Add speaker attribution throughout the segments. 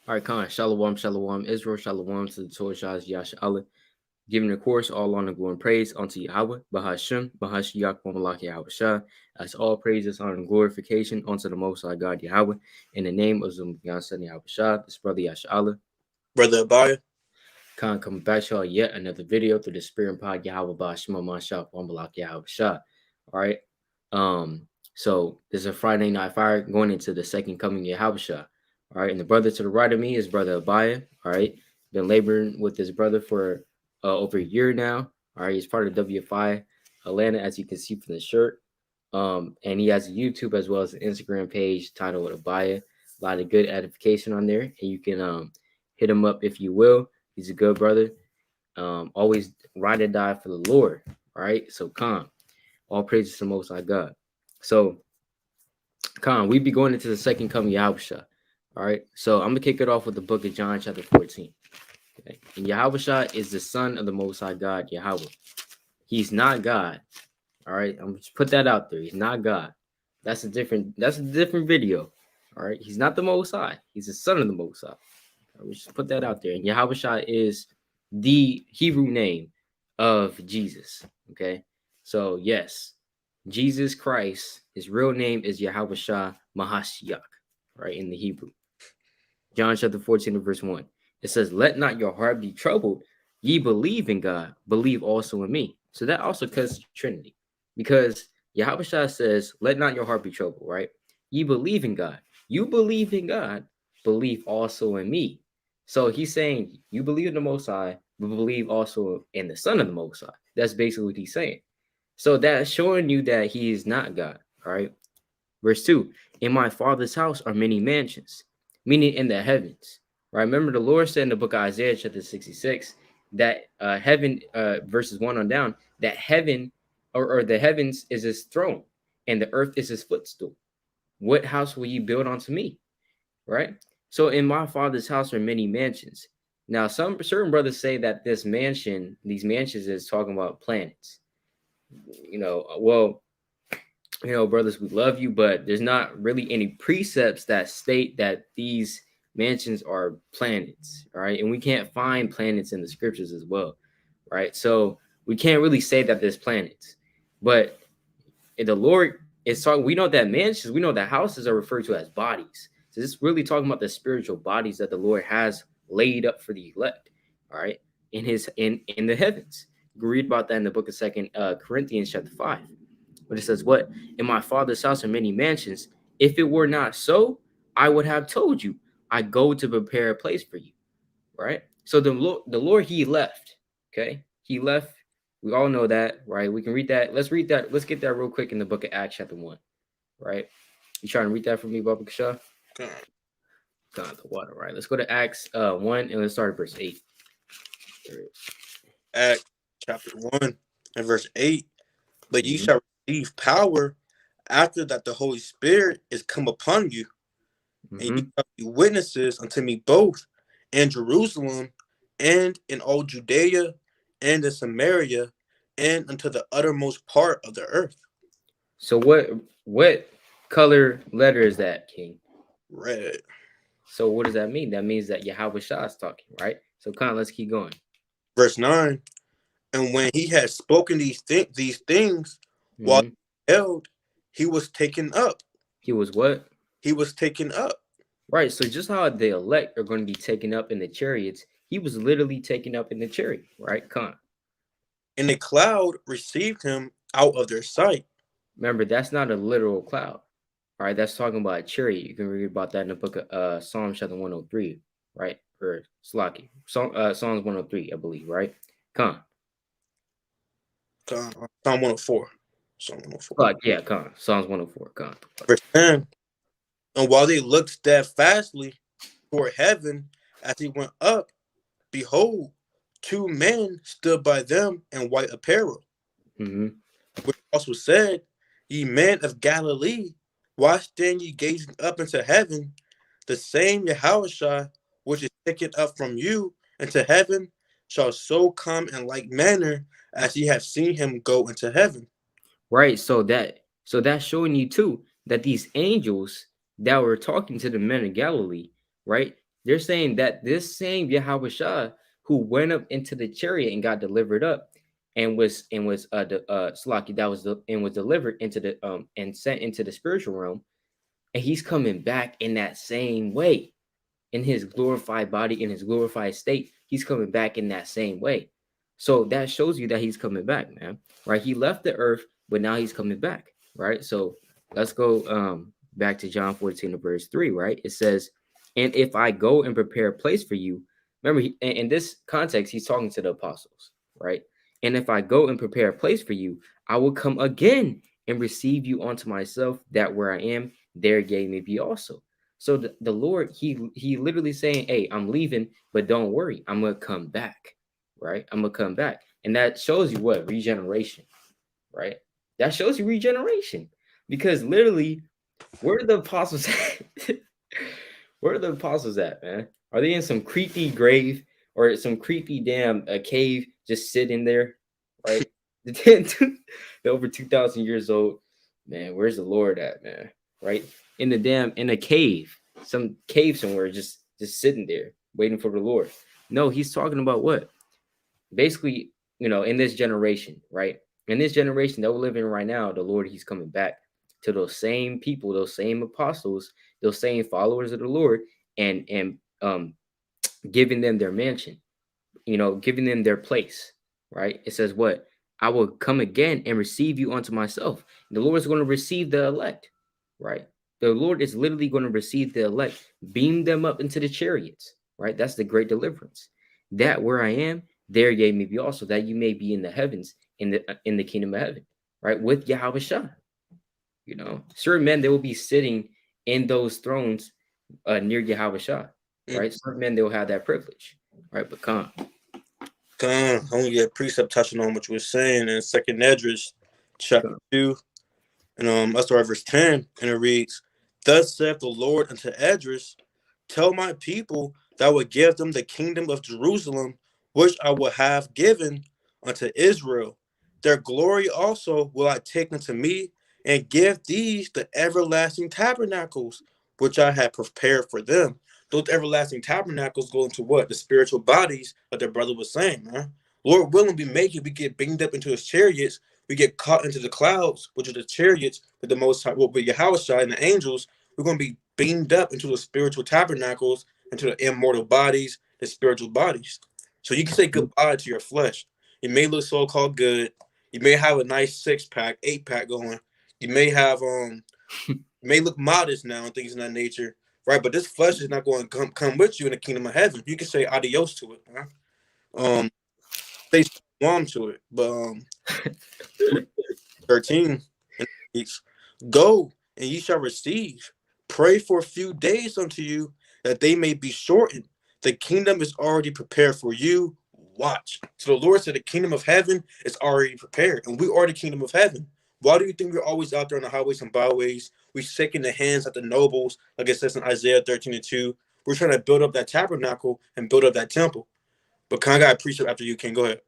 Speaker 1: All right, Khan. Shalom, shalom, Israel, shalom to the Torah Yasharala. Giving the course all honor, glory, and praise unto Yahweh, Bahashem, Bahashiach, Malak Yahawashi, as all praises, honor, and glorification unto the Most High God Yahweh. In the name of Zumbiyan Son Yahawashi, this brother Yasharala.
Speaker 2: Brother Ahbayah.
Speaker 1: Khan coming back to y'all yet another video through the Spirit and Pod Yahweh, Bahashema, Mashah, Malak Yahawashi. All right. So this is a Friday night fire going into the second coming of Yahawashi. All right, and the brother to the right of me is brother Ahbayah. All right, been laboring with his brother for over a year now. All right, he's part of WFI Atlanta, as you can see from the shirt. And he has a YouTube as well as an Instagram page titled Ahbayah. A lot of good edification on there, and you can hit him up if you will. He's a good brother. Always ride or die for the Lord. All right, so Khan, all praises to the Most High God. So Khan, we be going into the second coming of Yahawashi. All right, so I'm gonna kick it off with the book of John, chapter 14. Okay, and Yahawashi is the son of the Most High God, Yahweh. He's not God. All right, I'm just put that out there. He's not God. That's a different video. All right, he's not the Most High. He's the son of the Most High. We just put that out there. And Yahawashi is the Hebrew name of Jesus. Okay, so yes, Jesus Christ, his real name is Yahawashi Mahashiach, right, in the Hebrew. John chapter 14 verse 1. It says, let not your heart be troubled. Ye believe in God, believe also in me. So that also cuts the Trinity. Because Yahawashi says, let not your heart be troubled, right? Ye believe in God. You believe in God, believe also in me. So he's saying, you believe in the Most High, but believe also in the Son of the Most High. That's basically what he's saying. So that's showing you that he is not God, all right? Verse 2, in my Father's house are many mansions, meaning in the heavens. Right? Remember, the Lord said in the book of Isaiah, chapter 66, that heaven, verses 1 on down, that heaven or the heavens is his throne and the earth is his footstool. What house will you build unto me? Right? So in my Father's house are many mansions. Now, some certain brothers say that these mansions is talking about planets. Brothers, we love you, but there's not really any precepts that state that these mansions are planets, right? And we can't find planets in the scriptures as well, right? So we can't really say that there's planets, but the Lord is talking. We know that mansions, we know that houses are referred to as bodies. So this is really talking about the spiritual bodies that the Lord has laid up for the elect, all right, in the heavens. You can read about that in the book of Second Corinthians chapter 5. But it says, what? In my Father's house are many mansions. If it were not so, I would have told you, I go to prepare a place for you. Right? So the Lord, he left. Okay? He left. We all know that, right? We can read that. Let's read that. Let's get that real quick in the book of Acts, chapter 1. Right? You trying to read that for me, Baba Kasha? God, the water, right? Let's go to Acts 1 and let's start at verse 8.
Speaker 2: Acts chapter 1 and verse 8. But ye shall receive power after that the Holy Spirit is come upon you, and ye shall be witnesses unto me both in Jerusalem and in all Judea and in Samaria and unto the uttermost part of the earth.
Speaker 1: So what color letter is that, King?
Speaker 2: Red.
Speaker 1: So what does that mean? That means that Yahawashi is talking, right? So let's keep going.
Speaker 2: Verse 9. And when he had spoken these things, while he held, he was taken up.
Speaker 1: He was what?
Speaker 2: He was taken up.
Speaker 1: Right. So just how the elect are going to be taken up in the chariots, he was literally taken up in the chariot, right?
Speaker 2: And a cloud received him out of their sight.
Speaker 1: Remember, that's not a literal cloud. All right, that's talking about a chariot. You can read about that in the book of Psalm chapter 103, right? Or Slaki. Psalms 103, I believe, right?
Speaker 2: Psalm 104. Psalm 104.
Speaker 1: Yeah, Psalms 104.
Speaker 2: Verse 10. And while they looked steadfastly toward heaven as he went up, behold, two men stood by them in white apparel, which also said, Ye men of Galilee, why stand ye gazing up into heaven? The same Yahawashi, which is taken up from you into heaven, shall so come in like manner as ye have seen him go into heaven.
Speaker 1: Right. So that's showing you too that these angels that were talking to the men of Galilee, right? They're saying that this same Yahawashi who went up into the chariot and got delivered up and was Slaki that was and was delivered into the and sent into the spiritual realm, and he's coming back in that same way, in his glorified body, in his glorified state. He's coming back in that same way. So that shows you that he's coming back, man. Right? He left the earth, but now he's coming back. Right? So let's go back to John 14 verse 3, right? It says, and if I go and prepare a place for you, remember in this context, he's talking to the apostles, right? And if I go and prepare a place for you, I will come again and receive you unto myself, that where I am, there ye may be also. So the Lord, he literally saying, hey, I'm leaving, but don't worry, I'm gonna come back, right? I'm gonna come back. And that shows you what? Regeneration, right? That shows you regeneration. Because literally, where are the apostles at? Where are the apostles at, man? Are they in some creepy grave or some creepy damn cave just sitting there, right? They're over 2,000 years old. Man, where's the Lord at, man? Right? In a cave, some cave somewhere, just sitting there waiting for the Lord. No, he's talking about what? Basically, in this generation, right? In this generation that we're living in right now, the Lord, he's coming back to those same people, those same apostles, those same followers of the Lord, and giving them their mansion, giving them their place, right? It says what? I will come again and receive you unto myself. The Lord is going to receive the elect, right? The Lord is literally going to receive the elect, beam them up into the chariots, right? That's the great deliverance. That where I am, there ye may be also, that you may be in the heavens, in the kingdom of heaven, right? With Yahawashi. Certain men, they will be sitting in those thrones near Yahawashi, right? Certain men, they will have that privilege, right? But come.
Speaker 2: I want to get precept touching on what you were saying in Second Esdras, chapter 2, and let's start verse 10, and it reads, "Thus saith the Lord unto Esdras, tell my people that I will give them the kingdom of Jerusalem, which I will have given unto Israel. Their glory also will I take unto me, and give these the everlasting tabernacles, which I have prepared for them." Those everlasting tabernacles go into what? The spiritual bodies, like their brother was saying, man. Lord willing, we get beamed up into his chariots, we get caught into the clouds, which are the chariots with the Most High, with Yahawashi and the angels. We're going to be beamed up into the spiritual tabernacles, into the immortal bodies, the spiritual bodies. So you can say goodbye to your flesh. You may look so-called good. You may have a nice 6-pack, 8-pack going. You may have may look modest now and things of that nature, right? But this flesh is not going to come with you in the kingdom of heaven. You can say adios to it, huh? Say shalom to it. But 13, go and ye shall receive. Pray for a few days unto you, that they may be shortened. The kingdom is already prepared for you. Watch. So the Lord said the kingdom of heaven is already prepared, and we are the kingdom of heaven. Why do you think we're always out there on the highways and byways? We're shaking the hands at the nobles, like it says in Isaiah 13:2. We're trying to build up that tabernacle and build up that temple. But I got a precept after you can. Go ahead.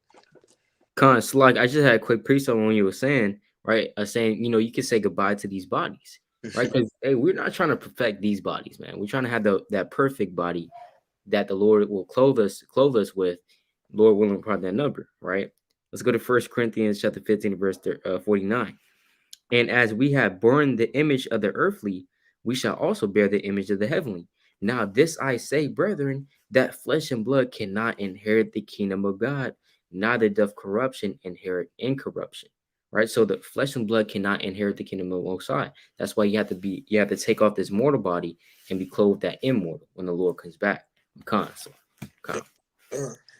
Speaker 1: Like I just had a quick precept on what you were saying, right? Saying, you can say goodbye to these bodies, right? Because hey, we're not trying to perfect these bodies, man. We're trying to have that perfect body that the Lord will clothe us with, Lord willing, upon that number, right? Let's go to 1 Corinthians chapter 15, verse 49. And as we have borne the image of the earthly, we shall also bear the image of the heavenly. Now, this I say, brethren, that flesh and blood cannot inherit the kingdom of God, neither doth corruption inherit incorruption. Right? So the flesh and blood cannot inherit the kingdom of Most High. That's why you have to take off this mortal body and be clothed that immortal when the Lord comes back.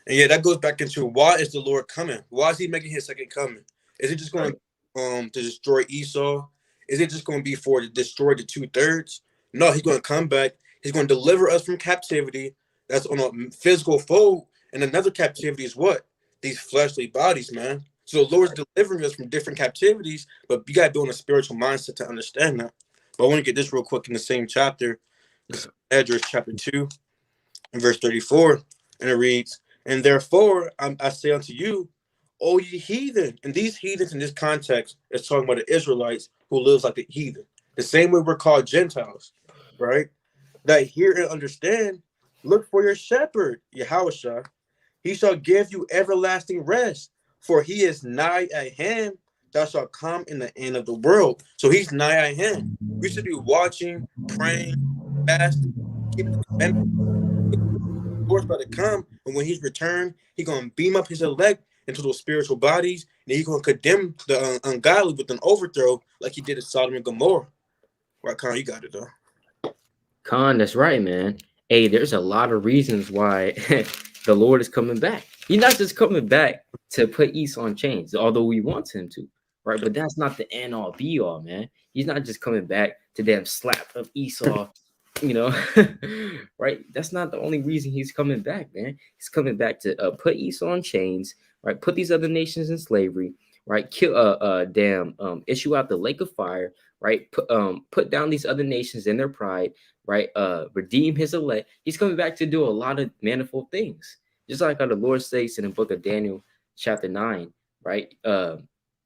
Speaker 2: And yeah, that goes back into why is the Lord coming? Why is he making his second coming? Is it just going to destroy Esau? Is it just going to be to destroy the 2/3? No, he's going to come back. He's going to deliver us from captivity. That's on a physical fold. And another captivity is what? These fleshly bodies, man. So the Lord's delivering us from different captivities, but you got to be on a spiritual mindset to understand that. But I want to get this real quick in the same chapter, Esdras chapter 2 and verse 34, and it reads, "And therefore I say unto you, O ye heathen," and these heathens in this context is talking about the Israelites who lives like the heathen, the same way we're called Gentiles, right? That hear and understand Look for your shepherd, Yahawashi. He shall give you everlasting rest, for he is nigh at hand that shall come in the end of the world. So he's nigh at hand. We should be watching, praying, fasting, keeping the commandments. The Lord's about to come, and when he's returned, he's gonna beam up his elect into those spiritual bodies, and he's gonna condemn the ungodly with an overthrow, like he did at Sodom and Gomorrah. Right, Con, you got it though.
Speaker 1: Khan, that's right, man. Hey, there's a lot of reasons why the Lord is coming back. He's not just coming back to put Esau on chains, although we want him to, right? But that's not the end all be all, man. He's not just coming back to damn slap of Esau, you know, right? That's not the only reason he's coming back, man. He's coming back to put Esau on chains, right? Put these other nations in slavery, right? Kill, issue out the lake of fire, right? Put down these other nations in their pride, right? Redeem his elect. He's coming back to do a lot of manifold things, just like how the Lord states in the book of Daniel, chapter 9, right?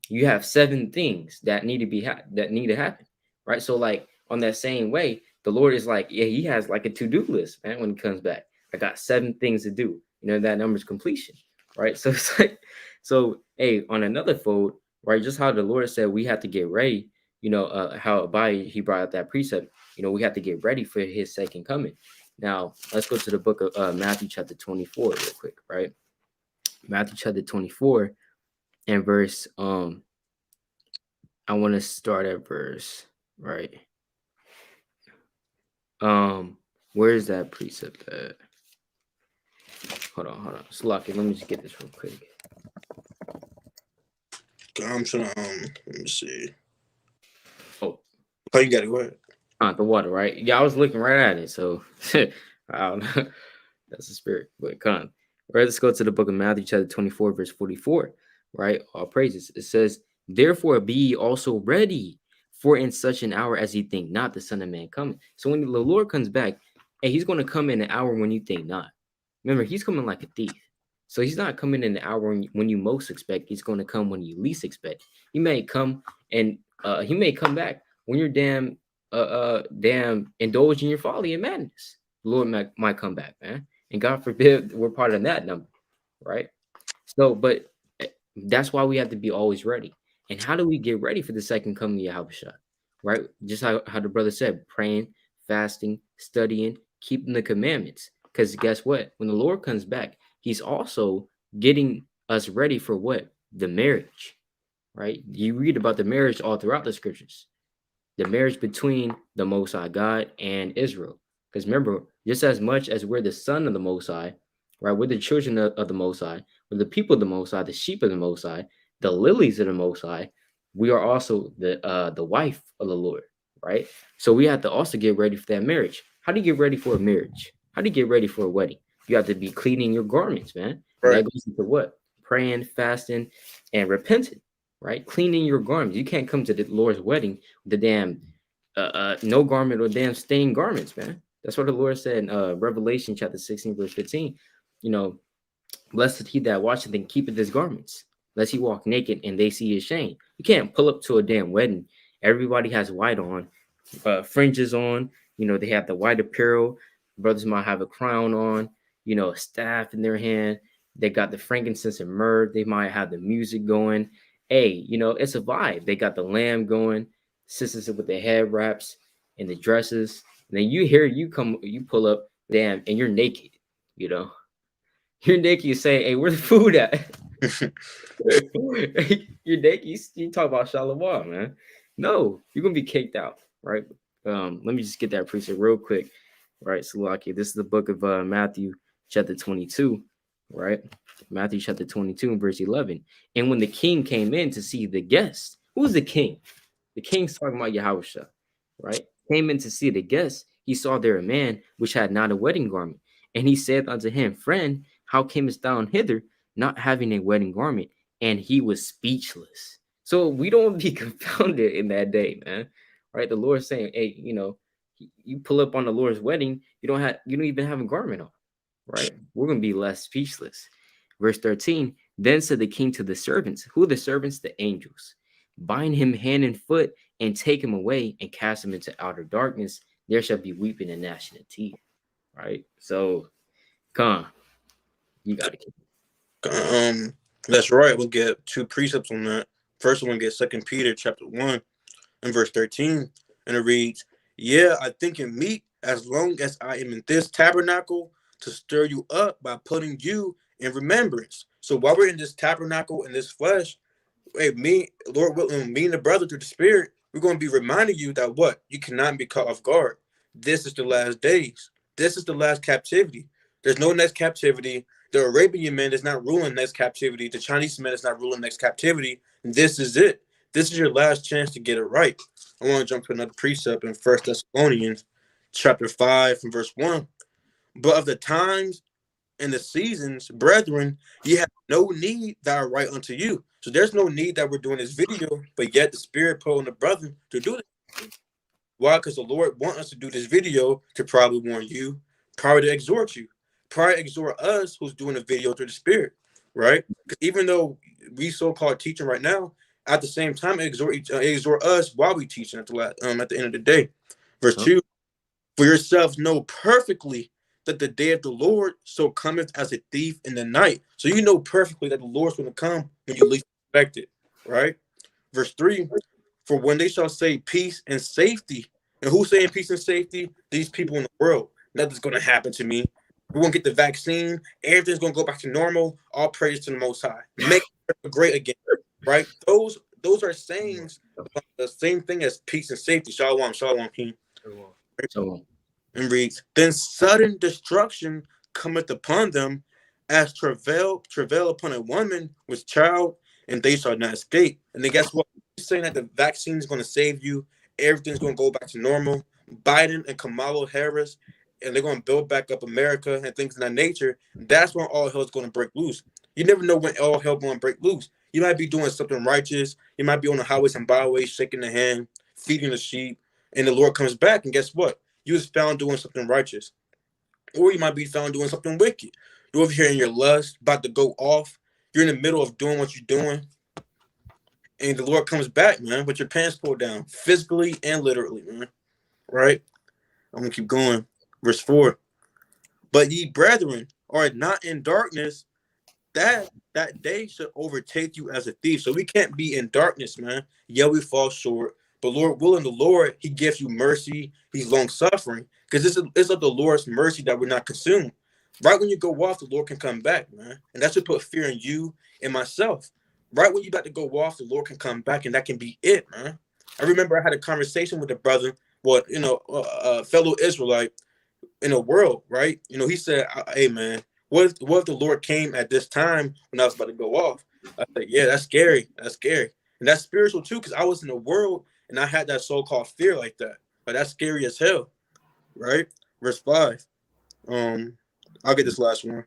Speaker 1: You have 7 things that need to that need to happen, right? So, like on that same way, the Lord is like, yeah, he has like a to-do list, man. When he comes back, I got 7 things to do. You know, that number is completion, right? So it's like, so hey, on another fold, right? Just how the Lord said we have to get ready. You know, how Ahbayah he brought out that precept. You know, we have to get ready for his second coming. Now, let's go to the book of Matthew chapter 24 real quick, right? Matthew chapter 24 and verse, I want to start at verse, right? Where is that precept at? Hold on. Slocky, let me just get this real quick.
Speaker 2: I'm trying to, let me see.
Speaker 1: Oh,
Speaker 2: you got it, go ahead.
Speaker 1: The water, right? Yeah, I was looking right at it, so I don't know. That's the spirit, but come. Right, let's go to the book of Matthew, chapter 24, verse 44. Right, all praises. It says, "Therefore be also ready, for in such an hour as you think not, the Son of Man coming." So when the Lord comes back, and he's going to come in an hour when you think not. Remember, he's coming like a thief. So he's not coming in an hour when you most expect. He's going to come when you least expect. He may come and he may come back when you're damn indulge in your folly and madness. The Lord might come back, man. And God forbid we're part of that number, right? So, but that's why we have to be always ready. And how do we get ready for the second coming of Yahawashi? Right? Just how the brother said, praying, fasting, studying, keeping the commandments. Because guess what? When the Lord comes back, he's also getting us ready for what? The marriage, right? You read about the marriage all throughout the scriptures. The marriage between the Most High God and Israel. Because remember, just as much as we're the son of the Most High, right? We're the children of the Most High, we're the people of the Most High, the sheep of the Most High, the lilies of the Most High. We are also the wife of the Lord, right? So we have to also get ready for that marriage. How do you get ready for a marriage? How do you get ready for a wedding? You have to be cleaning your garments, man. And
Speaker 2: Right.
Speaker 1: that goes into what? Praying, fasting, and repenting, right? Cleaning your garments. You can't come to the Lord's wedding with the damn no garment or damn stained garments, man. That's what the Lord said in Revelation chapter 16, verse 15. You know, blessed he that watcheth and keepeth his garments, lest he walk naked and they see his shame. You can't pull up to a damn wedding. Everybody has white on, fringes on. You know, they have the white apparel. Brothers might have a crown on, you know, a staff in their hand. They got the frankincense and myrrh. They might have the music going. Hey, you know, it's a vibe. They got the lamb going, sisters with the head wraps and the dresses. And then you pull up, damn, and you're naked, you know. You're naked, you say, hey, where's the food at? You're naked, you talk about Shalom, man. No, you're gonna be kicked out, right? Let me just get that precept real quick, right? Salaki, this is the book of Matthew, chapter 22, right? Matthew chapter 22 and verse 11. And when the king came in to see the guest, who's the king? The king's talking about Yahawashi, right? Came in to see the guest. He saw there a man which had not a wedding garment. And he said unto him, Friend, how camest thou hither, not having a wedding garment? And he was speechless. So we don't be confounded in that day, man. Right? The Lord's saying, hey, you know, you pull up on the Lord's wedding, you don't even have a garment on, right? We're gonna be less speechless. Verse 13. Then said the king to the servants, who are the servants? The angels. Bind him hand and foot and take him away and cast him into outer darkness. There shall be weeping and gnashing of teeth. right? So, Con, you got to keep.
Speaker 2: That's right. We'll get two precepts on that. First one, get Second Peter chapter 1 and verse 13, and it reads, "Yeah, I think it meet as long as I am in this tabernacle to stir you up by putting you in remembrance." So while we're in this tabernacle in this flesh, hey, me, Lord willing, me and the brother through the Spirit, we're going to be reminding you that what you cannot be caught off guard. This is the last days. This is the last captivity. There's no next captivity. The Arabian man is not ruling next captivity. The Chinese man is not ruling next captivity. This is it. This is your last chance to get it right. I want to jump to another precept in First Thessalonians chapter 5 from verse 1. But of the times and the seasons, brethren, ye have no need that I write unto you. So there's no need that we're doing this video, but yet the Spirit put on the brother to do it. Why? Because the Lord wants us to do this video to probably warn you, probably to exhort you, probably exhort us who's doing the video through the Spirit, right? Because even though we so-called teaching right now, at the same time, exhort us while we teaching at the end of the day. Verse
Speaker 1: Huh?
Speaker 2: 2, for yourselves know perfectly that the day of the Lord so cometh as a thief in the night. So you know perfectly that the Lord's going to come when you least expect it, right? Verse 3, for when they shall say peace and safety, and who's saying peace and safety? These people in the world. Nothing's going to happen to me. We're going to get the vaccine. Everything's going to go back to normal. All praise to the Most High. Make it great again, right? Those are sayings about the same thing as peace and safety. Shalom, shalom, king.
Speaker 1: So,
Speaker 2: And reads, then sudden destruction cometh upon them as travail upon a woman with child, and they shall not escape. And then guess what? He's saying that the vaccine is going to save you. Everything's going to go back to normal. Biden and Kamala Harris, and they're going to build back up America and things of that nature. That's when all hell is going to break loose. You never know when all hell going to break loose. You might be doing something righteous. You might be on the highways and byways, shaking the hand, feeding the sheep, and the Lord comes back, and guess what? You was found doing something righteous, or you might be found doing something wicked. You're over here in your lust, about to go off. You're in the middle of doing what you're doing, and the Lord comes back, man, with your pants pulled down, physically and literally, man. Right? I'm gonna keep going. Verse 4. But ye brethren are not in darkness, that day should overtake you as a thief. So we can't be in darkness, man. Yeah, we fall short. But Lord willing, the Lord, He gives you mercy. He's long suffering. Because it's of the Lord's mercy that we're not consumed. Right when you go off, the Lord can come back, man. And that should put fear in you and myself. Right when you about to go off, the Lord can come back, and that can be it, man. I remember I had a conversation with a brother, fellow Israelite in the world, right? He said, "Hey, man, what if the Lord came at this time when I was about to go off?" I said, "Yeah, that's scary. That's scary, and that's spiritual too, because I was in the world and I had that so-called fear like that. But that's scary as hell, right?" Verse 5. Um, I'll get this last one.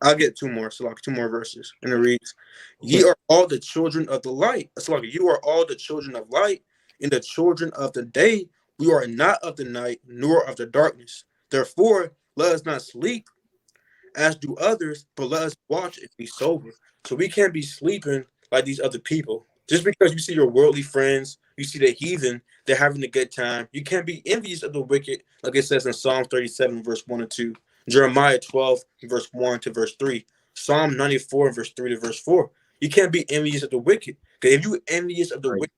Speaker 2: I'll get two more. So like two more verses, and it reads, "Ye are all the children of the light." So like you are all the children of light, and the children of the day. We are not of the night, nor of the darkness. Therefore, let us not sleep as do others, but let us watch and be sober. So we can't be sleeping like these other people. Just because you see your worldly friends, you see the heathen, they're having a good time. You can't be envious of the wicked, like it says in Psalm 37, verse 1 and 2, Jeremiah 12, verse 1 to verse 3, Psalm 94, verse 3 to verse 4. You can't be envious of the wicked. Because if you envious of the
Speaker 1: right.
Speaker 2: wicked,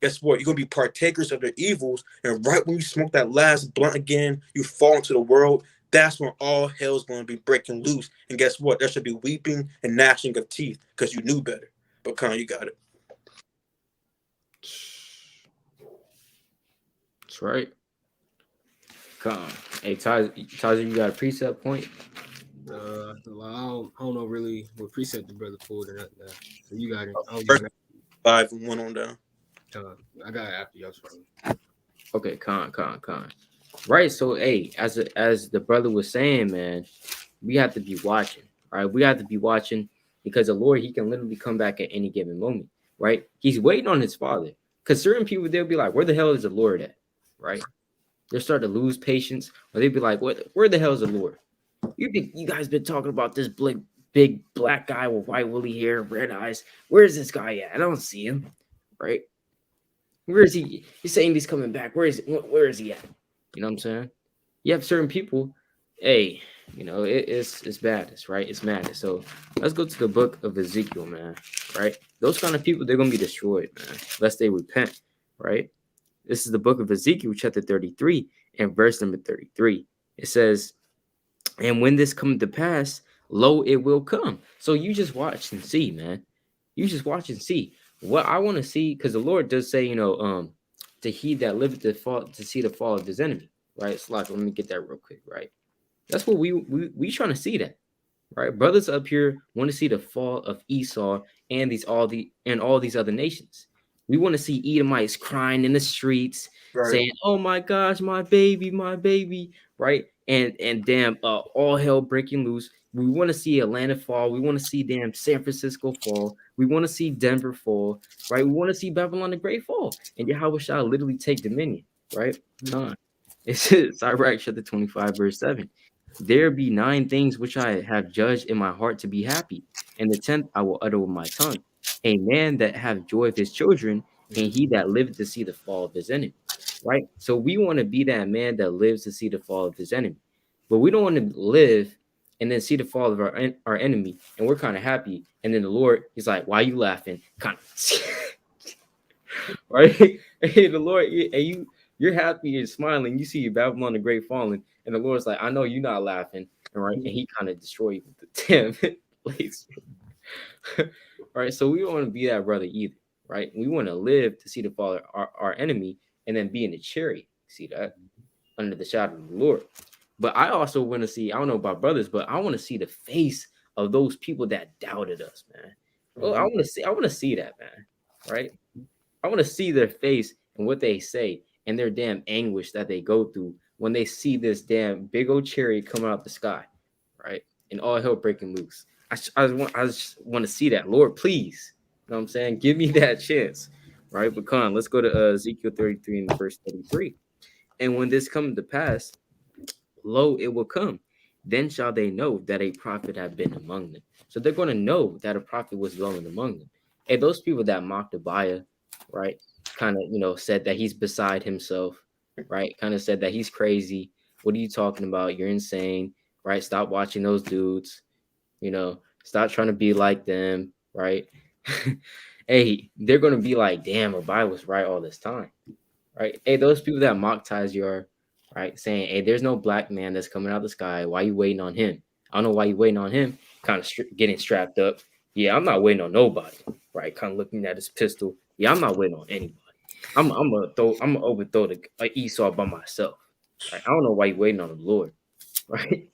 Speaker 2: guess what? You're gonna be partakers of their evils. And right when you smoke that last blunt again, you fall into the world. That's when all hell's gonna be breaking loose. And guess what? There should be weeping and gnashing of teeth because you knew better. But Con, you got it.
Speaker 1: That's right. Con. Hey, Taza, you got a precept point?
Speaker 3: Well, I don't know really what precept the brother pulled or nothing. So you got it. I don't
Speaker 2: First
Speaker 3: got
Speaker 2: 5 and 1 on down.
Speaker 3: I got it after y'all.
Speaker 1: Okay, con. Right. So, hey, as the brother was saying, man, we have to be watching. Right. We have to be watching because the Lord, He can literally come back at any given moment. Right. He's waiting on His Father. Because certain people, they'll be like, "Where the hell is the Lord at?" Right. They'll start to lose patience, or they'll be like, Where the hell is the Lord? You guys been talking about this big black guy with white woolly hair, red eyes. Where is this guy at? I don't see him. Right. Where is he? He's saying he's coming back. Where is he at? You know what I'm saying? You have certain people. hey, it's madness, right? It's madness. So let's go to the book of Ezekiel, man. Right? Those kind of people, they're gonna be destroyed, man, lest they repent, right? This is the book of Ezekiel, chapter 33, and verse number 33. It says, and when this come to pass, lo, it will come. So you just watch and see, man. You just watch and see. What I want to see, because the Lord does say, to he that liveth to fall to see the fall of his enemy, right? It's like, let me get that real quick, right? That's what we trying to see that, right? Brothers up here want to see the fall of Esau and all these other nations. We want to see Edomites crying in the streets,
Speaker 2: Right.
Speaker 1: saying, "Oh my gosh, my baby," right? And damn, all hell breaking loose. We want to see Atlanta fall. We want to see damn San Francisco fall. We want to see Denver fall, right? We want to see Babylon the Great fall, and Yahawashi literally take dominion, right? Con. It's Sirach chapter 25, verse 7. There be 9 things which I have judged in my heart to be happy, and the 10th I will utter with my tongue. A man that have joy of his children, and he that liveth to see the fall of his enemy. Right? So we want to be that man that lives to see the fall of his enemy. But we don't want to live and then see the fall of our enemy, and we're kind of happy. And then the Lord is like, why are you laughing? Kind of right? Hey, the Lord, and you're happy and smiling. You see Babylon the Great falling, and the Lord's like, I know you're not laughing, and right, and He kind of destroy you with the 10 plates. Right, so we don't want to be that brother either, right? We want to live to see the fall of our enemy, and then be in the chariot. See that under the shadow of the Lord. But I also want to see. I don't know about brothers, but I want to see the face of those people that doubted us, man. Well, I want to see. I want to see that, man. Right? I want to see their face and what they say and their damn anguish that they go through when they see this damn big old chariot coming out the sky, right? And all hell breaking loose. I just want to see that. Lord, please. You know what I'm saying? Give me that chance, right? But Con, let's go to Ezekiel 33 and verse 33. And when this comes to pass, lo, it will come. Then shall they know that a prophet have been among them. So they're going to know that a prophet was dwelling among them. And those people that mocked Ahbayah, right, kind of, said that he's beside himself, right, kind of said that he's crazy. What are you talking about? You're insane, right? Stop watching those dudes, stop trying to be like them, right? Hey, they're going to be like, damn, Ahbayah was right all this time, right? Hey, those people that mock Tazaiyar, right, saying, hey, there's no black man that's coming out of the sky. Why you waiting on him? I don't know why you waiting on him. Kind of getting strapped up. Yeah, I'm not waiting on nobody, right? Kind of looking at his pistol. Yeah, I'm not waiting on anybody. I'm gonna overthrow the Esau by myself. Right? I don't know why you waiting on the Lord, right?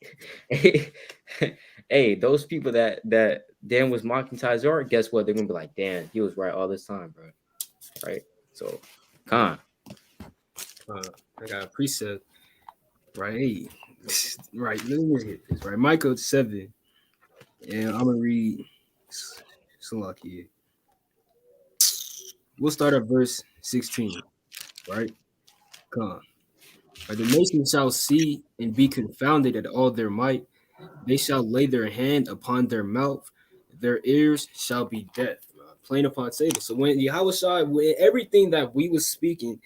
Speaker 1: Hey, those people that Dan was mocking Tazaiyar, guess what? They're gonna be like, Dan, he was right all this time, bro. Right? So, Khan.
Speaker 3: I got a precept, right? Right, let me get this right. Michael 7, and I'm gonna read. Salaki. We'll start at verse 16, right? Come. The nations shall see and be confounded at all their might. They shall lay their hand upon their mouth. Their ears shall be deaf. Plain upon table. So when Yahawashi, when everything that we was speaking,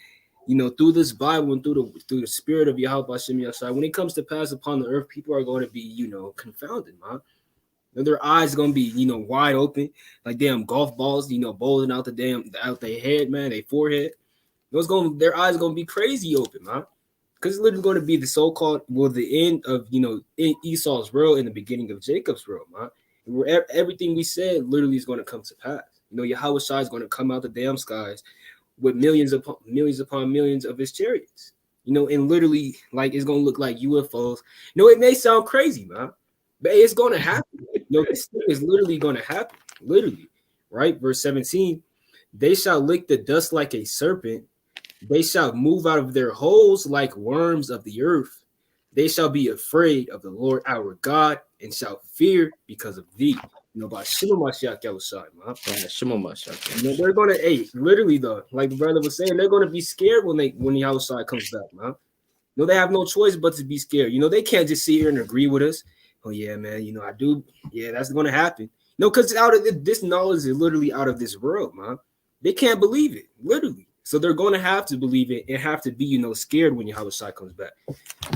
Speaker 3: through this Bible and through the spirit of Yahawashi, when it comes to pass upon the earth, people are going to be, confounded, man. Their eyes gonna be, wide open, like damn golf balls, bowling out their head, man, their forehead. Their eyes gonna be crazy open, man. Because it's literally going to be the so-called, the end of, Esau's world and the beginning of Jacob's world, man. Where everything we said literally is going to come to pass. Yahawashi is going to come out the damn skies with millions upon millions of his chariots. And literally, like, it's going to look like UFOs. It may sound crazy, man, but it's going to happen. This thing is literally going to happen. Literally, right? Verse 17, they shall lick the dust like a serpent. They shall move out of their holes like worms of the earth. They shall be afraid of the Lord our God and shall fear because of thee. By Shema Mashiach Yahushua, man.
Speaker 1: Shema Mashiach.
Speaker 3: They're gonna, literally though, like the brother was saying, they're gonna be scared when Yahushua comes back, man. They have no choice but to be scared. They can't just sit here and agree with us. Oh yeah, man. I do. Yeah, that's gonna happen. Because out of this knowledge is literally out of this world, man. They can't believe it, literally. So they're going to have to believe it and have to be, scared when Yahawashi comes back.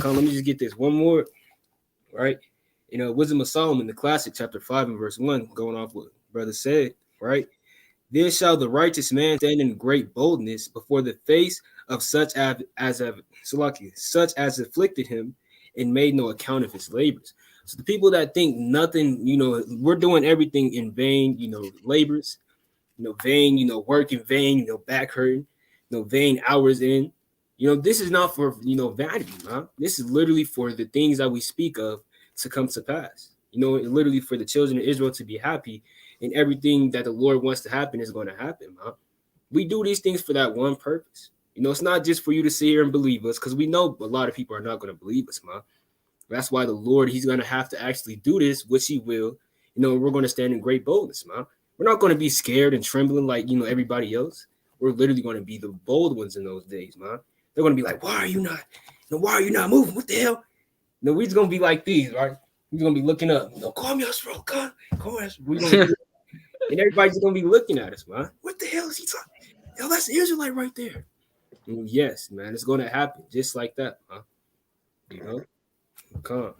Speaker 3: Let me just get this one more. right? Wisdom of Solomon, the classic, chapter 5 and verse 1, going off what brother said, right? Then shall the righteous man stand in great boldness before the face of such as afflicted him and made no account of his labors. So the people that think nothing, we're doing everything in vain, labors, vain, work in vain, back hurting, vain hours in. This is not for, vanity, man. This is literally for the things that we speak of to come to pass. Literally for the children of Israel to be happy, and everything that the Lord wants to happen is going to happen, man. We do these things for that one purpose. It's not just for you to sit here and believe us, because we know a lot of people are not going to believe us, man. That's why the Lord, he's going to have to actually do this, which he will. We're going to stand in great boldness, man. We're not going to be scared and trembling like, everybody else. We're literally going to be the bold ones in those days, man. They're going to be like, why are you not moving? What the hell? We're just going to be like these, right? We're going to be looking up. Call me Yasharala, call us. And everybody's just going to be looking at us, man. What the hell is he talking? Hell, that's the Israelite right there. And yes, man, it's going to happen just like that, man. Come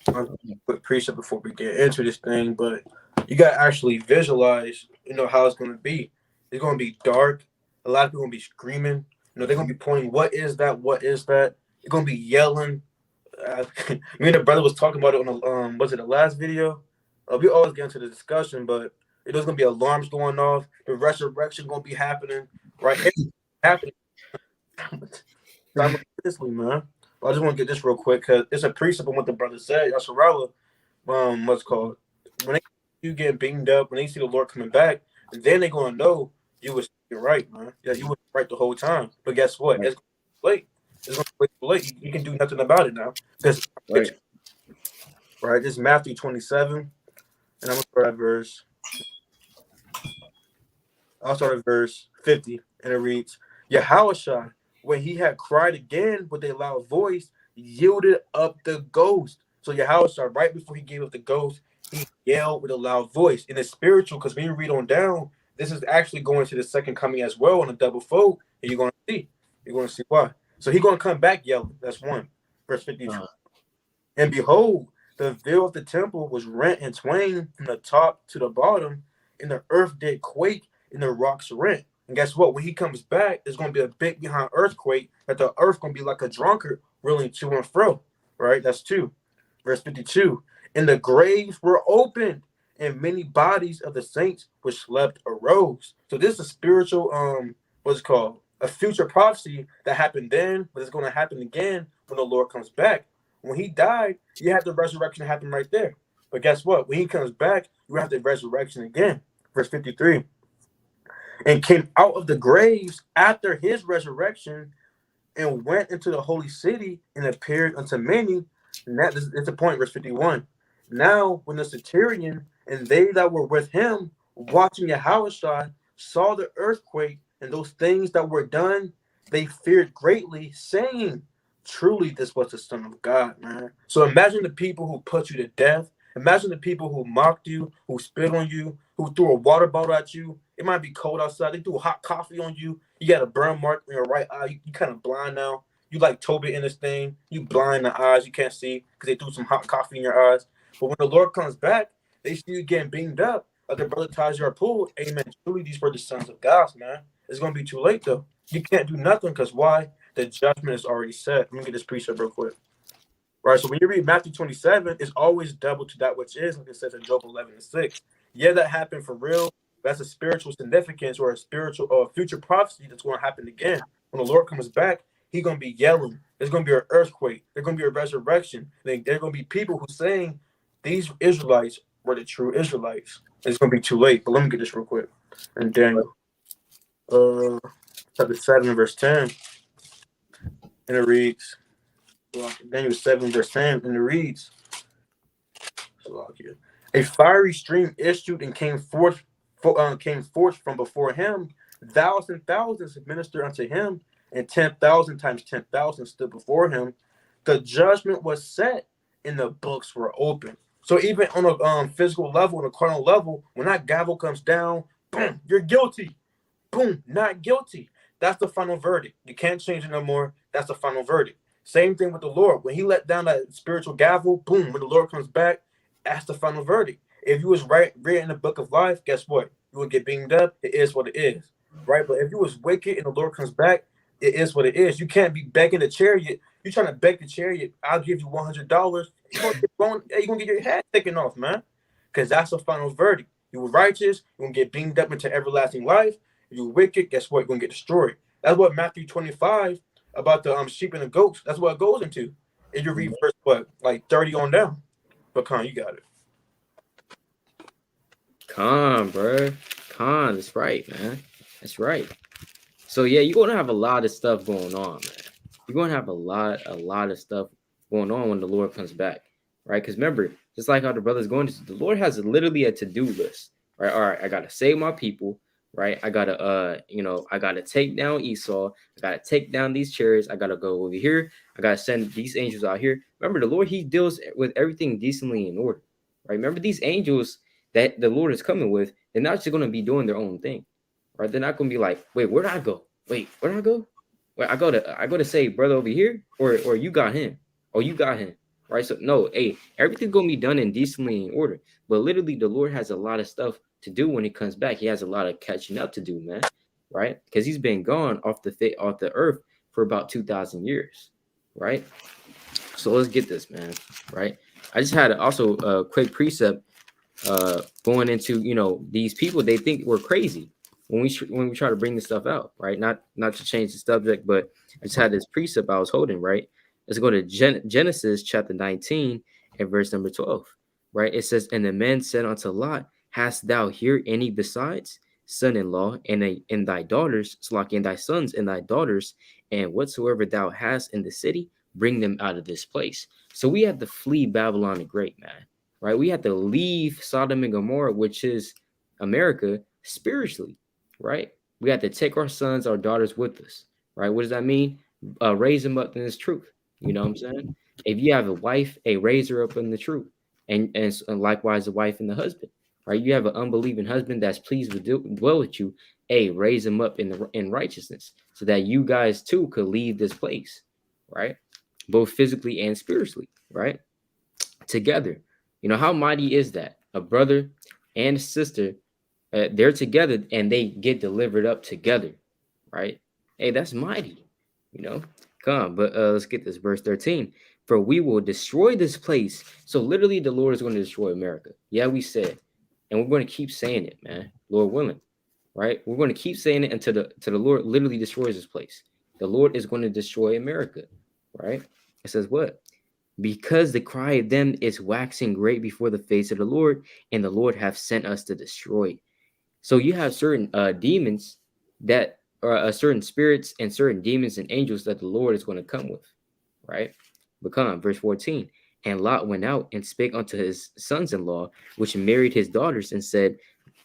Speaker 3: on.
Speaker 2: Quick precept before we get into this thing, but you got to actually visualize, how it's going to be. It's going to be dark. A lot of people going to be screaming. They're going to be pointing, what is that? What is that? They're going to be yelling. Me and the brother was talking about it on the last video? We always get into the discussion, but there's going to be alarms going off. The resurrection going to be happening, right? It's happening. Simultaneously, man. I just want to get this real quick because it's a precept on what the brother said. Yasharala, what's called, when you get beamed up, when they see the Lord coming back, then they're going to know you was right, man. Yeah, you were right the whole time. But guess what? It's late. It's going to be too late. You can do nothing about it now. Right. This is Matthew 27, and I'm going to start at verse. I'll start at verse 50, and it reads, Yahawashi, when he had cried again with a loud voice, yielded up the ghost. So Yahawashi, right before he gave up the ghost, he yelled with a loud voice. And it's spiritual, because when you read on down, this is actually going to the second coming as well on a double fold. And you're going to see. You're going to see why. So he's going to come back yelling. That's 1. Verse 52. And behold, the veil of the temple was rent in twain from the top to the bottom, and the earth did quake, and the rocks rent. And guess what? When he comes back, there's going to be a big behind earthquake, that the earth going to be like a drunkard rolling to and fro. Right? That's 2. Verse 52. And the graves were opened, and many bodies of the saints which slept arose. So this is a spiritual, what's it called? A future prophecy that happened then, but it's going to happen again when the Lord comes back. When he died, you have the resurrection happen right there. But guess what? When he comes back, you have the resurrection again. Verse 53. And came out of the graves after his resurrection, and went into the holy city, and appeared unto many. And that is the point, verse 51. Now, when the centurion and they that were with him, watching Yahawashi, saw the earthquake and those things that were done, they feared greatly, saying, truly, this was the Son of God, man. So imagine the people who put you to death. Imagine the people who mocked you, who spit on you, who threw a water bottle at you. It might be cold outside. They threw hot coffee on you. You got a burn mark in your right eye. You kind of blind now. You like Tobit in this thing. You blind in the eyes. You can't see because they threw some hot coffee in your eyes. But when the Lord comes back, they see you getting beamed up. Like the brother Tazaiyar pulled. Amen. Truly, these were the sons of God, man. It's going to be too late, though. You can't do nothing because why? The judgment is already set. Let me get this precept real quick. Right, so when you read Matthew 27, it's always double to that which is, like it says in Job 11:6. Yeah, that happened for real. That's a spiritual significance or a spiritual or future prophecy that's going to happen again. When the Lord comes back, he's going to be yelling. There's going to be an earthquake. There's going to be a resurrection. There's going to be people who saying these Israelites were the true Israelites. It's going to be too late. But let me get this real quick. And Daniel, chapter 7, verse 10. And it reads, Daniel 7, verse 10, and it reads, a fiery stream issued and came forth from before him. Thousands and thousands ministered unto him, and 10,000 times 10,000 stood before him. The judgment was set, and the books were open. So even on a physical level, on a carnal level, when that gavel comes down, boom, you're guilty. Boom, not guilty. That's the final verdict. You can't change it no more. That's the final verdict. Same thing with the Lord. When he let down that spiritual gavel, boom, when the Lord comes back, that's the final verdict. If you was read in the book of life, guess what? You will get beamed up. It is what it is. Right? But if you was wicked and the Lord comes back, it is what it is. You can't be begging the chariot. You trying to beg the chariot, I'll give you $100. You're gonna get your head taken off, man. Because that's the final verdict. You were righteous, you're gonna get beamed up into everlasting life. If you're wicked, guess what? You're gonna get destroyed. That's what Matthew 25 about the sheep and the goats. That's what it goes into. If you read verse what, like 30 on down. But Khan, you got it.
Speaker 1: Con, bro. Con, that's right, man. That's right. So yeah, you're gonna have a lot of stuff going on, man. You're gonna have a lot of stuff going on when the Lord comes back, right? Because remember, just like how the brothers going, the Lord has literally a to-do list, right? All right, I gotta save my people, right? I gotta, I gotta take down Esau. I gotta take down these chariots. I gotta go over here. I gotta send these angels out here. Remember, the Lord, He deals with everything decently in order, right? Remember, these angels that the Lord is coming with, they're not just gonna be doing their own thing, right? They're not gonna be like, wait, where'd I go? Wait, where'd I go? Wait, I go to say brother over here, or you got him, or you got him, right? So no, hey, everything's gonna be done in decently in order. But literally, the Lord has a lot of stuff to do when He comes back. He has a lot of catching up to do, man, right? Because He's been gone off the earth for about 2,000 years, right? So let's get this, man, right? I just had also a quick precept going into these people. They think we're crazy when we try to bring this stuff out, right? Not to change the subject, but I just had this precept I was holding, right? Let's go to Genesis chapter 19 and verse number 12, right? It says, and the man said unto Lot, hast thou here any besides son-in-law and thy daughters, Slack, and thy sons and thy daughters, and whatsoever thou hast in the city, bring them out of this place. So we had to flee Babylon the Great, man, right? We had to leave Sodom and Gomorrah, which is America, spiritually, right? We had to take our sons, our daughters with us, right? What does that mean? Raise them up in this truth. You know what I'm saying? If you have a wife, raise her up in the truth, and likewise the wife and the husband, right? You have an unbelieving husband that's pleased with dwell with you, raise him up in righteousness, so that you guys too could leave this place, right? Both physically and spiritually, right? Together. How mighty is that? A brother and a sister, they're together and they get delivered up together, right? Hey, that's mighty, Come, but let's get this verse 13. For we will destroy this place. So literally, the Lord is going to destroy America. Yeah, we said, and we're going to keep saying it, man. Lord willing, right? We're going to keep saying it until the Lord literally destroys this place. The Lord is going to destroy America, right? It says what? Because the cry of them is waxing great before the face of the Lord, and the Lord hath sent us to destroy. So you have certain demons that are certain spirits and certain demons and angels that the Lord is going to come with, right? Become verse 14. And Lot went out and spake unto his sons-in-law, which married his daughters, and said,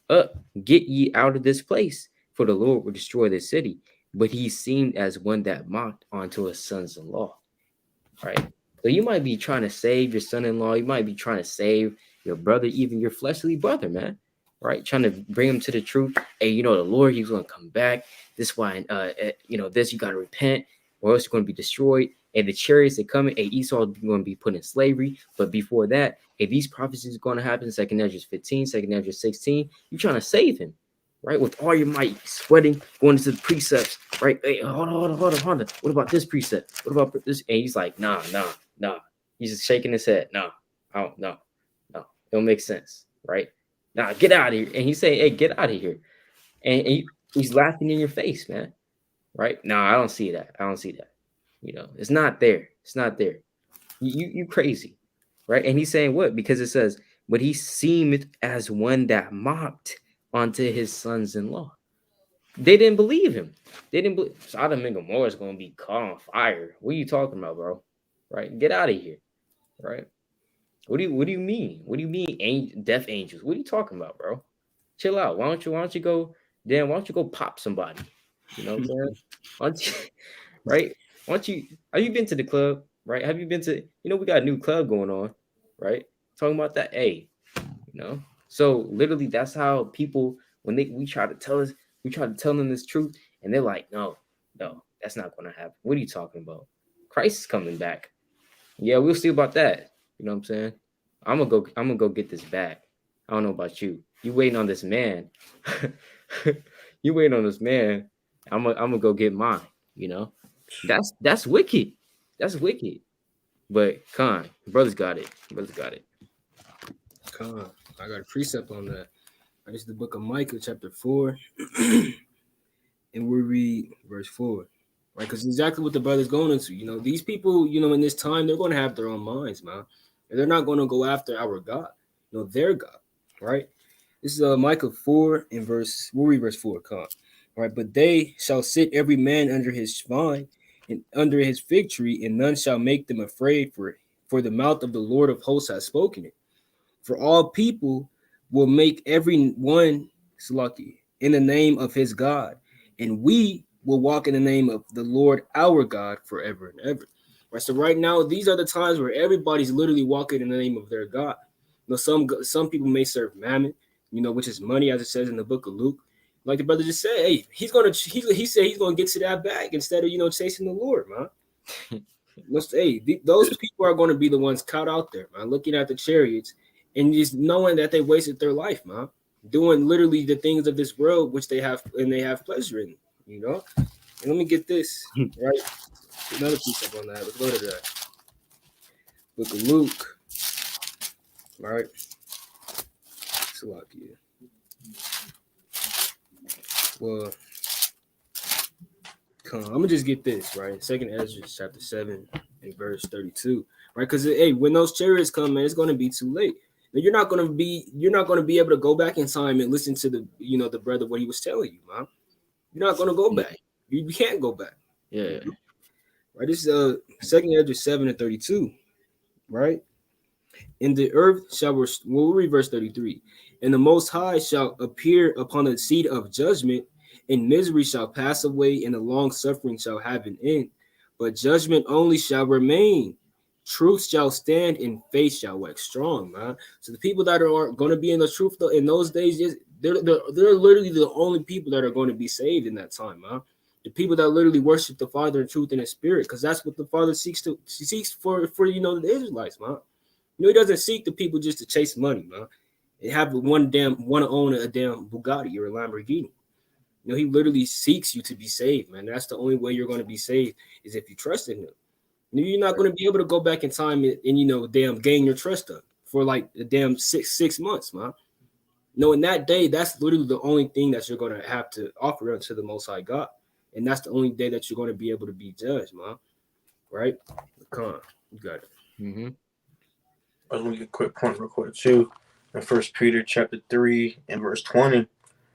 Speaker 1: up, get ye out of this place, for the Lord will destroy this city. But he seemed as one that mocked unto his sons-in-law, right? So you might be trying to save your son-in-law. You might be trying to save your brother, even your fleshly brother, man, right? Trying to bring him to the truth. Hey, the Lord, He's going to come back. This why, this you got to repent, or else you're going to be destroyed. And the chariots that coming, Esau is going to be put in slavery. But before that, these prophecies are going to happen. 2 Ezra 15, 2 Ezra 16. You're trying to save him, right? With all your might, sweating, going into the precepts, right? Hey, hold on. What about this precept? What about this? And he's like, nah. He's just shaking his head. No. It don't make sense, right? Nah, get out of here. And he's saying, hey, get out of here. And he's laughing in your face, man, right? No, I don't see that. It's not there. It's not there. You crazy, right? And he's saying what? Because it says, but he seemed as one that mocked onto his sons-in-law. They didn't believe him. They didn't believe Sodom and Gomorrah is going to be caught on fire. What are you talking about, bro? Right? Get out of here, right? What do you mean? What do you mean, death angels? What are you talking about, bro? Chill out. Why don't you go? Dan, why don't you go pop somebody? You know what I'm saying? Why don't you, right? Why don't you? Have you been to the club? Right? Have you been to? We got a new club going on, right? Talking about that. Hey, So literally, that's how people when we try to tell them this truth, and they're like, no, that's not going to happen. What are you talking about? Christ is coming back. Yeah, we'll see about that. You know what I'm saying? I'm gonna go get this back. I don't know about you. You waiting on this man. You waiting on this man. I'm gonna go get mine, you know? That's wicked. That's wicked. But Khan, brothers got it. Brothers got it.
Speaker 3: Con, I got a precept on that. It's the book of Micah, chapter 4, and we read verse 4. Right, because exactly what the brother's going into. You know, these people, you know, in this time, they're going to have their own minds, man. And they're not going to go after our God, you know, their God, right? This is Micah 4 and we'll read verse 4, come. All right, but they shall sit every man under his vine and under his fig tree, and none shall make them afraid, for the mouth of the Lord of hosts has spoken it. For all people will make every one slucky in the name of his God, and we will walk in the name of the Lord our God forever and ever. Right. So right now, these are the times where everybody's literally walking in the name of their God. You know, some people may serve mammon, you know, which is money, as it says in the book of Luke. Like the brother just said, hey, he said he's gonna get to that bag instead of, you know, chasing the Lord, man. Those people are going to be the ones caught out there, man, looking at the chariots and just knowing that they wasted their life, man, doing literally the things of this world which they have pleasure in, you know. And let me get this right. Another piece up on that. Let's go to that book of Luke. All right. Salakia. Well, I'm gonna just get this right. Second Ezra chapter 7 and verse 32. Right, because hey, when those chariots come, man, it's gonna be too late. Now, you're not gonna be able to go back in time and listen to the, you know, the brother what he was telling you, man. You're not gonna go back. You can't go back.
Speaker 1: Yeah.
Speaker 3: Right. This is Second Ezra 7 and 32. Right. And the earth shall we'll read verse 33. And the Most High shall appear upon the seat of judgment, and misery shall pass away, and the long suffering shall have an end. But judgment only shall remain. Truth shall stand, and faith shall wax strong, man. So the people that are going to be in the truth though, in those days, they're literally the only people that are going to be saved in that time, man. The people that literally worship the Father in truth and in spirit, because that's what the Father seeks for you know, the Israelites, man. You know, he doesn't seek the people just to chase money, man. And have want to own a damn Bugatti or a Lamborghini. You know, he literally seeks you to be saved, man. That's the only way you're going to be saved is if you trust in him. You know, you're not going to be able to go back in time and you know, damn, gain your trust up for like a damn six months, man. No, in that day, that's literally the only thing that you're going to have to offer unto the Most High God. And that's the only day that you're going to be able to be judged, man. Right? Come on. You got it.
Speaker 1: Mm-hmm.
Speaker 2: I was going to get a quick point real quick too. In 1 Peter chapter 3 and verse 20,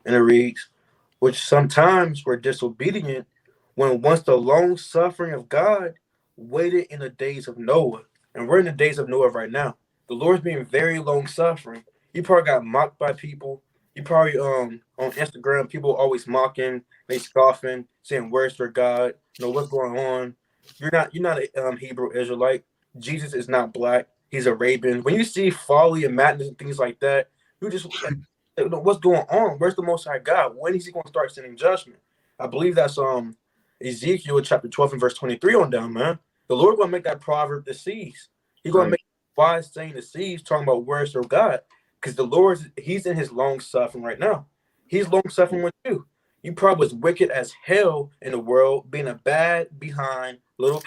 Speaker 2: and it reads, which sometimes were disobedient when once the long suffering of God waited in the days of Noah. And we're in the days of Noah right now. The Lord's being very long suffering. You probably got mocked by people. You probably on Instagram, people always mocking, they scoffing, saying, where's their God? You know, what's going on? You're not a Hebrew Israelite. Jesus is not black. He's Arabian. When you see folly and madness and things like that, you just like, what's going on? Where's the Most High God? When is he going to start sending judgment? I believe that's Ezekiel chapter 12 and verse 23 on down, man. The Lord going to make that proverb the seas. He's going to make wise saying the seas, talking about where's their God. Because the Lord, he's in his long suffering right now. He's long suffering with you. You probably was wicked as hell in the world, being a bad behind little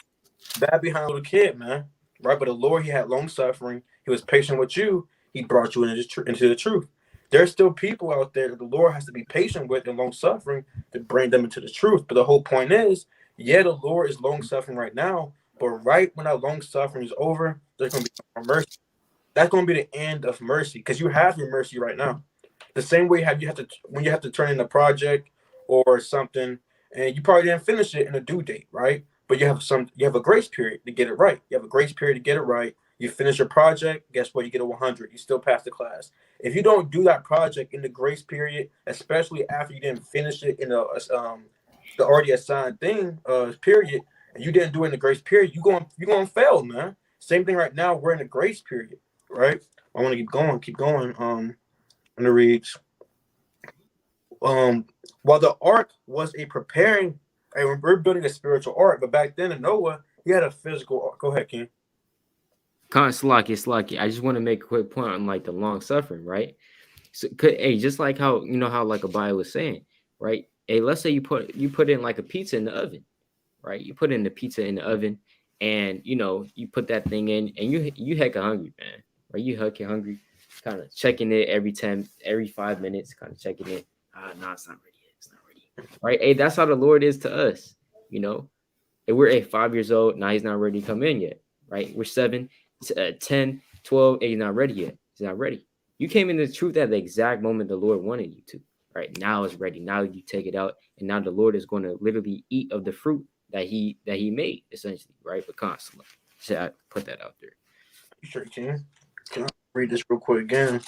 Speaker 2: kid, man. Right? But the Lord, he had long suffering. He was patient with you. He brought you into the truth. There's still people out there that the Lord has to be patient with and long suffering to bring them into the truth. But the whole point is, yeah, the Lord is long suffering right now. But right when that long suffering is over, there's going to be more mercy. That's going to be the end of mercy because you have your mercy right now. The same way when you have to turn in a project or something, and you probably didn't finish it in a due date, right? But you have a grace period to get it right. You have a grace period to get it right. You finish your project, guess what? You get a 100. You still pass the class. If you don't do that project in the grace period, especially after you didn't finish it in the already assigned period, and you didn't do it in the grace period, you're going to fail, man. Same thing right now. We're in a grace period, right? I want to keep going. I'm gonna read. While the ark was we're building a spiritual ark, but back then in Noah, he had a physical. Go ahead, King.
Speaker 1: Con Slacky. I just want to make a quick point on like the long suffering, right? So, hey, just like how how like Ahbayah was saying, right? Hey, let's say you put in like a pizza in the oven, right? You put in the pizza in the oven, and you put that thing in, and you hecka hungry, man, right? You hecka hungry, kind of checking it every 5 minutes, kind of checking it. No, it's not ready yet. It's not ready, right? Hey, that's how the Lord is to us, you know. And we're 5 years old now. He's not ready to come in yet, right? We're 7, 10, 12. He's not ready yet. He's not ready. You came into the truth at the exact moment the Lord wanted you to. Right now it's ready. Now you take it out, and now the Lord is going to literally eat of the fruit that He made, essentially, right? But constantly, so I put that out there.
Speaker 2: You sure can. Can I read this real quick again?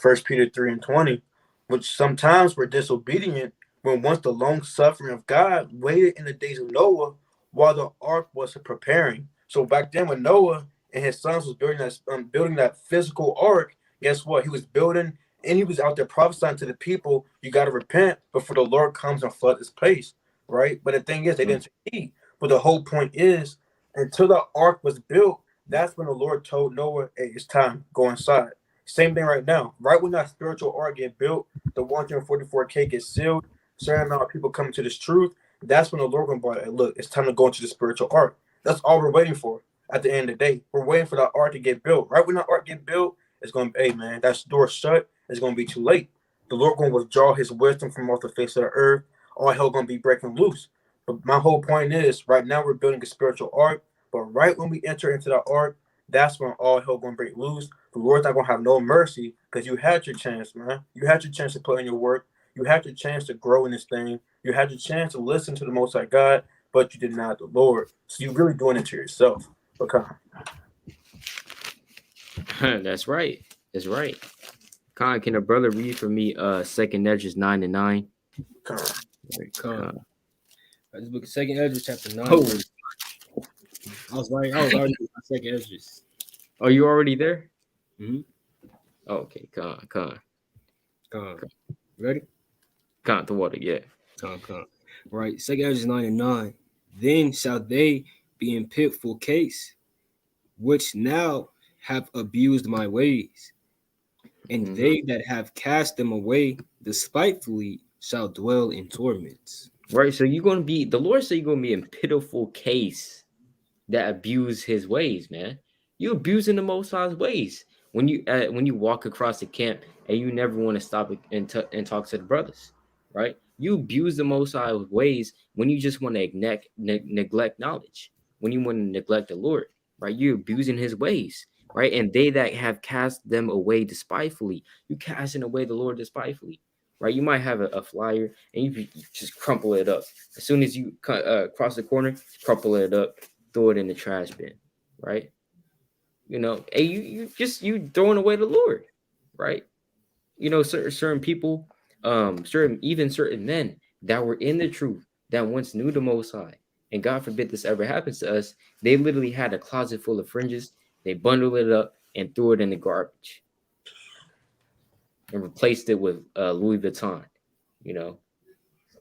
Speaker 2: 1 Peter 3:20, which sometimes were disobedient when once the long suffering of God waited in the days of Noah while the ark was preparing. So back then when Noah and his sons was building that physical ark, guess what? He was building and he was out there prophesying to the people, you got to repent before the Lord comes and flood this place, right? But the thing is, they didn't succeed. But the whole point is, until the ark was built, that's when the Lord told Noah, hey, it's time, go inside. Same thing right now. Right when that spiritual ark get built, the 144K gets sealed, certain amount of people coming to this truth, that's when the Lord going to be like, look, it's time to go into the spiritual ark. That's all we're waiting for at the end of the day. We're waiting for that ark to get built. Right when that ark get built, it's going to be, hey, man, that door shut. It's going to be too late. The Lord going to withdraw his wisdom from off the face of the earth. All hell going to be breaking loose. But my whole point is, right now we're building a spiritual ark. But right when we enter into the ark, that's when all hell going to break loose. The Lord's not going to have no mercy because you had your chance, man. You had your chance to put in your work. You had your chance to grow in this thing. You had your chance to listen to the Most High God, but you did not the Lord. So you're really doing it to yourself. Okay.
Speaker 1: That's right. That's right. Con, can a brother read for me 2nd Ezra 9:9?
Speaker 2: Okay.
Speaker 3: Come. This book, Second Ezra, chapter 9.
Speaker 1: Oh,
Speaker 3: I was already in my Second Ezra.
Speaker 1: are you already there?
Speaker 3: Mm-hmm.
Speaker 1: Okay, con.
Speaker 3: Ready?
Speaker 1: Con the water, yeah.
Speaker 3: Come. Right. Second Ezra 9:9. Then shall they be in pitful case, which now have abused my ways, and they that have cast them away despitefully shall dwell in torments.
Speaker 1: Right. So the Lord said you're gonna be in pitiful case that abuse his ways, man. You abusing the Most High's ways when you walk across the camp and you never want to stop and talk to the brothers, right? You abuse the Most High's ways when you just want to neglect knowledge, when you want to neglect the Lord, right? You're abusing His ways, right? And they that have cast them away despitefully, you casting away the Lord despitefully, right? You might have a flyer and you just crumple it up as soon as you cross the corner, crumple it up, throw it in the trash bin, right? Hey, you throwing away the Lord, right? Certain people, certain men that were in the truth that once knew the Most High, and God forbid this ever happens to us, they literally had a closet full of fringes. They bundled it up and threw it in the garbage and replaced it with Louis Vuitton. You know,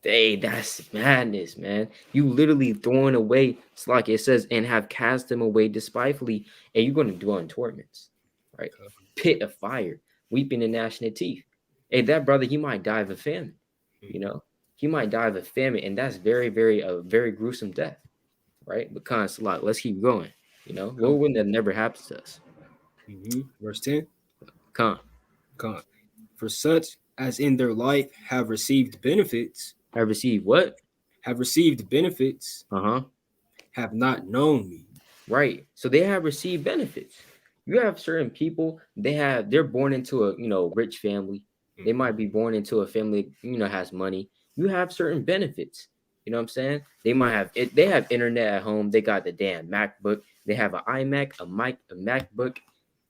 Speaker 1: Hey, that's madness, man. You literally throwing away, it's like it says, and have cast them away despitefully, and you're going to dwell in torments, right? Pit of fire, weeping and gnashing of teeth. Hey, that brother, he might die of a famine, he might die of a famine, and that's very, very, a very gruesome death, right? But Salat, let's keep going. What would that never happens to us?
Speaker 3: Verse 10.
Speaker 1: Con.
Speaker 3: For such as in their life have received benefits.
Speaker 1: Have received what?
Speaker 3: Have received benefits. Have not known me.
Speaker 1: Right. So they have received benefits. You have certain people, they're born into a rich family. They might be born into a family has money. You have certain benefits. You know what I'm saying? They have internet at home. They got the damn MacBook. They have an iMac, a MacBook,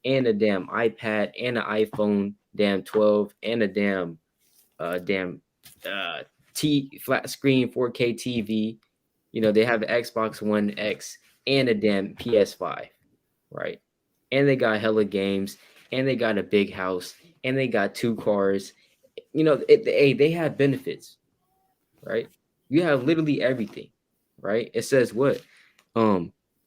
Speaker 1: and a damn iPad and an iPhone, damn 12, and a damn flat screen 4K TV. They have the Xbox One X and a damn PS5, right? And they got hella games, and they got a big house, and they got 2 cars. They have benefits, right? You have literally everything, right? It says what?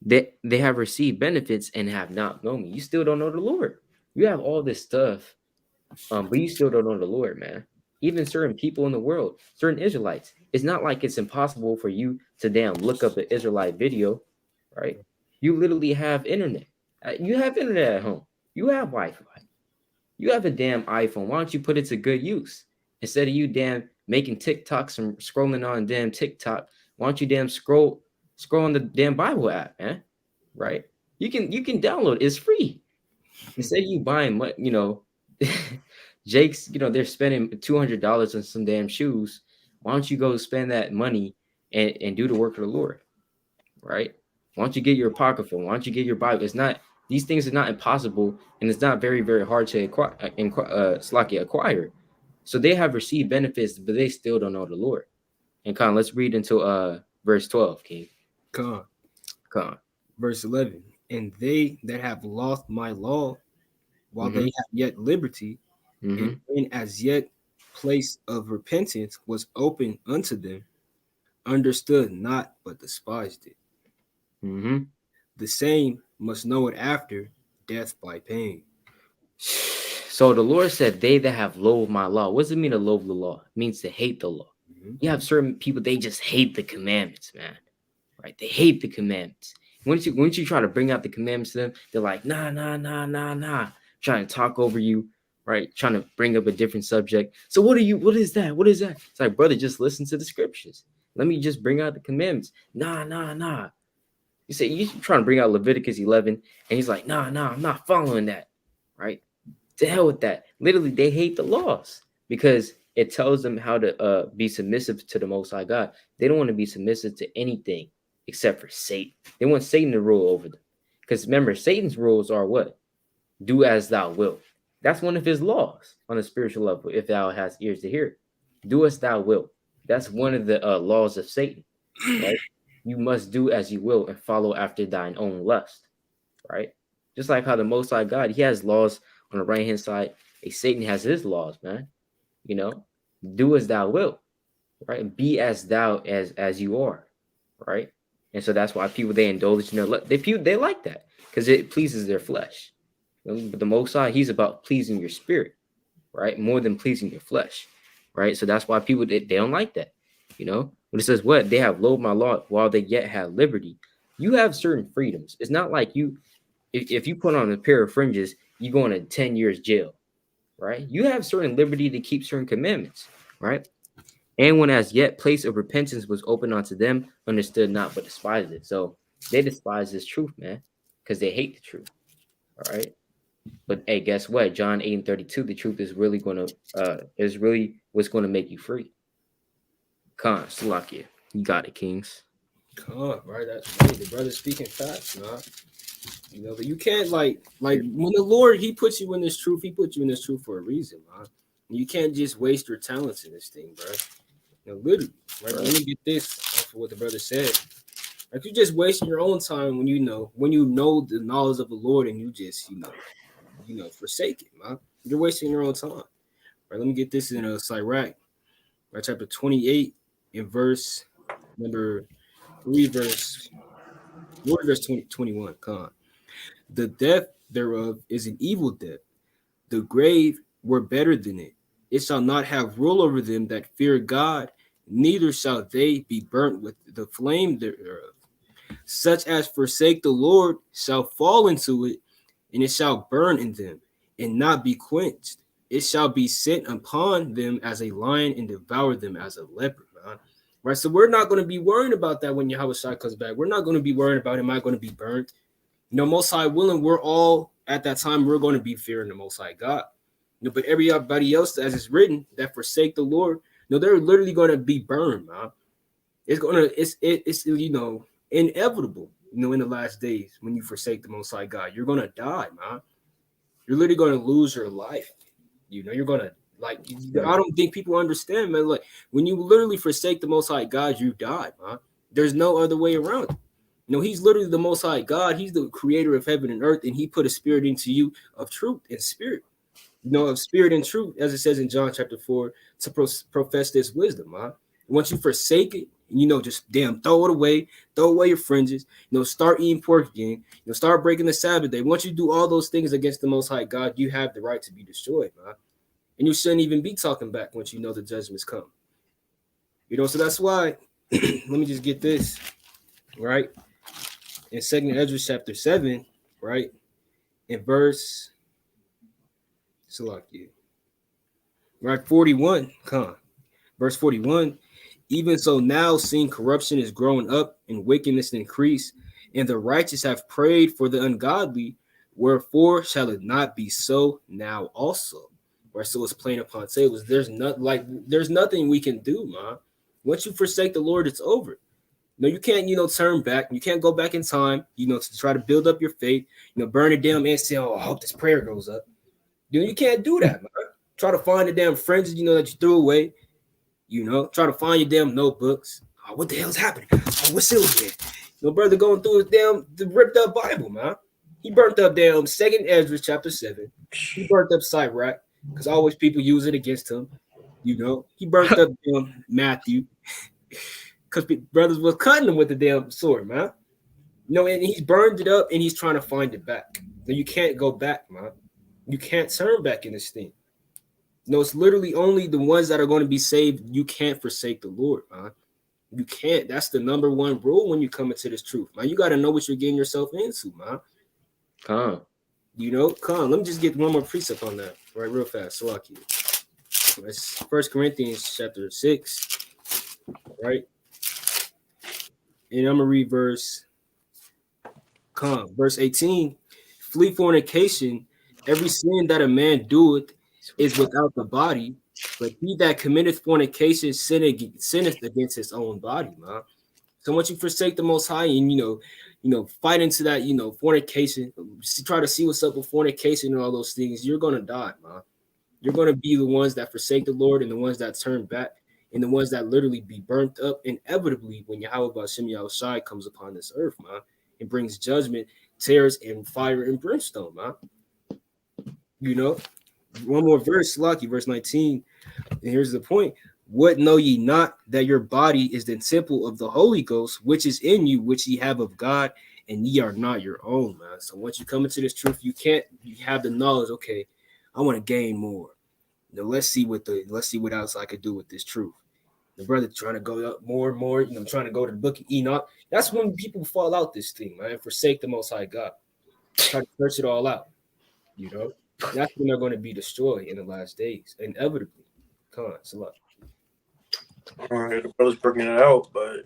Speaker 1: They have received benefits and have not known me. You still don't know the Lord. You have all this stuff, but you still don't know the Lord, man. Even certain people in the world, certain Israelites, it's not like it's impossible for you to damn look up an Israelite video, right? You literally have internet. You have internet at home. You have Wi-Fi. You have a damn iPhone. Why don't you put it to good use? Instead of you damn making TikToks and scrolling on damn TikTok, why don't you damn scroll on the damn Bible app, man? Right? You can download it. It's free. Instead of you buying, Jake's, they're spending $200 on some damn shoes. Why don't you go spend that money and do the work of the Lord, right? Why don't you get your apocryphal? Why don't you get your Bible? It's not, these things are not impossible, and it's not very, very hard to acquire. So they have received benefits, but they still don't know the Lord. And Con, let's read into verse 12, King.
Speaker 3: Con.
Speaker 1: Con.
Speaker 3: Verse 11. And they that have lost my law, while
Speaker 1: Mm-hmm.
Speaker 3: they have yet liberty,
Speaker 1: Mm-hmm.
Speaker 3: and when as yet place of repentance was open unto them, understood not, but despised it.
Speaker 1: Mm-hmm.
Speaker 3: The same must know it after death by pain.
Speaker 1: So the Lord said, they that have loathed my law. What does it mean to loathe the law? It means to hate the law.
Speaker 3: Mm-hmm.
Speaker 1: You have certain people, they just hate the commandments, man. Right? They hate the commandments. Once you try to bring out the commandments to them, they're like, nah, nah, nah, nah, nah. Trying to talk over you, right? Trying to bring up a different subject. So what is that? What is that? It's like, brother, just listen to the scriptures. Let me just bring out the commandments. Nah, nah, nah. You say you're trying to bring out Leviticus 11, and he's like, nah, nah, I'm not following that. Right? To hell with that. Literally, they hate the laws because it tells them how to be submissive to the Most High God. They don't want to be submissive to anything except for Satan. They want Satan to rule over them. Because remember, Satan's rules are what? Do as thou wilt. That's one of his laws on a spiritual level, if thou hast ears to hear. Do as thou wilt. That's one of the laws of Satan, right? You must do as you will and follow after thine own lust, right? Just like how the Most High God, he has laws on the right hand side. Satan has his laws, man. Do as thou wilt, right? Be as thou as you are, right? And so that's why people, they indulge in their they like that because it pleases their flesh. But the Most High, he's about pleasing your spirit, right? More than pleasing your flesh, right? So that's why people, they don't like that, When it says what they have loathed my law while they yet have liberty, you have certain freedoms. It's not like if you put on a pair of fringes, you go into 10 years jail, right? You have certain liberty to keep certain commandments, right? And when as yet place of repentance was open unto them, understood not, but despised it. So they despise this truth, man, because they hate the truth. All right. But hey, guess what? John 8:32, the truth is really what's going to make you free. Khan, Salakia. You got it, Kings.
Speaker 3: Con, right? That's right. The brother speaking facts, man. But you can't like when the Lord, he puts you in this truth, he put you in this truth for a reason, man. You can't just waste your talents in this thing, bro. Literally, right? Let me get this off of what the brother said. Like, you just wasting your own time when you know the knowledge of the Lord and you just forsake it, man. You're wasting your own time. Right? Let me get this in Sirach, right? Chapter 28 in verse number 3, verse 21. Con. The death thereof is an evil death. The grave were better than it. It shall not have rule over them that fear God, neither shall they be burnt with the flame thereof. Such as forsake the Lord shall fall into it, and it shall burn in them, and not be quenched. It shall be sent upon them as a lion and devour them as a leopard. Right, so we're not going to be worrying about that when Yahawashi comes back. We're not going to be worrying about, am I going to be burnt? Most High willing, we're all at that time, we're going to be fearing the Most High God. But everybody else, as it's written, that forsake the Lord, they're literally going to be burned, man. It's inevitable, in the last days when you forsake the Most High God, you're going to die, man. You're literally going to lose your life. You're going to, I don't think people understand, man. Like, when you literally forsake the Most High God, you die, man. There's no other way around it. He's literally the Most High God. He's the creator of heaven and earth, and he put a spirit into you of truth and spirit. Of spirit and truth, as it says in John chapter 4, to profess this wisdom, man. Once you forsake it, Just damn throw it away, throw away your fringes, start eating pork again, start breaking the Sabbath day. Once you do all those things against the Most High God, you have the right to be destroyed, man. And you shouldn't even be talking back once you know the judgments come. So that's why, let me just get this, right? In 2nd Ezra chapter 7, right? In verse, right, 41, verse 41, even so now seeing corruption is growing up and wickedness increase, and the righteous have prayed for the ungodly, wherefore shall it not be so now also? Right, so it's plain upon tables. There's nothing we can do, man. Once you forsake the Lord, it's over. No, you can't, turn back. You can't go back in time, to try to build up your faith, burn it down and say, oh, I hope this prayer goes up. You can't do that, man. Try to find the damn friends, that you threw away. Try to find your damn notebooks. Oh, what the hell's happening? Oh, what's Sylvia? Brother going through his the ripped up Bible, man. He burnt up damn 2nd Ezra chapter 7. He burnt up Sirach, because always people use it against him. He burnt up damn Matthew, because brothers was cutting him with the damn sword, man. And he's burned it up and he's trying to find it back. So you can't go back, man. You can't turn back in this thing. It's literally only the ones that are going to be saved. You can't forsake the Lord, man. You can't. That's the number one rule when you come into this truth, man. You got to know what you're getting yourself into, man. Let me just get one more precept on that, right, real fast. Salaki. That's 1 Corinthians chapter 6, right? And I'm going to read verse 18. Flee fornication. Every sin that a man doeth is without the body, but he that committeth fornication sinneth against his own body, man. So once you forsake the Most High and fight into that fornication, try to see what's up with fornication and all those things, you're gonna die, man. You're gonna be the ones that forsake the Lord and the ones that turn back and the ones that literally be burnt up inevitably when Yahawashi comes upon this earth, man. It brings judgment, tears, and fire and brimstone, man. One more verse, Lucky, verse 19. And here's the point. What know ye not that your body is the temple of the Holy Ghost, which is in you, which ye have of God, and ye are not your own, man. So once you come into this truth, you have the knowledge, okay, I want to gain more. Let's see what else I could do with this truth. The brother trying to go up more and more, trying to go to the book of Enoch. That's when people fall out this thing, man. Forsake the Most High God. Try to search it all out, That's when they're going to be destroyed in the last days, inevitably. It's a lot.
Speaker 2: All right, the brother's breaking it out, but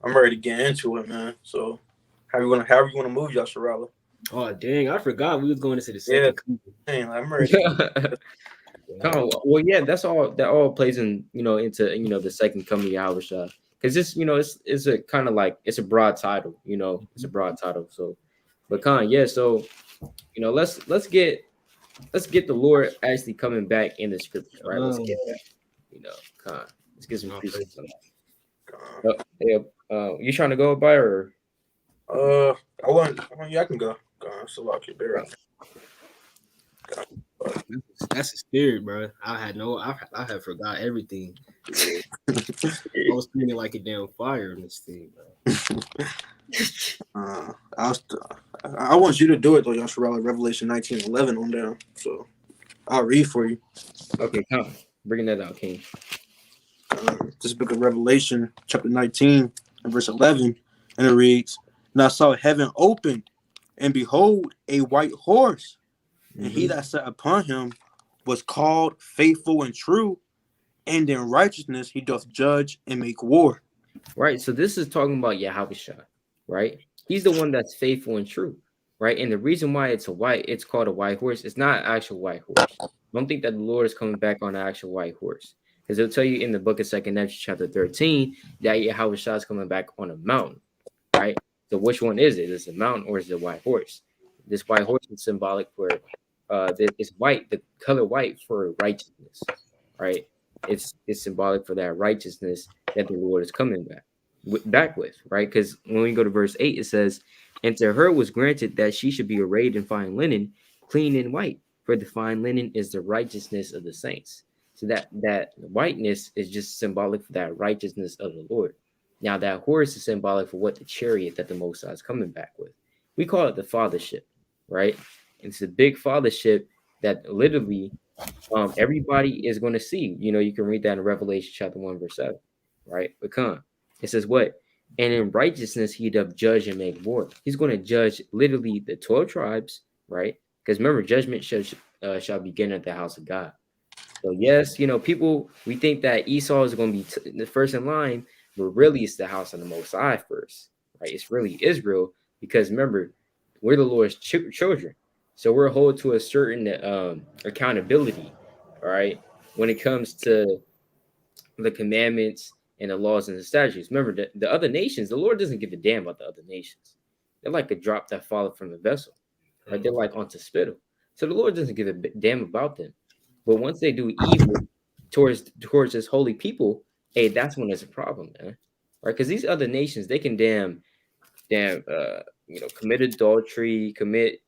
Speaker 2: I'm ready to get into it, man. So, how you want to move, Yasharala?
Speaker 3: Oh dang, I forgot we was going into the second.
Speaker 2: Dang, I'm ready.
Speaker 1: Well, yeah, that's all. That all plays in, into the second coming of Yahawashi, because this, it's a kind of like it's a broad title, it's a broad title. So, but yeah, so let's get the Lord actually coming back in the scripture, right? Let's get that, let's get some precepts on that. You trying to go by or?
Speaker 2: I can go. So lock your bear.
Speaker 3: That's a spirit, bro. I had forgot everything. I was feeling like a damn fire in this thing, bro.
Speaker 2: I want you to do it though, Yasharala. Revelation 19:11 on down. So I'll read for you.
Speaker 1: Okay, come bringing that out, King.
Speaker 2: This book of Revelation, chapter 19, and verse 11, and it reads, "And I saw heaven opened, and behold, a white horse, and he that sat upon him was called Faithful and True, and in righteousness he doth judge and make war."
Speaker 1: Right. So this is talking about Yahawashi, right? He's the one that's faithful and true, right? And the reason why it's called a white horse, it's not an actual white horse. Don't think that the Lord is coming back on an actual white horse. Because it'll tell you in the book of 2nd Ezra chapter 13 that Yahawashi is coming back on a mountain, right? So which one is it? Is it a mountain or is it a white horse? This white horse is symbolic for it's white, the color white for righteousness, right? It's symbolic for that righteousness that the Lord is coming back with, right? Because when we go to verse 8, it says, "And to her was granted that she should be arrayed in fine linen, clean and white, for the fine linen is the righteousness of the saints." So that whiteness is just symbolic for that righteousness of the Lord. Now that horse is symbolic for what the chariot that the Most High is coming back with. We call it the fathership, right? And it's a big fathership that literally everybody is going to see. You can read that in Revelation chapter 1, verse 7, right? But it says what? And in righteousness he doth judge and make war. He's going to judge literally the 12 tribes, right? Because remember, judgment shall begin at the house of God. So yes, people, we think that Esau is going to be the first in line, but really it's the house of the Most High first, right? It's really Israel, because remember, we're the Lord's children, so we're held to a certain accountability, all right, when it comes to the commandments and the laws and the statutes. Remember, the other nations, the Lord doesn't give a damn about the other nations. They're like a drop that falleth from the vessel, right? They're like onto spittle. So the Lord doesn't give a damn about them. But once they do evil towards his holy people, hey, that's when there's a problem, man. Right? Because these other nations, they can commit adultery, commit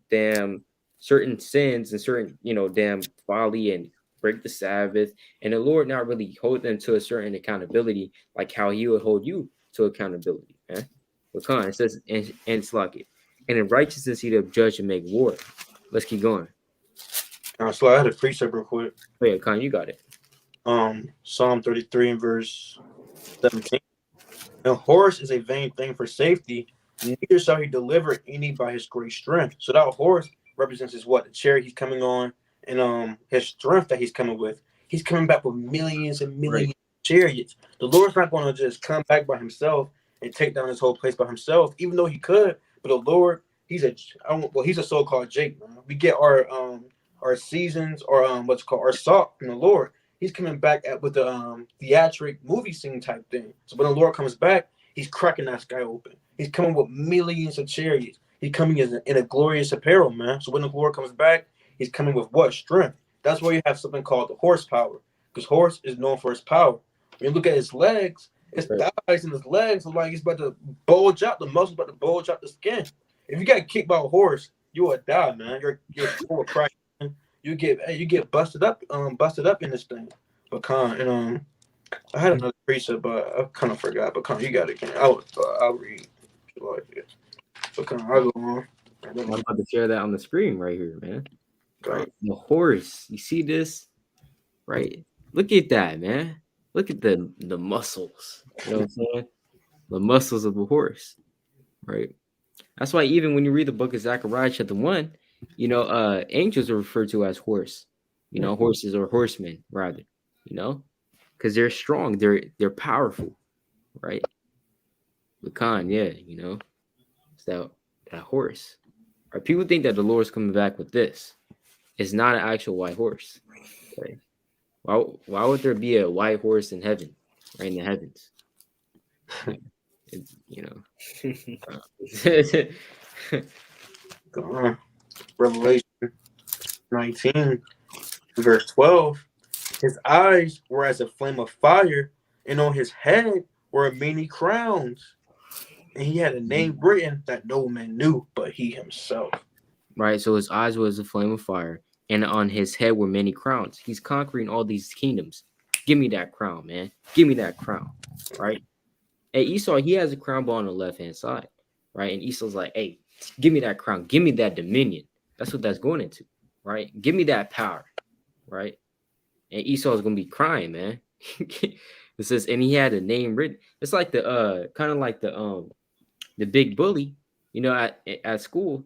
Speaker 1: certain sins and certain, damn folly, and break the Sabbath. And the Lord not really hold them to a certain accountability like how he would hold you to accountability, man. But it says, and it's like it. And in righteousness he doth judge and make war. Let's keep going.
Speaker 2: So I had a precept real quick.
Speaker 1: Oh yeah, Khan, you got it.
Speaker 2: Psalm 33 and verse 17. A horse is a vain thing for safety, neither shall he deliver any by his great strength. So that horse represents is what? The chariot he's coming on, and his strength that he's coming with. He's coming back with millions and millions of chariots. The Lord's not going to just come back by himself and take down this whole place by himself, even though he could. But the Lord, he's a so-called Jake, man. We get our seasons, or what's called our salt from the Lord. He's coming back with the theatric movie scene type thing. So when the Lord comes back, he's cracking that sky open. He's coming with millions of chariots. He's coming in a glorious apparel, man. So when the Lord comes back, he's coming with what? Strength. That's why you have something called the horsepower, because horse is known for his power. When you look at his legs, his thighs and his legs look like he's about to bulge out. The muscles about to bulge out the skin. If you got kicked by a horse, you will die, man. You're full of crack. You get busted up in this thing. But I had another precept, but I kind of forgot. But you got it, I'll read. But I'll go on.
Speaker 1: I'm about to share that on the screen right here, man. Right, the horse. You see this, right? Look at that, man. Look at the muscles. You know what I'm saying? The muscles of a horse, right? That's why even when you read the book of Zechariah chapter 1, angels are referred to as horse. Horses or horsemen rather. Because they're strong, they're powerful, right? But it's that horse. Right? People think that the Lord's coming back with this. It's not an actual white horse. Right? Why would there be a white horse in heaven, right, in the heavens?
Speaker 2: Revelation 19, verse 12. His eyes were as a flame of fire, and on his head were many crowns. And he had a name written that no man knew but he himself.
Speaker 1: Right, so his eyes was a flame of fire, and on his head were many crowns. He's conquering all these kingdoms. Give me that crown, man. Give me that crown, right? Hey, Esau, he has a crown ball on the left-hand side, right? And Esau's like, hey, give me that crown. Give me that dominion. That's what that's going into, right? Give me that power, right? And Esau's going to be crying, man. It says, and he had a name written. It's like the kind of like the big bully, at school.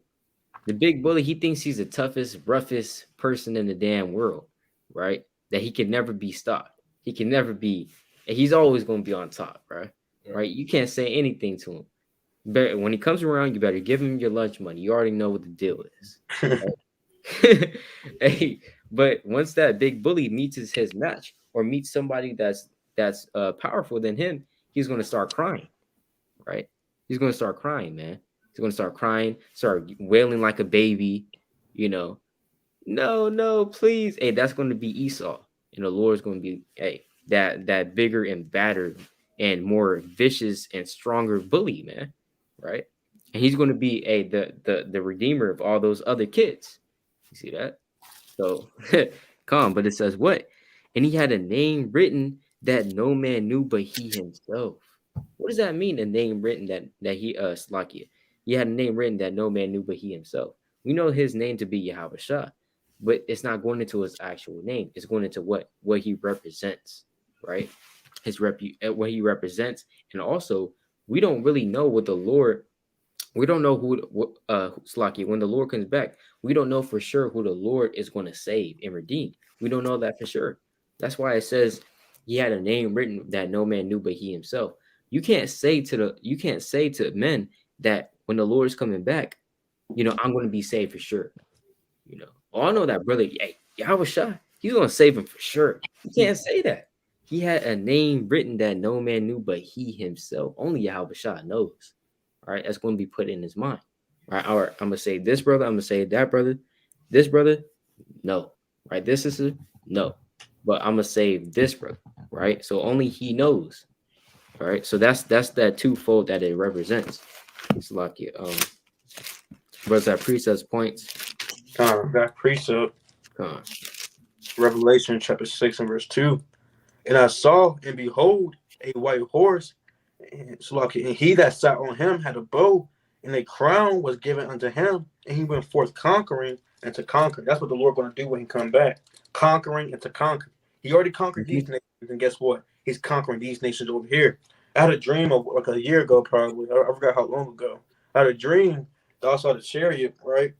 Speaker 1: The big bully, he thinks he's the toughest, roughest person in the damn world, right? That he can never be stopped. He can never be, he's always going to be on top, right? Right? You can't say anything to him. But when he comes around, you better give him your lunch money. You already know what the deal is. Right? Hey, but once that big bully meets his match, or meets somebody that's powerful than him, he's going to start crying, right? He's going to start crying, man. He's going to start crying, start wailing like a baby, No, please. Hey, that's going to be Esau. And the Lord's going to be, hey, that bigger and badder and more vicious and stronger bully, man. Right? And he's going to be the redeemer of all those other kids. You see that? So but it says what? And he had a name written that no man knew but he himself. What does that mean? A name written that he Slakia. He had a name written that no man knew but he himself. We know his name to be Yahawashi, but it's not going into his actual name. It's going into what he represents, right? What he represents, and also we don't really know what the Lord. We don't know Slakia, when the Lord comes back, we don't know for sure who the Lord is going to save and redeem. We don't know that for sure. That's why it says he had a name written that no man knew but he himself. You can't say to men that when the Lord is coming back, I'm going to be saved for sure. Oh, I know that brother, hey, Yahawashi, he's going to save him for sure. You can't say that. He had a name written that no man knew but he himself. Only Yahawashi knows. All right, that's going to be put in his mind. All right, I'm gonna say this brother, I'm gonna say that brother, this brother, no, right? This sister, no, but I'm gonna say this brother, right? So only he knows. All right, so that's that twofold that it represents. It's like what's that precepts points?
Speaker 2: That precept,
Speaker 1: Con.
Speaker 2: Revelation chapter 6 and verse 2. And I saw and behold a white horse, and he that sat on him had a bow, and a crown was given unto him, and he went forth conquering and to conquer. That's what the Lord going to do when he come back, conquering and to conquer. He already conquered these nations, and guess what? He's conquering these nations over here. I had a dream of like a year ago, probably. I forgot how long ago. I had a dream that I saw the chariot, right?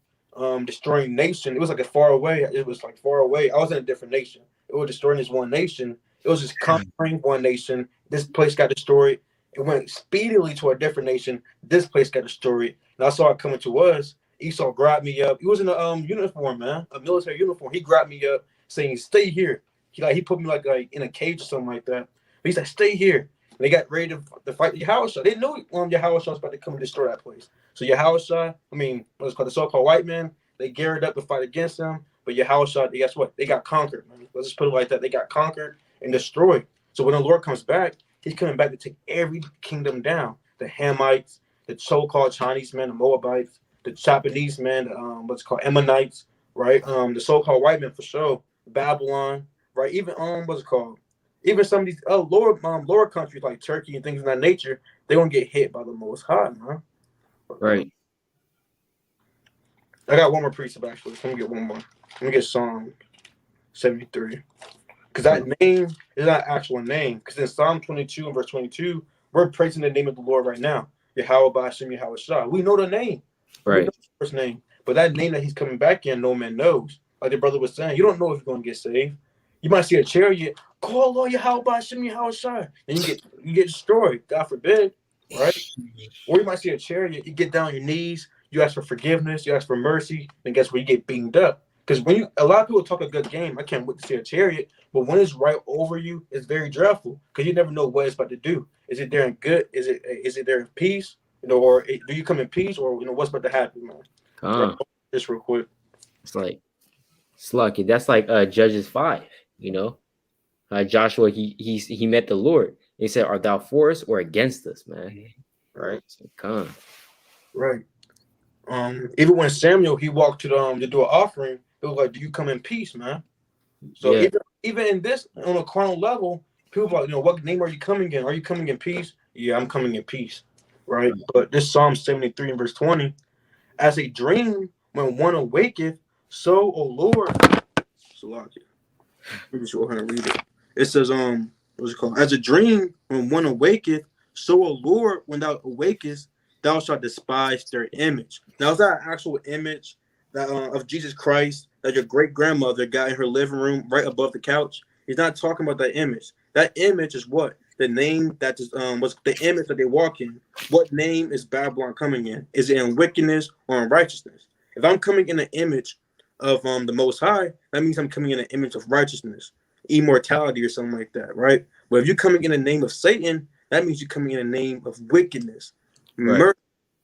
Speaker 2: Destroying nation. It was like a far away. It was like far away. I was in a different nation. It was destroying this one nation. It was just conquering one nation. This place got destroyed. It went speedily to a different nation. This place got destroyed. And I saw it coming to us. Esau grabbed me up. He was in a uniform, man, a military uniform. He grabbed me up, saying, "Stay here." He put me like in a cage or something like that. But he said, "Stay here." And they got ready to fight Yahawashi. They knew Yahawashi was about to come and destroy that place. So Yahawashi, what's called the so-called white man, they geared up to fight against him. But Yahawashi, guess what? They got conquered, man. Let's just put it like that. They got conquered and destroyed. So when the Lord comes back, he's coming back to take every kingdom down. The Hamites, the so-called Chinese men, the Moabites, the Japanese men, what's called Ammonites, right? The so-called white men for sure, Babylon, right? Even what's it called? Even some of these lower countries like Turkey and things of that nature, they won't get hit by the Most High, man.
Speaker 1: Right.
Speaker 2: I got one more precept actually. Let me get one more. Let me get Psalm 73. Because that name is not actual name. Because in Psalm 22 and verse 22, we're praising the name of the Lord right now. Yahawashi, Yahawashi. We know the name.
Speaker 1: Right.
Speaker 2: We know the first name. But that name that he's coming back in, no man knows. Like the brother was saying, you don't know if you're going to get saved. You might see a chariot, call Lord Yahawashi, Yahawashi. And you get destroyed. God forbid. Right? Or you might see a chariot, you get down on your knees, you ask for forgiveness, you ask for mercy, and guess what? You get beamed up. Because a lot of people talk a good game, I can't wait to see a chariot, but when it's right over you, it's very dreadful because you never know what it's about to do. Is it there in good? Is it there in peace? Or do you come in peace, or what's about to happen, man? So just real quick,
Speaker 1: it's like Slucky. That's like Judges 5. Joshua he met the Lord. He said, "Art thou for us or against us, man?" Right. So, come.
Speaker 2: Right. Even when Samuel he walked to to do an offering, it was like, "Do you come in peace, man?" So
Speaker 1: yeah.
Speaker 2: even in this on a carnal level, people are like, what name are you coming in? Are you coming in peace? Yeah, I'm coming in peace, right? But this Psalm 73 and verse 20, as a dream when one awaketh, so, O Lord, Salakia. Let me just go ahead and read it. It says, what's it called? As a dream when one awaketh, so, O Lord, when thou awakest, thou shalt despise their image. Now, is that an actual image that of Jesus Christ that your great grandmother got in her living room right above the couch? He's not talking about that image. That image is what? The name that is was the image that they walk in. What name is Babylon coming in? Is it in wickedness or in righteousness? If I'm coming in the image of the Most High, that means I'm coming in an image of righteousness, immortality, or something like that, right? But if you're coming in the name of Satan, that means you're coming in the name of wickedness, murder,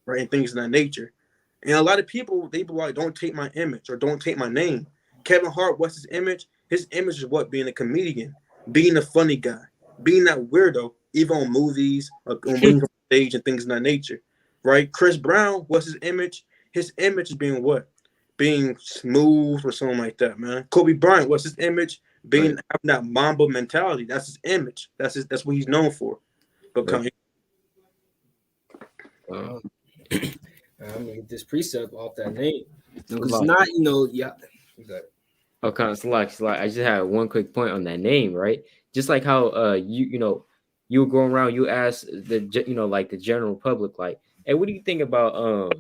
Speaker 2: right, and things of that nature. And a lot of people, they be like, "Don't take my image" or "Don't take my name." Kevin Hart, what's his image? His image is what? Being a comedian, being a funny guy, being that weirdo, even on movies, or when he's on stage and things of that nature, right? Chris Brown, what's his image? His image is being what? Being smooth or something like that, man. Kobe Bryant, what's his image? Being having that Mamba mentality. That's his image. That's what he's known for. But
Speaker 3: I'm gonna get this precept off that name. Because
Speaker 1: Salaki.
Speaker 3: not, yeah. You got it.
Speaker 1: Okay, Salaki. I just had one quick point on that name, right? Just like how you go around, you ask like the general public, like, hey, what do you think about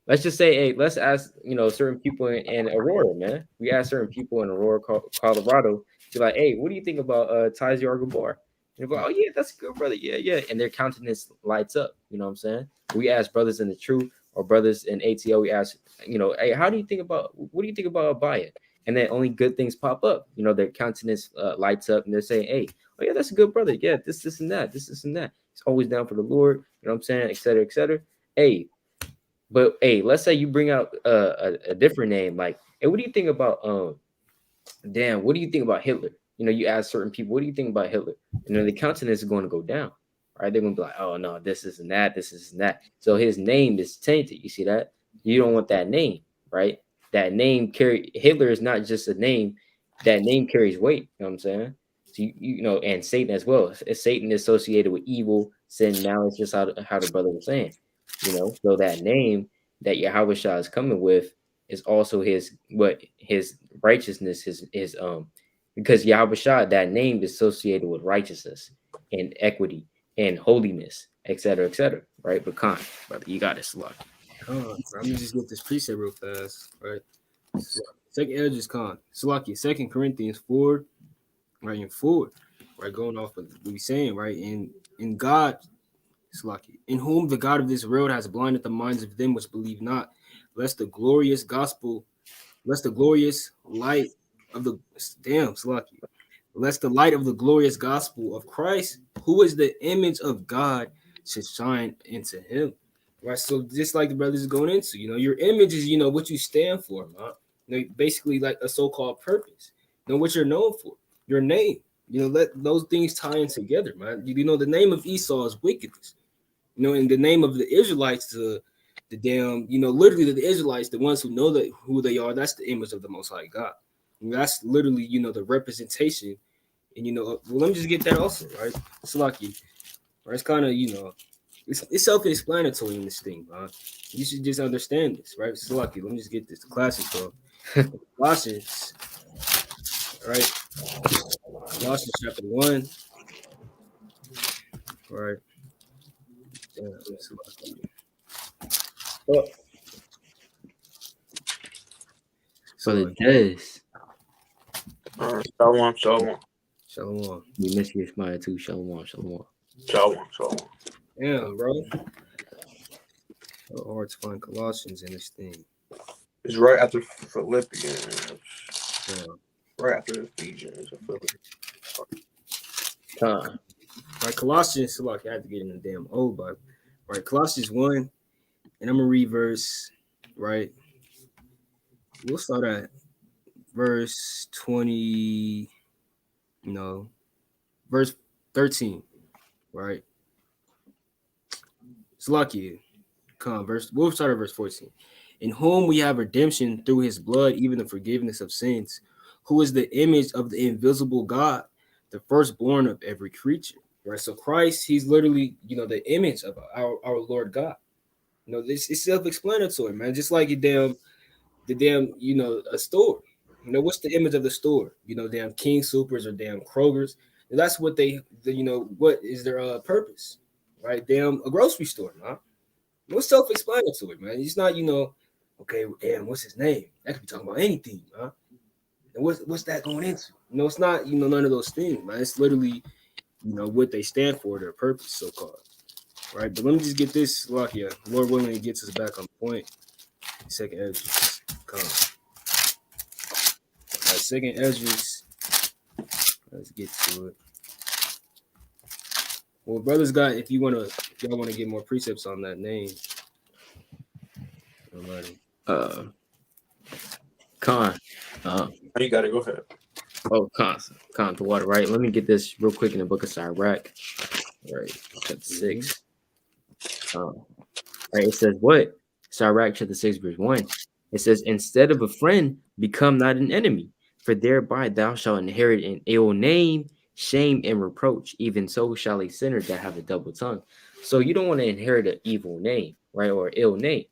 Speaker 1: let's just say, hey, let's ask, certain people in Aurora, man. We ask certain people in Aurora, Colorado, be like, hey, what do you think about Tazaiyar Gabar? And they're like, oh yeah, that's a good brother, yeah, yeah. And their countenance lights up. You know what I'm saying? We ask brothers in the truth or brothers in ATO, we ask, hey, what do you think about Ahbayah? And then only good things pop up. Their countenance lights up, and they're saying, hey, oh yeah, that's a good brother. Yeah, this, and that, this, and that. He's always down for the Lord. You know what I'm saying? Et cetera, et cetera. Hey, but hey, let's say you bring out a different name, like, hey, what do you think about what do you think about Hitler? You ask certain people, what do you think about Hitler? The countenance is going to go down, right? They're going to be like, oh no, this isn't that, this isn't that. So his name is tainted. You see that? You don't want that name, right? That name Hitler is not just a name. That name carries weight. You know what I'm saying? So and Satan as well. Satan is associated with evil, sin, malice, just how the brother was saying. So that name that Yahawashi is coming with is also his righteousness, his because Yahawashi, that name is associated with righteousness and equity and holiness, etc., etc. Right? But Khan, brother, you got this, luck.
Speaker 3: Let me just get this precept real fast, right? Second edge is Khan. Salaki, 2 Corinthians 4, right? In 4, right? Going off of what we're saying, right? In God, Salaki, in whom the God of this world has blinded the minds of them which believe not, lest the glorious light of the Salaki, lest the light of the glorious gospel of Christ, who is the image of God, should shine into him. Right. So just like the brothers is going into, your image is, what you stand for, man. Basically like a so-called purpose. What you're known for, your name. Let those things tie in together, man. The name of Esau is wickedness. In the name of the Israelites, the damn, literally the Israelites, the ones who know that who they are, that's the image of the Most High God. That's literally, the representation. And well, let me just get that also, right? Salaki, right? It's kind of, it's self-explanatory in this thing, man. You should just understand this, right? Salaki, let me just get this. The classic, bro. Colossians, right? Colossians chapter 1, right?
Speaker 1: Oh. Brother Des.
Speaker 2: Shalom.
Speaker 1: We miss you, Ismail, too. Shalom.
Speaker 3: Damn, bro. So hard to find Colossians in this thing.
Speaker 2: It's right after Philippians.
Speaker 3: Yeah.
Speaker 2: Right after Ephesians.
Speaker 3: Right, Colossians, look, I had to get in the damn old Bible. Right, Colossians 1, and I'm gonna read verse, right? We'll start at verse 20, verse 13, right? It's lucky. We'll start at verse 14. In whom we have redemption through his blood, even the forgiveness of sins, who is the image of the invisible God, the firstborn of every creature. Right. So Christ, he's literally, the image of our Lord God. This is self-explanatory, man. Just like the damn, a store. What's the image of the store? Damn King Supers or damn Kroger's. And that's what what is their purpose, right? Damn, a grocery store, man. What's self-explanatory, man? It's not, okay, damn, what's his name? That could be talking about anything, man. And what's that going into? It's not, none of those things, man. It's literally, what they stand for, their purpose, so-called. Right? But let me just get this lock here. Lord willing, it gets us back on point. Second Esdras. Come. All right, second Esdras. Let's get to it. Well, brothers got, if y'all want to get more precepts on that name.
Speaker 1: Khan.
Speaker 2: You got it. Go ahead.
Speaker 1: Oh, Khan, the water, right? Let me get this real quick in the book of Sirach. Right, chapter 6. Right, it says what? Sirach chapter 6, verse 1. It says, instead of a friend, become not an enemy, for thereby thou shalt inherit an ill name, shame, and reproach. Even so shall a sinner that have a double tongue. So you don't want to inherit an evil name, right? Or ill name.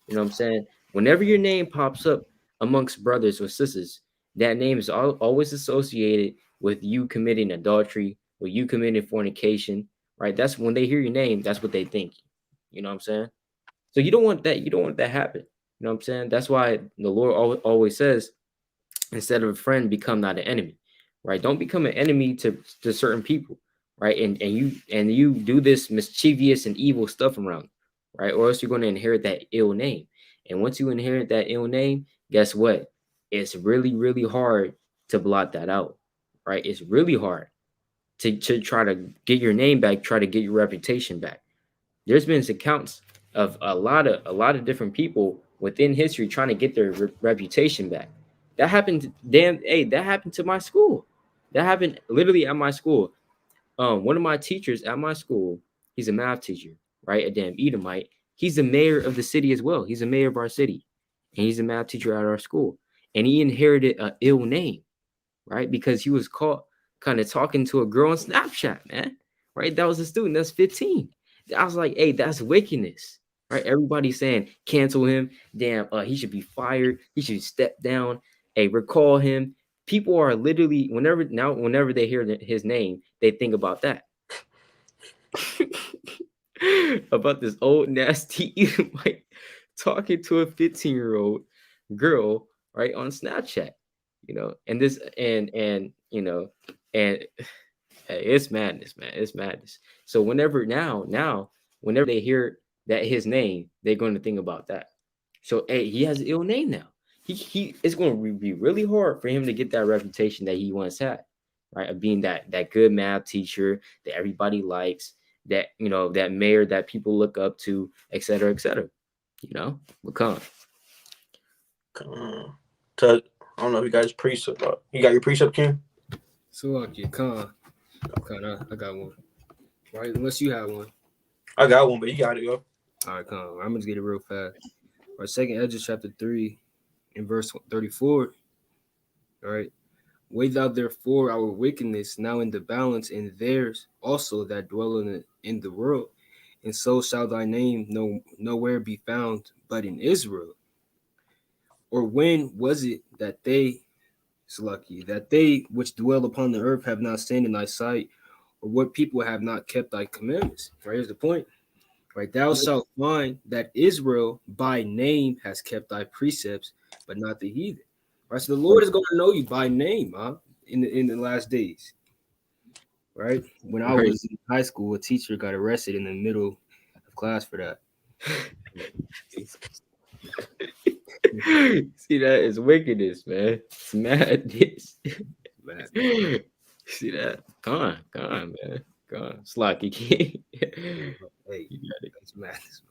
Speaker 1: You know what I'm saying? Whenever your name pops up amongst brothers or sisters, that name is always associated with you committing adultery, with you committing fornication, right? That's when they hear your name, that's what they think. You know what I'm saying? So you don't want that. You don't want that to happen. You know what I'm saying? That's why the Lord always says, instead of a friend, become not an enemy, right? Don't become an enemy to certain people, right? And you do this mischievous and evil stuff around, right? Or else you're going to inherit that ill name. And once you inherit that ill name, guess what? It's really, really hard to blot that out, right? It's really hard to try to get your name back, try to get your reputation back. There's been accounts of a lot of different people within history trying to get their reputation back. That happened. Damn, hey, that happened to my school. That happened literally at my school. One of my teachers at my school, he's a math teacher, right? A damn Edomite. He's the mayor of the city as well. He's the mayor of our city, and he's a math teacher at our school. And he inherited an ill name, right? Because he was caught kind of talking to a girl on Snapchat, man. Right? That was a student that's 15. I was like, hey, that's wickedness. Right? Everybody's saying cancel him. Damn, he should be fired. He should step down. Hey, recall him. People are literally whenever they hear his name, they think about that. About this old nasty Edomite talking to a 15-year-old girl, right, on Snapchat. And this and and hey, it's madness, man. It's madness. So whenever they hear that his name, they're going to think about that. So hey, he has an ill name now. He it's going to be really hard for him to get that reputation that he once had, right? Of being that good math teacher that everybody likes, that mayor that people look up to, et cetera, et cetera. Become.
Speaker 2: I don't know if you got his precept. You got your precept, King?
Speaker 3: So like I got one. Right, unless you have one.
Speaker 2: I got one, but you got it, yo.
Speaker 3: All right, come on. I'm gonna get it real fast. All right, 2nd Ezra chapter 3, in verse 34. All right. Weigh thou therefore our wickedness now in the balance, and theirs also that dwell in the world, and so shall thy name nowhere be found but in Israel. Or when was it that they, that they which dwell upon the earth have not sinned in thy sight, or what people have not kept thy commandments? Right, here's the point. Right, thou shalt find that Israel by name has kept thy precepts, but not the heathen. Right, so the Lord is going to know you by name, in the last days. Right, when I was in high school, a teacher got arrested in the middle of class for that.
Speaker 1: See, that is wickedness, man. It's madness. See that? Come on, man. Come on, Slocky King.
Speaker 3: Hey,
Speaker 1: you got it.
Speaker 3: It's madness,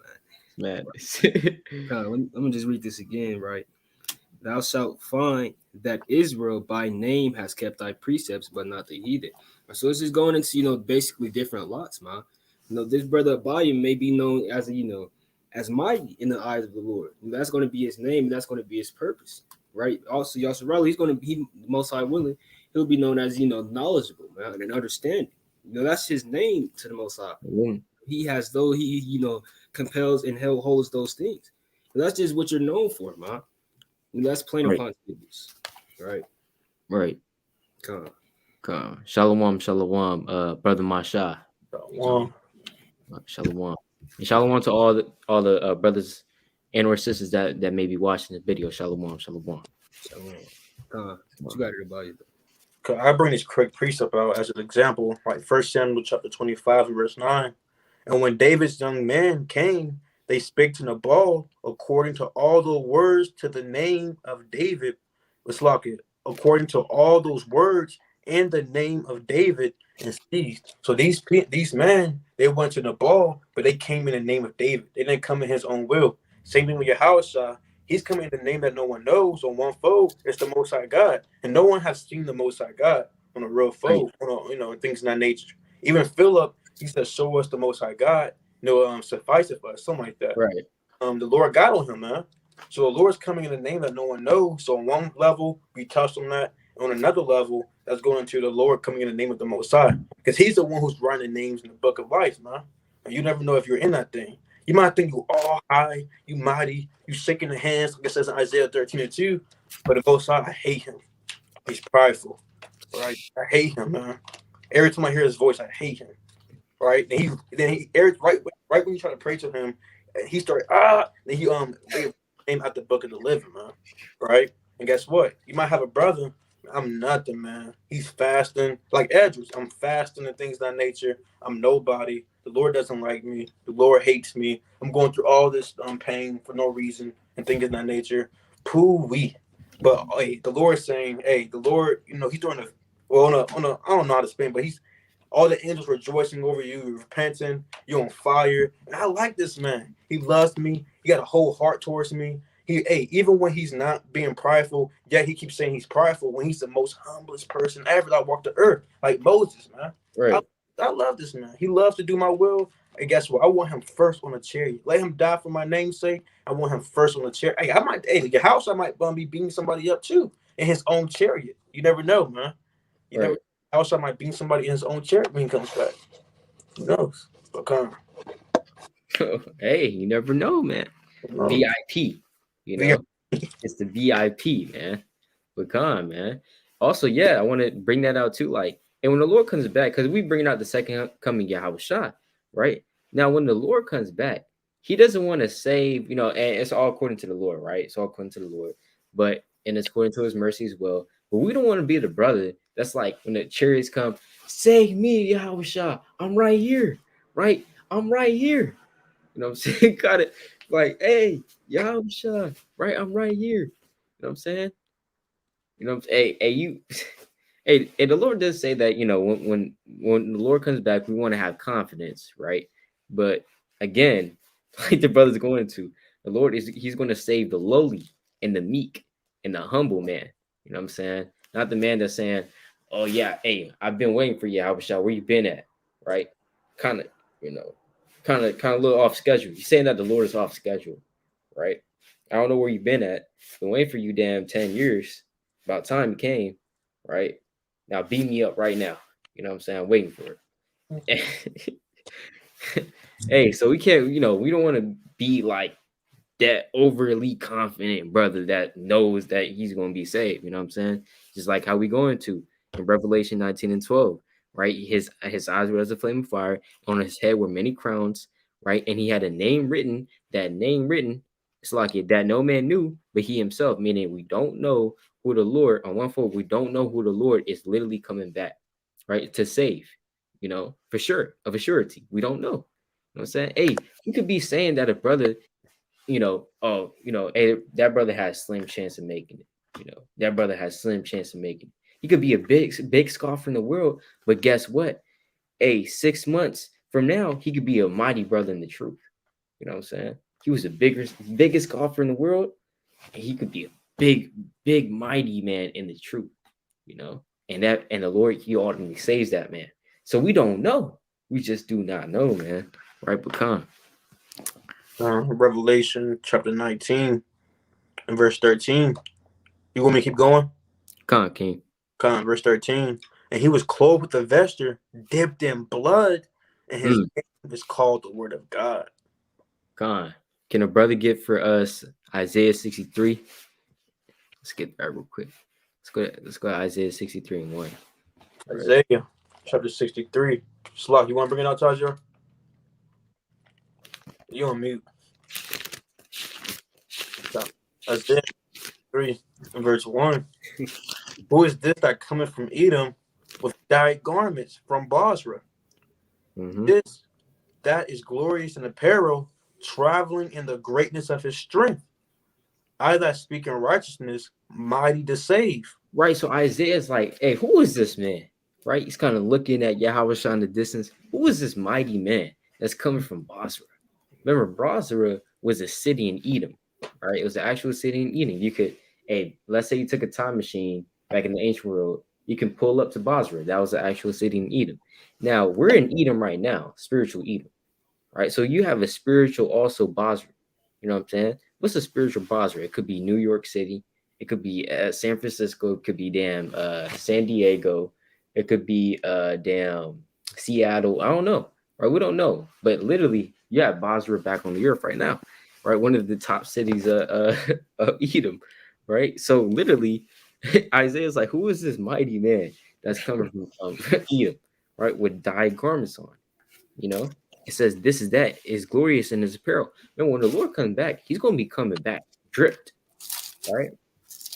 Speaker 1: man. It's madness.
Speaker 3: Let me just read this again, right? Thou shalt find that Israel by name has kept thy precepts, but not the heathen. So this is going into, basically different lots, man. This brother Ahbayah may be known as, as mighty in the eyes of the Lord. That's going to be his name. And that's going to be his purpose, right? Also, Yasharala, he's going to be most high willing. He'll be known as, knowledgeable, man, and understanding. That's his name to the Most High. He has he compels and holds those things. That's just what you're known for, man. That's plain upon tables, right?
Speaker 1: Right.
Speaker 3: Come.
Speaker 1: Shalom, brother Masha. Shalom. And shalom to all the brothers and or sisters that may be watching this video. Shalom.
Speaker 3: What you got here about you?
Speaker 2: I bring this quick precept out as an example, like 1 Samuel chapter 25 and verse 9. And when David's young men came, they spake to Nabal according to all the words to the name of David. Let's lock it. According to all those words in the name of David and ceased. So these men, they went to Nabal, but they came in the name of David. They didn't come in his own will. Same thing with Yahawashi. He's coming in the name that no one knows on one fold. It's the Most High God. And no one has seen the Most High God on a real fold, on things in that nature. Even Philip, he said, show us the Most High God. Suffice it for us, something like that.
Speaker 1: Right.
Speaker 2: The Lord got on him, man. So the Lord's coming in the name that no one knows. So on one level, we touched on that. On another level, that's going to the Lord coming in the name of the Most High. Because he's the one who's writing names in the book of life, man. and you never know if you're in that thing. You might think you all high, you mighty, you shaking the hands, like it says in Isaiah 13:2. But the Most High, I hate him. He's prideful, right? I hate him, man. Every time I hear his voice, I hate him, right? Right when you try to pray to him, and he started then they name out the book of the living, man, right? And guess what? You might have a brother. I'm nothing, man. He's fasting like Edwards. I'm fasting and things of that nature. I'm nobody. The Lord doesn't like me. The Lord hates me. I'm going through all this pain for no reason and things of that nature. Pooh-wee. But hey, the Lord's saying, hey, the Lord, he's doing a well on a I don't know how to explain, but he's all the angels rejoicing over you. You're repenting. You're on fire. And I like this man. He loves me. He got a whole heart towards me. Even when he's not being prideful, yet he keeps saying he's prideful when he's the most humblest person ever that walked the earth, like Moses, man. I,
Speaker 1: Right.
Speaker 2: I love this man. He loves to do my will. And guess what? I want him first on the chariot. Let him die for my name's sake. I want him first on the chariot. Your house, I might be beating somebody up too in his own chariot. You never know, man. You never
Speaker 1: Right.
Speaker 2: also might beat somebody in his own chariot when he comes back. Who knows? But come
Speaker 1: Hey, you never know, man.
Speaker 2: on.
Speaker 1: VIP, you know, it's the VIP, man. Pecan, man. Also, yeah, I want to bring that out too. Like, and when the Lord comes back, because we bring out the second coming Yahawashi, right? Now, when the Lord comes back, he doesn't want to save, and it's all according to the Lord, right? It's all according to the Lord, and it's according to his mercy as well. But we don't want to be the brother that's like when the chariots come, save me, Yahawashi. I'm right here, right? I'm right here. You know what I'm saying? Got it. Like, hey, Yahawashi, right? I'm right here. You know what I'm saying? Hey, you, hey, the Lord does say that, when the Lord comes back, we want to have confidence, right? But again, like the brother's going to, the Lord he's going to save the lowly and the meek and the humble man. You know what I'm saying? Not the man that's saying, oh yeah, hey, I've been waiting for you, Abishai, where you been at? Right? Kind of, kind of a little off schedule. He's saying that the Lord is off schedule, right? I don't know where you've been at. Been waiting for you damn 10 years. About time it came, right? Now beat me up right now. You know what I'm saying? I'm waiting for it. Hey, so we can't, we don't want to be like that overly confident brother that knows that he's going to be saved. You know what I'm saying? Just like how we going to in Revelation 19 and 12, right? His eyes were as a flame of fire. On his head were many crowns, right? And he had a name written. That name written, it's like it that no man knew, but he himself, meaning we don't know who the Lord, on one fold, we don't know who the Lord is literally coming back, right? To save, for sure, of a surety. We don't know. You know what I'm saying? Hey, you could be saying that a brother hey, that brother has slim chance of making it. That brother has slim chance of making it. He could be a big scoffer in the world, but guess what? Hey, 6 months from now, he could be a mighty brother in the truth. You know what I'm saying? He was the biggest scoffer in the world, and he could be a big, mighty man in the truth. And the Lord, he ultimately saves that man. So we don't know. We just do not know, man. Right, Pecan?
Speaker 2: Revelation chapter 19 and verse 13. You want me to keep going?
Speaker 1: Pecan, King.
Speaker 2: Verse 13. And he was clothed with a vesture dipped in blood, and his name is called the Word of God.
Speaker 1: Con. Can a brother get for us Isaiah 63? Let's get that real quick. Let's go to Isaiah 63 and 1.
Speaker 2: Isaiah chapter 63. Slock, you want to bring it out, Tazaiyar? You on mute. Isaiah 3 and verse 1. Who is this that cometh from Edom with dyed garments from Basra? This that is glorious in apparel, traveling in the greatness of his strength. I that speak in righteousness, mighty to save.
Speaker 1: Right. So Isaiah's like, hey, who is this man? Right. He's kind of looking at Yahawashi in the distance. Who is this mighty man that's coming from Basra? Remember, Basra was a city in Edom. Right. It was an actual city in Edom. You could, hey, let's say you took a time machine back in the ancient world. You can pull up to Basra. That was the actual city in Edom. Now we're in Edom right now, spiritual Edom. Right. So you have a spiritual also Basra. You know what I'm saying? What's a spiritual Basra? It could be New York City. It could be San Francisco. It could be San Diego. It could be damn Seattle. I don't know. right? We don't know, but literally, yeah, Basra back on the earth right now, right? One of the top cities of Edom, right? So literally, Isaiah's like, who is this mighty man that's coming from Edom, right? With dyed garments on, you know? It says, this is that is glorious in his apparel. And when the Lord comes back, he's going to be coming back dripped, right?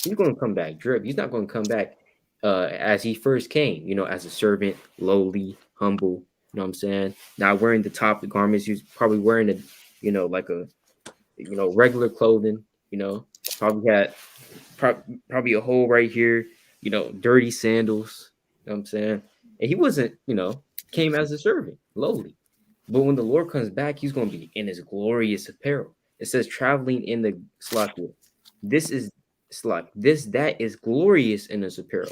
Speaker 1: He's going to come back drip. He's not going to come back as he first came, as a servant, lowly, humble. You know what I'm saying? Not wearing the top of garments. He's probably wearing like a, regular clothing. Probably had probably a hole right here. Dirty sandals. You know what I'm saying? And he wasn't, came as a servant, lowly. But when the Lord comes back, he's going to be in his glorious apparel. It says traveling in the Slakia. This is Slack. That is glorious in his apparel.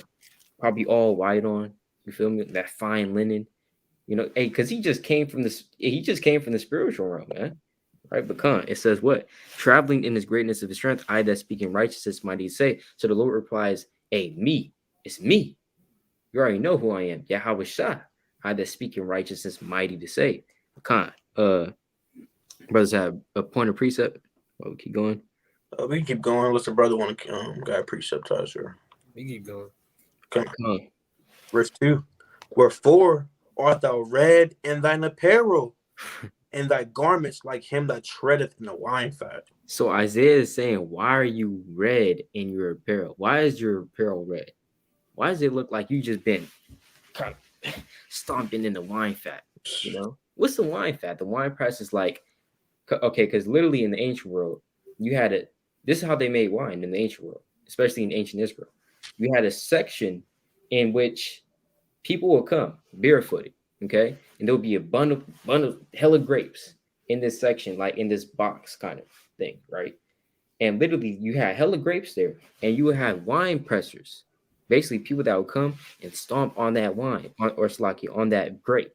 Speaker 1: Probably all white on. You feel me? That fine linen. Hey, because he just came from this. He just came from the spiritual realm, man. Right? But it says what? Traveling in his greatness of his strength, I that speak in righteousness mighty say. So the Lord replies, hey, me. It's me. You already know who I am. Yahawashi. I that speak in righteousness mighty to save. Brothers have a point of precept. Oh, we keep going.
Speaker 2: We can keep going. Unless the brother want to got a precept, sure.
Speaker 3: We keep going.
Speaker 2: Okay. Verse 2. Wherefore art thou red in thine apparel, and thy garments like him that treadeth in the wine fat.
Speaker 1: So Isaiah is saying, why are you red in your apparel? Why is your apparel red? Why does it look like you just been kind of stomping in the wine fat? What's the wine fat? The wine press is like, okay, because literally in the ancient world, you had it. This is how they made wine in the ancient world, especially in ancient Israel. You had a section in which people will come barefooted, okay, and there'll be a bundle hella grapes in this section, like in this box kind of thing, right? And literally, you had hella grapes there, and you would have wine pressers, basically people that would come and stomp on that wine, on that grape.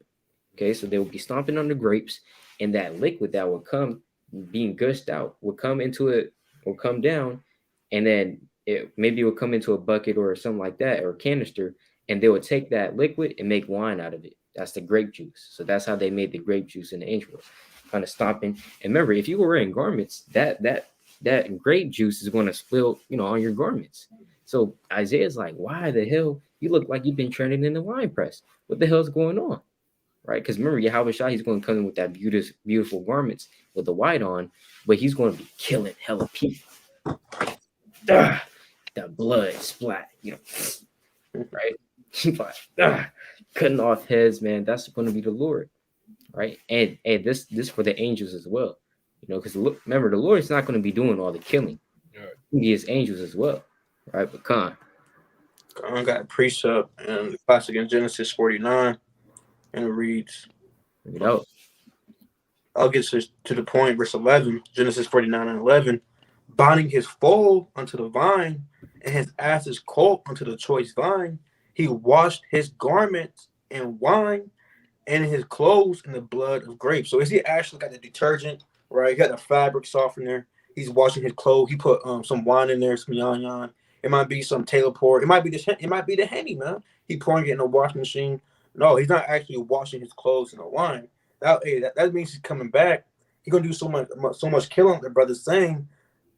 Speaker 1: Okay, so they would be stomping on the grapes, and that liquid that would come being gushed out would come into it or come down, and then maybe it would come into a bucket or something like that, or a canister, and they would take that liquid and make wine out of it. That's the grape juice. So that's how they made the grape juice in the ancient world, kind of stomping. And remember, if you were wearing garments, that grape juice is going to spill, on your garments. So Isaiah's like, why the hell you look like you've been trending in the wine press? What the hell's going on? Right? Because remember, Yahawashi, he's going to come in with that beautiful garments with the white on, but he's going to be killing hella people. That blood splat, right? Cutting off heads, man. That's going to be the Lord, right? And this for the angels as well, because remember, the Lord is not going to be doing all the killing. He has angels as well, right? But Khan
Speaker 2: got a precept and the classic in Genesis 49. And it reads, I'll get to the point, verse 11, Genesis 49 and 11. Binding his foal unto the vine, and his ass's colt unto the choice vine, he washed his garments in wine, and his clothes in the blood of grapes. So is he actually got the detergent, right? He got the fabric softener. He's washing his clothes. He put some wine in there, some yan. It might be some Taylor pour. It might be the Henny, man. He pouring it in a washing machine. No, he's not actually washing his clothes in the wine. That means he's coming back. He's gonna do so much killing. The brother's saying,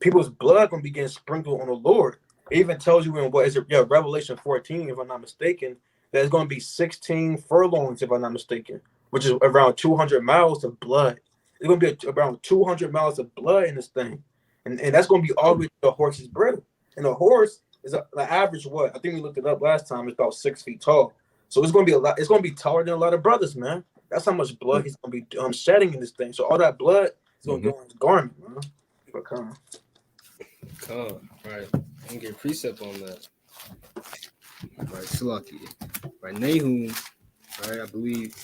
Speaker 2: people's blood gonna begin sprinkled on the Lord. It even tells you in Revelation 14, if I'm not mistaken, that it's gonna be 16 furlongs, if I'm not mistaken, which is around 200 miles of blood. It's gonna be around 200 miles of blood in this thing, and that's gonna be all with the horse's bridle. And the horse is the average what? I think we looked it up last time. It's about 6 feet tall. So it's going to be a lot. It's going to be taller than a lot of brothers, man. That's how much blood he's going to be shedding in this thing. So all that blood is going to go in his garment, man. But come,
Speaker 3: right. I'm gonna get a precept on that. Right, Slaki. Right, Nahum. Right, I believe.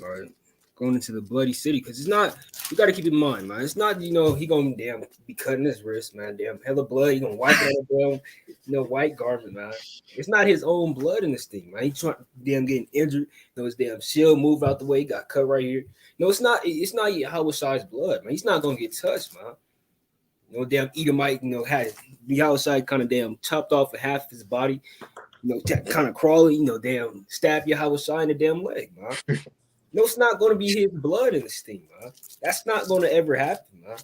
Speaker 3: Right, going into the bloody city, because it's not. You got to keep in mind, man. It's not, he gonna be cutting his wrist, man. Damn, hella blood. He gonna wipe it on white garment, man. It's not his own blood in this thing, man. He trying getting injured. His damn shield moved out the way. He got cut right here. No, it's not. It's not Yahawashi's blood, man. He's not gonna get touched, man. Damn Edomite, had Yahawashi kind of damn chopped off a half of his body, kind of crawling, damn stab Yahawashi in the damn leg, man. No, it's not going to be his blood in this thing, man. That's not going to ever happen, man.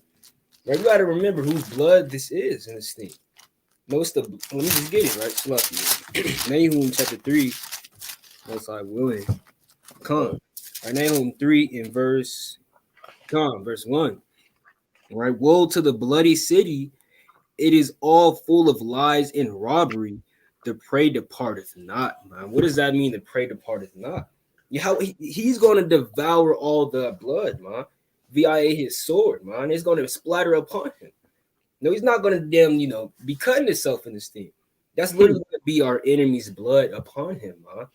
Speaker 3: Right? You got to remember whose blood this is in this thing. No, it's the. Let me just get it right. Slucky. Nahum chapter 3. Most I willing. Come. Right, Nahum 3 in verse 1. Right. Woe to the bloody city. It is all full of lies and robbery. The prey departeth not, man. What does that mean? The prey departeth not. How he's going to devour all the blood, man. Via his sword, man. It's going to splatter upon him. No, he's not going to be cutting himself in this thing. That's literally going to be our enemy's blood upon him, man.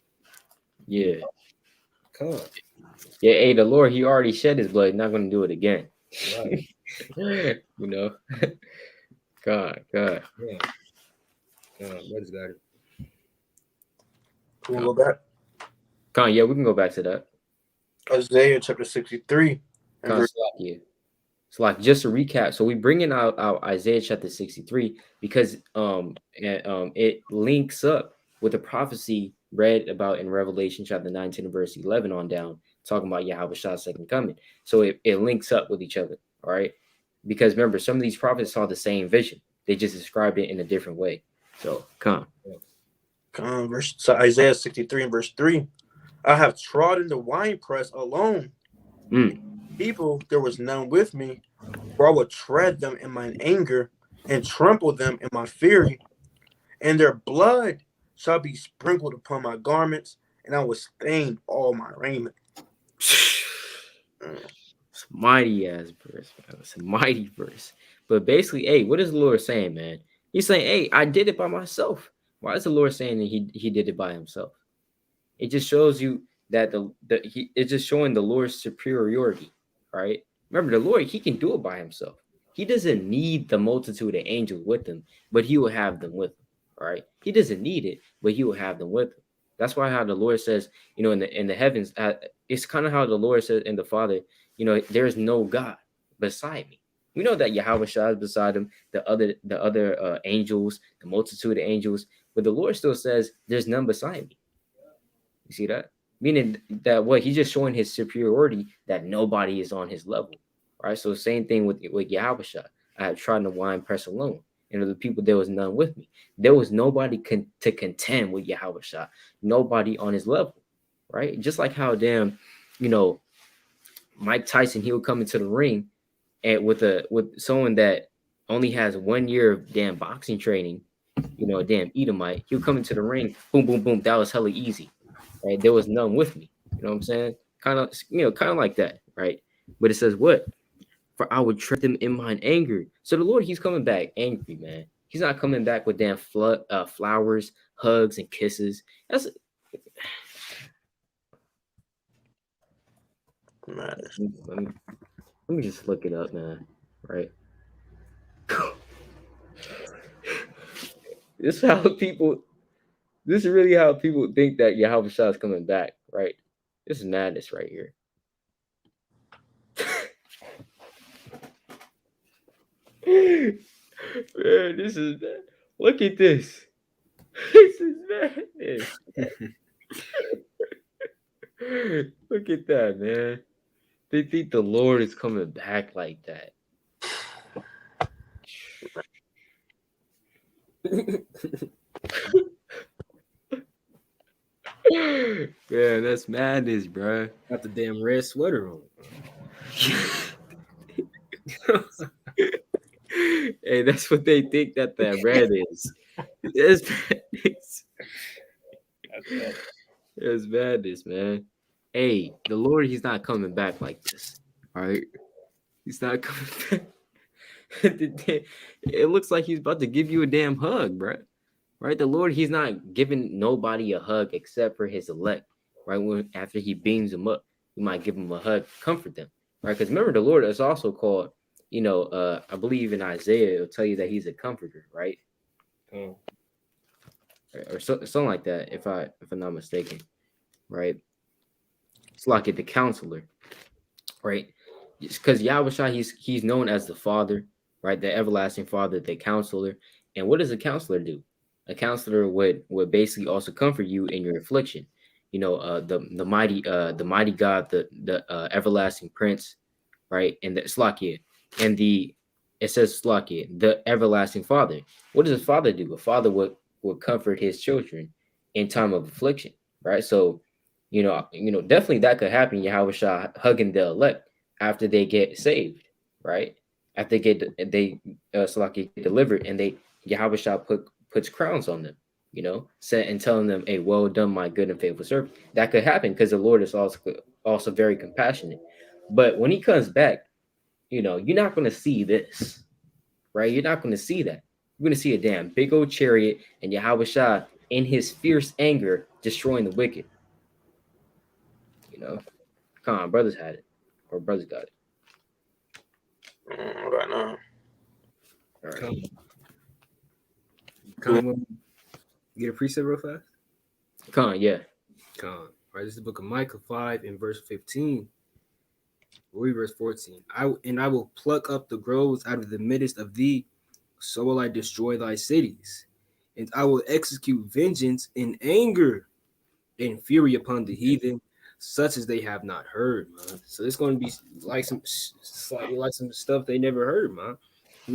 Speaker 1: Yeah.
Speaker 3: Come on.
Speaker 1: Yeah, hey, the Lord, he already shed his blood. Not going to do it again.
Speaker 3: Right.
Speaker 1: You know? God.
Speaker 3: Yeah. What is that?
Speaker 2: Can we go back?
Speaker 1: Yeah, we can go back to that.
Speaker 2: Isaiah chapter 63.
Speaker 1: So like just to recap, so we bring in out Isaiah chapter 63 because it links up with the prophecy read about in Revelation chapter 19 verse 11 on down, talking about Yahawashi's second coming. So it links up with each other, all right? Because remember, some of these prophets saw the same vision. They just described it in a different way. So
Speaker 2: So Isaiah 63 and verse 3. I have trodden the winepress alone. People, there was none with me, for I will tread them in mine anger and trample them in my fury, and their blood shall be sprinkled upon my garments, and I will stain all my raiment.
Speaker 1: It's a mighty ass verse, man. It's a mighty verse. But basically, hey, what is the Lord saying, man? He's saying, hey, I did it by myself. Why is the Lord saying that he did it by himself? It just shows you that it's just showing the Lord's superiority, right? Remember, the Lord, he can do it by himself. He doesn't need the multitude of angels with him, but he will have them with him, right? He doesn't need it, but he will have them with him. That's why how the Lord says, in the heavens, it's kind of how the Lord says in the Father, there is no God beside me. We know that Yahawashi is beside him, the other angels, the multitude of angels, but the Lord still says there's none beside me. You see that? Meaning that he's just showing his superiority, that nobody is on his level, right? So same thing with Yahawashi. I have tried to wine press alone. And of the people, there was none with me. There was nobody to contend with Yahawashi. Nobody on his level, right? Just like how Mike Tyson, he would come into the ring and with someone that only has 1 year of damn boxing training, a damn Edomite, he'll come into the ring, boom, boom, boom. That was hella easy. Right? There was none with me. You know what I'm saying? Kind of like that, right? But it says what? For I would tread them in mine anger. So the Lord, he's coming back angry, man. He's not coming back with damn flowers, hugs, and kisses. That's
Speaker 2: Man.
Speaker 1: Let me just look it up, man. Right? This is really how people think that Yahawashi is coming back, right? This is madness right here. Man, this is bad. Look at this. This is madness. Look at that, man. They think the Lord is coming back like that. Man, that's madness, bro.
Speaker 3: Got the damn red sweater on.
Speaker 1: Hey, that's what they think that red is. It's madness. It's madness, man. Hey, the Lord, he's not coming back like this. All right? He's not coming back. It looks like he's about to give you a damn hug, bro. Right? The Lord, he's not giving nobody a hug except for his elect. Right? After he beams them up, he might give them a hug, comfort them. Right? Because remember, the Lord is also called, I believe in Isaiah, it'll tell you that he's a comforter, right? Or something like that, if I'm not mistaken, right? It's like the counselor, right? Because Yahawashi, he's known as the Father, right? The everlasting Father, the counselor. And what does a counselor do? A counselor would basically also comfort you in your affliction. the mighty God, the everlasting Prince, right? And the Slakia, and it says Slakia, the everlasting Father. What does a father do? A father would comfort his children in time of affliction, right? So, definitely that could happen. Yahawashi hugging the elect after they get saved, right? After they Slakia get delivered, and Yahawashi puts crowns on them, set and telling them, "Hey, well done, my good and faithful servant." That could happen because the Lord is also very compassionate. But when he comes back, you're not going to see this, right? You're not going to see that. You're going to see a damn big old chariot and Yahawashi in his fierce anger destroying the wicked. Come on, brothers had it, or brothers got it.
Speaker 2: Right now.
Speaker 1: All right.
Speaker 3: Con, get a precept real fast.
Speaker 1: Con, yeah.
Speaker 3: Con. All right, this is the book of Micah 5 and verse 15. Read verse 14. I will pluck up the groves out of the midst of thee, so will I destroy thy cities, and I will execute vengeance in anger and fury upon the heathen, such as they have not heard, man. So it's going to be like slightly like some stuff they never heard, man. They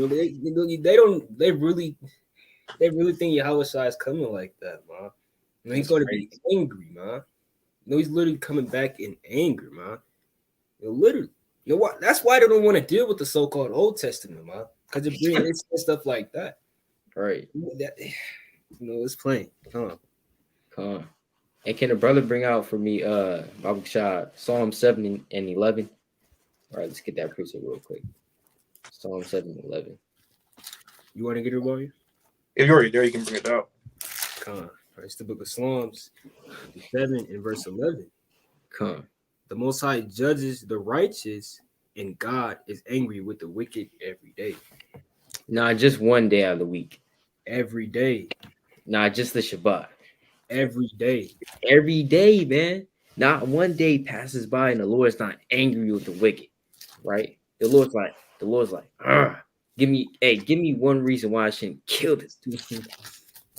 Speaker 3: really think Yahawashi is coming like that, man. He's going to be angry, man. He's literally coming back in anger, man. Literally. You know what? That's why they don't want to deal with the so-called Old Testament, man. Because it's stuff like that.
Speaker 1: Right.
Speaker 3: It's plain.
Speaker 1: Come on. And can a brother bring out for me Bible Shah, Psalm 7 and 11? All right, let's get that precept real quick. Psalm 7 and 11.
Speaker 3: You want to get it, boy?
Speaker 2: If you're already there, you can bring it out.
Speaker 3: Come on. Right, it's the book of Psalms 7 and verse 11.
Speaker 1: Come on.
Speaker 3: The Most High judges the righteous, and God is angry with the wicked every day.
Speaker 1: Not just one day out of the week.
Speaker 3: Every day.
Speaker 1: Not just the Shabbat.
Speaker 3: Every day.
Speaker 1: Every day, man. Not one day passes by and the Lord's not angry with the wicked, right? The Lord's like, give me one reason why I shouldn't kill this dude,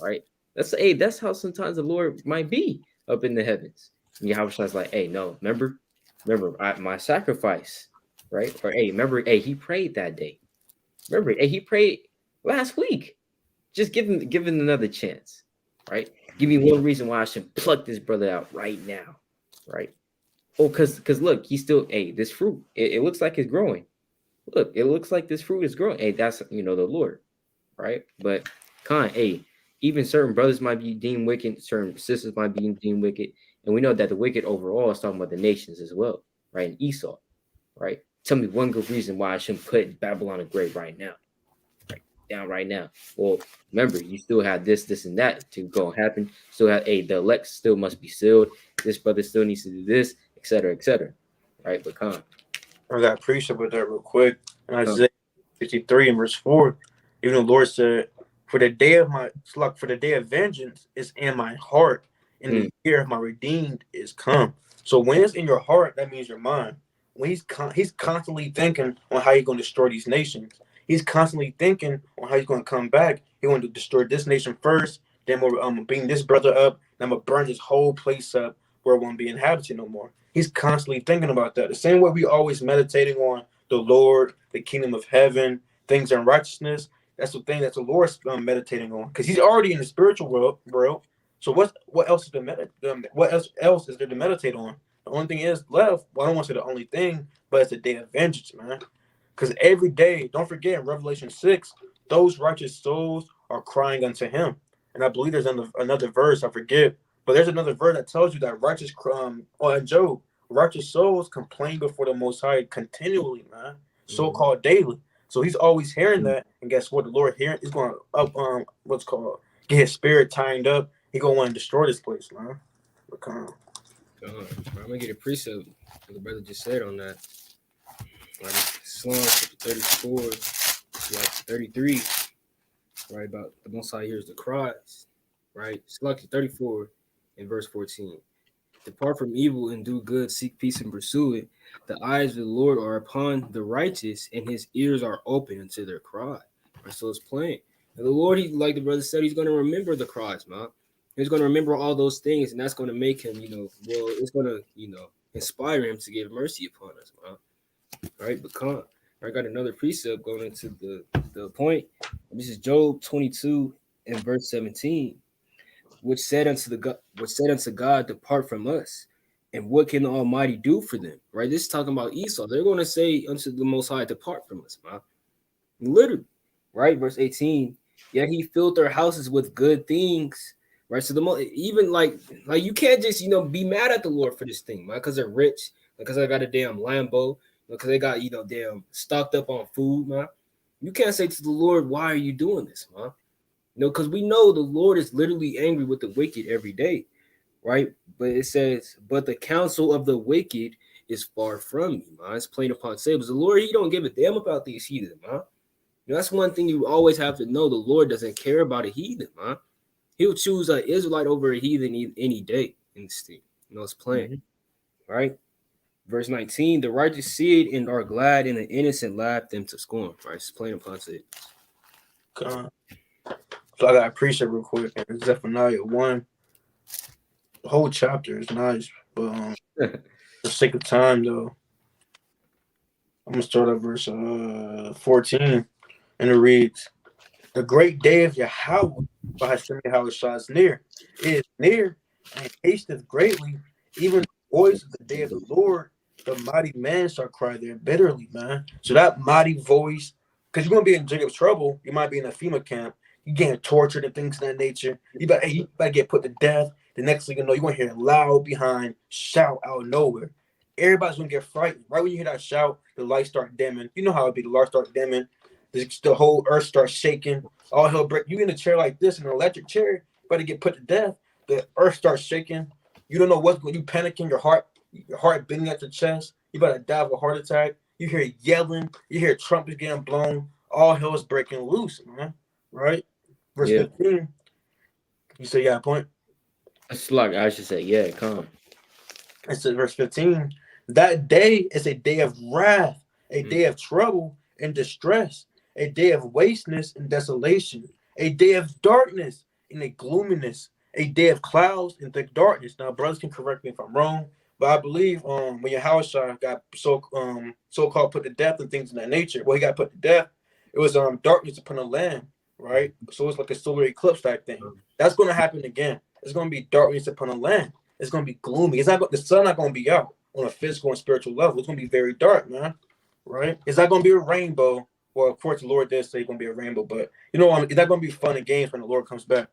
Speaker 1: right? That's how sometimes the Lord might be up in the heavens. And Yahweh's like, hey, no, remember my sacrifice, right? Or remember, he prayed that day. Remember, he prayed last week. Just give him another chance, right? Give me one reason why I should pluck this brother out right now, right? Oh, because look, he's still, this fruit, it looks like it's growing. Look, it looks like this fruit is growing. Hey, that's, the Lord, right? But, even certain brothers might be deemed wicked, certain sisters might be deemed wicked, and we know that the wicked overall is talking about the nations as well, right? And Esau, right? Tell me one good reason why I shouldn't put Babylon in grave right now. Down right now. Well, remember, you still have this and that to go and happen. Still have the elect still must be sealed. This brother still needs to do this, etc., right? But
Speaker 2: I got precept with that real quick. And Isaiah 53 and verse 4, even the Lord said, for the day of vengeance is in my heart, and the year of my redeemed is come. So when it's in your heart, that means your mind. When he's constantly thinking on how he's going to destroy these nations. He's constantly thinking on how he's going to come back. He want to destroy this nation first. Then we'll bring this brother up. Then I'm going to burn this whole place up where it won't be inhabited no more. He's constantly thinking about that. The same way we always meditating on the Lord, the kingdom of heaven, things in righteousness. That's the thing that the Lord's meditating on. Because he's already in the spiritual world. So what else is there to meditate on? The only thing is left. Well, I don't want to say the only thing, but it's the day of vengeance, man. Because every day, don't forget in Revelation 6, those righteous souls are crying unto him. And I believe there's another verse, I forget. But there's another verse that tells you that Job, righteous souls complain before the Most High continually, man. So-called daily. So he's always hearing that. And guess what? The Lord hearing is going to get his spirit tied up. He going to want to destroy this place, man.
Speaker 3: I'm going to get a precept the brother just said on that. Psalm 34, like 33, right, about the Most High hears the cries, right? It's like 34 in verse 14. Depart from evil and do good, seek peace and pursue it. The eyes of the Lord are upon the righteous, and his ears are open unto their cry. Right, so it's plain. And the Lord, like the brother said, he's going to remember the cries, man. He's going to remember all those things, and that's going to make him, it's going to, inspire him to give mercy upon us, man. All right, but I got another precept going into the point. This is Job 22 and verse 17, which said unto God, depart from us. And what can the Almighty do for them? Right? This is talking about Esau. They're going to say unto the Most High, depart from us, man. Literally, right? Verse 18. Yet he filled their houses with good things. Right. So even like you can't just be mad at the Lord for this thing, man, because they're rich, because I got a damn Lambo, because they got damn stocked up on food, man. You can't say to the Lord, why are you doing this, man? Because we know the Lord is literally angry with the wicked every day, right? But it says, but the counsel of the wicked is far from me, man. It's plain upon sables. The Lord, he don't give a damn about these heathen, man. That's one thing you always have to know. The Lord doesn't care about a heathen, man. He'll choose an Israelite over a heathen any day in this thing. It's plain, right? Verse 19, the righteous see it and are glad, and the innocent laugh them to scorn. Right? It's plain upon sables.
Speaker 2: So I got to preach it real quick. It's Zephaniah 1. The whole chapter is nice, but for the sake of time, though, I'm going to start at verse 14, and it reads, the great day of Yahweh by Hashem Yahawashi is near. It is near and hasteth greatly. Even the voice of the day of the Lord, the mighty man shall cry there bitterly, man. So that mighty voice, because you're going to be in Jacob's trouble. You might be in a FEMA camp. You're getting tortured and things of that nature. You better get put to death. The next thing you know, you're going to hear a loud behind shout out of nowhere. Everybody's going to get frightened. Right when you hear that shout, the lights start dimming. You know how it be. The lights start dimming. The whole earth starts shaking. All hell break. You in a chair like this, in an electric chair, you better get put to death. The earth starts shaking. You don't know what's going. You panicking. Your heart beating at your chest. You better die of a heart attack. You hear yelling. You hear trumpets getting blown. All hell is breaking loose, man. Right? Verse 15. You say, yeah, point.
Speaker 1: It's like I should say, yeah, come.
Speaker 2: It says, verse 15. That day is a day of wrath, a day of trouble and distress, a day of wasteness and desolation, a day of darkness and a gloominess, a day of clouds and thick darkness. Now, brothers can correct me if I'm wrong, but I believe when Yahawashi got so-called put to death and things of that nature, well, he got put to death, it was darkness upon the land, right? So it's like a solar eclipse type thing. That's going to happen again. It's going to be darkness upon the land. It's going to be gloomy. The sun not going to be out on a physical and spiritual level. It's going to be very dark, man. Right? It's not going to be a rainbow. Well, of course, the Lord did say it's going to be a rainbow, but it's not going to be fun and games when the Lord comes back.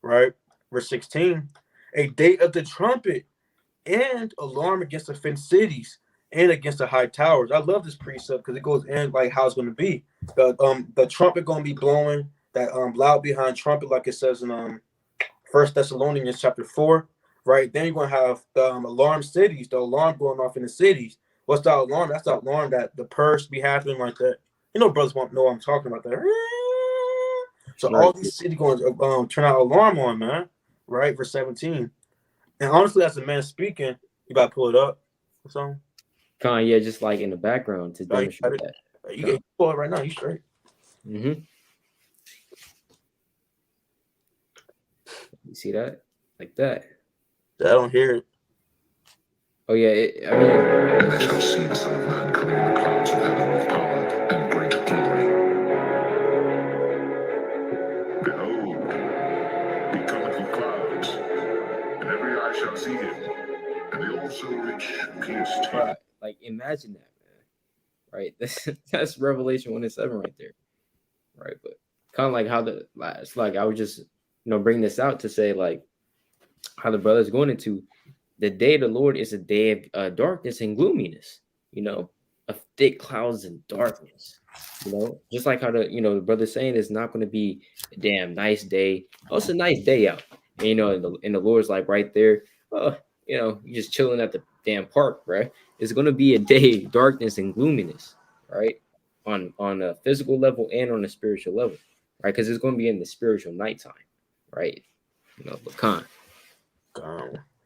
Speaker 2: Right? Verse 16, a day of the trumpet and alarm against the fenced cities and against the high towers. I love this precept because it goes in like how it's going to be. The trumpet going to be blowing, that loud behind trumpet, like it says in 1 Thessalonians chapter 4. Right? Then you're going to have the alarm cities, the alarm going off in the cities. What's the alarm? That's the alarm that the purse be happening like that. Brothers won't know what I'm talking about that. So all these cities going to turn out alarm on, man. Right? Verse 17. And honestly, as a man speaking, you got to pull it up. So,
Speaker 1: Yeah, just like in the background to demonstrate that.
Speaker 2: You can pull it right now. You straight.
Speaker 1: You see that? Like that.
Speaker 2: I don't hear it.
Speaker 1: Oh yeah,
Speaker 4: I shall see the Son of Man coming in the clouds of heaven with power and great glory. Behold, he cometh with clouds, and every eye shall see him, and they also which pierced him.
Speaker 1: Right. Like imagine that, man. Right? That's Revelation 1:7 right there. Right, but kind of like how it's like I would just bring this out to say like how the brother's going into the day of the Lord is a day of darkness and gloominess, of thick clouds and darkness, just like how the brother's saying it's not going to be a damn nice day. Oh, it's a nice day out. And, and the Lord's like right there, you're just chilling at the damn park, right? It's going to be a day of darkness and gloominess, right? On a physical level and on a spiritual level, right? Because it's going to be in the spiritual nighttime, right? Lacan.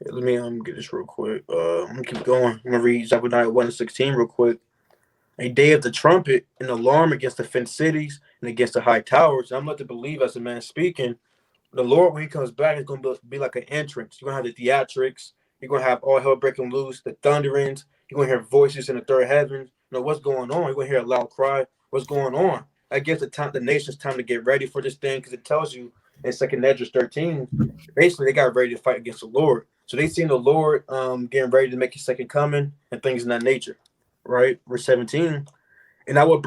Speaker 2: Let me get this real quick. I'm gonna keep going. I'm gonna read Zephaniah 1:16 real quick. A day of the trumpet, an alarm against the fenced cities and against the high towers. I'm led to believe as a man speaking, The Lord, when He comes back, is going to be like an entrance. You're going to have the theatrics. You're going to have all hell breaking loose, the thunderings. You're going to hear voices in the third heaven. What's going on? You're going to hear a loud cry. What's going on? I guess the nation's time to get ready for this thing, because it tells you in 2nd Esdras 13, basically they got ready to fight against the Lord. So they seen the Lord getting ready to make His second coming and things in that nature, right? Verse 17. And I will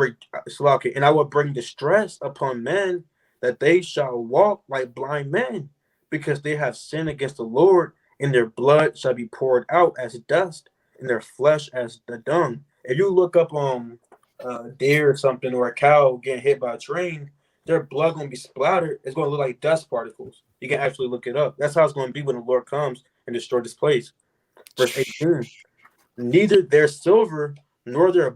Speaker 2: bring distress upon men, that they shall walk like blind men, because they have sinned against the Lord, and their blood shall be poured out as dust, and their flesh as the dung. If you look up a deer or something, or a cow getting hit by a train, their blood gonna be splattered. It's gonna look like dust particles. You can actually look it up. That's how it's gonna be when the Lord comes and destroy this place. Verse 18. Neither their silver nor their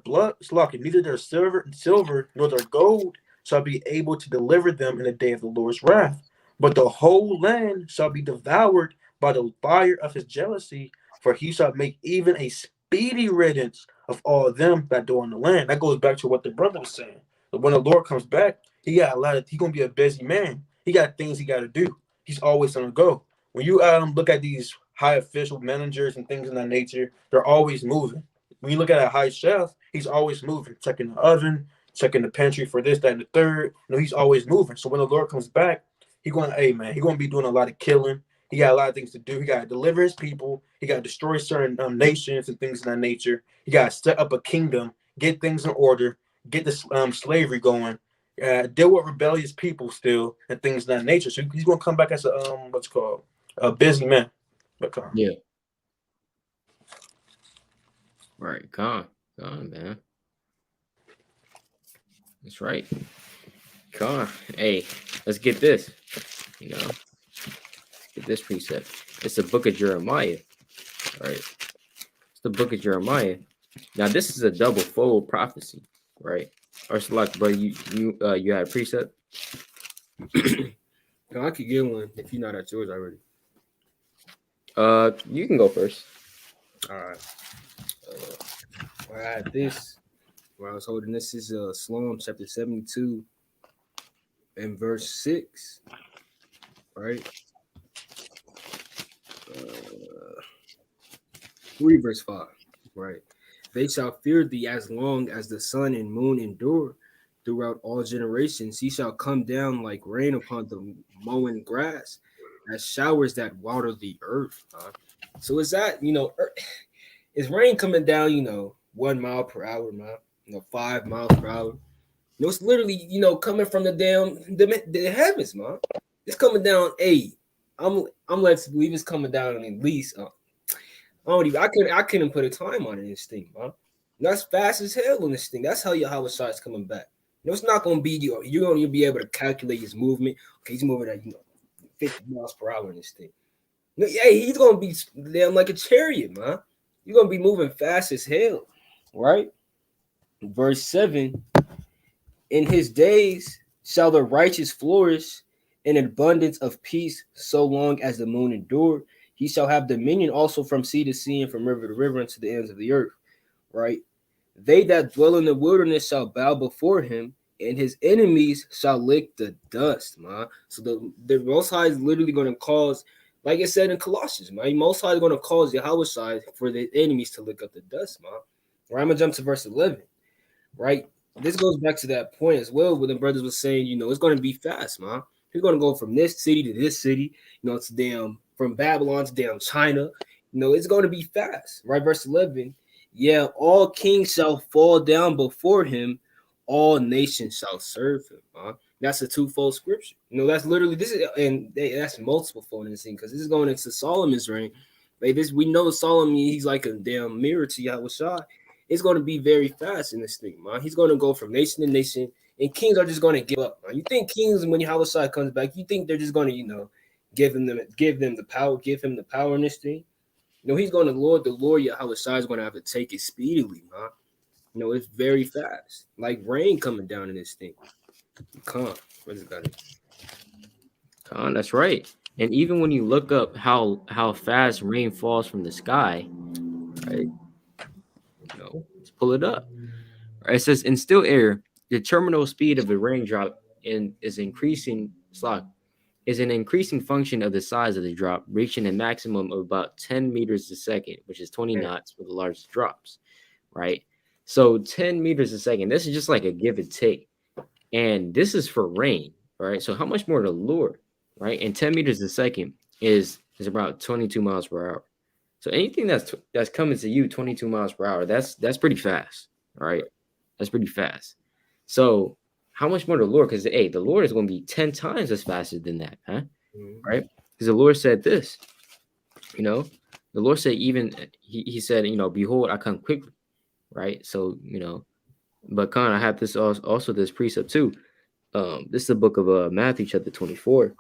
Speaker 2: neither their silver nor their gold shall be able to deliver them in the day of the Lord's wrath. But the whole land shall be devoured by the fire of His jealousy, for He shall make even a speedy riddance of all them that dwell in the land. That goes back to what the brother was saying. But when the Lord comes back, He gonna be a busy man. He got things He got to do. He's always on the go. When you look at these high official managers and things in that nature, they're always moving. When you look at a high chef, he's always moving, checking the oven, checking the pantry for this, that, and the third. He's always moving. So when the Lord comes back, he's going to be doing a lot of killing. He got a lot of things to do. He got to deliver His people. He got to destroy certain nations and things of that nature. He got to set up a kingdom, get things in order, get the slavery going, deal with rebellious people still, and things of that nature. So he's going to come back as a busy man.
Speaker 1: Yeah. Right. Con, man. That's right. Con. Hey, let's get this. Let's get this precept. It's the book of Jeremiah. Right. It's the book of Jeremiah. Now, this is a double fold prophecy, right? Or select, but you had a precept.
Speaker 3: No, I could get one if you're not at yours already.
Speaker 1: You can go first.
Speaker 3: All right. I had this where I was holding this is Psalm chapter 72 and verse 6. Right. 3 verse 5. Right. They shall fear thee as long as the sun and moon endure throughout all generations. He shall come down like rain upon the mowing grass, as showers that water the earth. So is that, is rain coming down, 1 mile per hour, 5 miles per hour? It's literally, coming from the heavens, man. It's coming down 8. I'm led to believe it's coming down at least. I couldn't put a time on this thing, man. That's fast as hell on this thing. That's how Yahawashi is coming back. It's not gonna be you're gonna be able to calculate his movement. Okay, he's moving at 50 miles per hour in this thing. Yeah, he's gonna be damn like a chariot, man. You're gonna be moving fast as hell, right? Verse 7: In his days shall the righteous flourish, in abundance of peace, so long as the moon endure. He shall have dominion also from sea to sea, and from river to river, and to the ends of the earth. Right? They that dwell in the wilderness shall bow before him, and his enemies shall lick the dust, man. So the Most High is literally going to cause, like it said in Colossians, man, Most High is going to cause Yahawashi for the enemies to lick up the dust, man. Right, I'm going to jump to verse 11, right? This goes back to that point as well, where the brothers was saying, it's going to be fast, man. He's going to go from this city to this city, to from Babylon to China. It's going to be fast, right? Verse 11. Yeah, all kings shall fall down before him, all nations shall serve him. That's a twofold scripture. That's literally that's multiple fold in this thing, because this is going into Solomon's reign. Like this, we know Solomon, he's like a damn mirror to Yahawashi. It's going to be very fast in this thing, man. He's going to go from nation to nation, and kings are just going to give up, man. You think kings, when Yahawashi comes back, you think they're just going to, give him the power in this thing? He's going to the Lord Yahawashi is going to have to take it speedily, man. It's very fast, like rain coming down in this thing. Con,
Speaker 1: That's right. And even when you look up how fast rain falls from the sky, right? Let's pull it up. Right, it says in still air, the terminal speed of the raindrop is increasing. is an increasing function of the size of the drop, reaching a maximum of about 10 meters a second, which is 20 knots for the largest drops, right? So 10 meters a second, this is just like a give and take. And this is for rain, right? So how much more the Lord, right? And 10 meters a second is about 22 miles per hour. So anything that's coming to you 22 miles per hour, that's pretty fast, right? That's pretty fast. So how much more the Lord? Because hey, the Lord is going to be 10 times as faster than that, huh? Right? Because the Lord said this, you know, the Lord said even he said, you know, behold, I come quickly, right? So but Khan, I have this also this precept too. This is the book of Matthew chapter 24,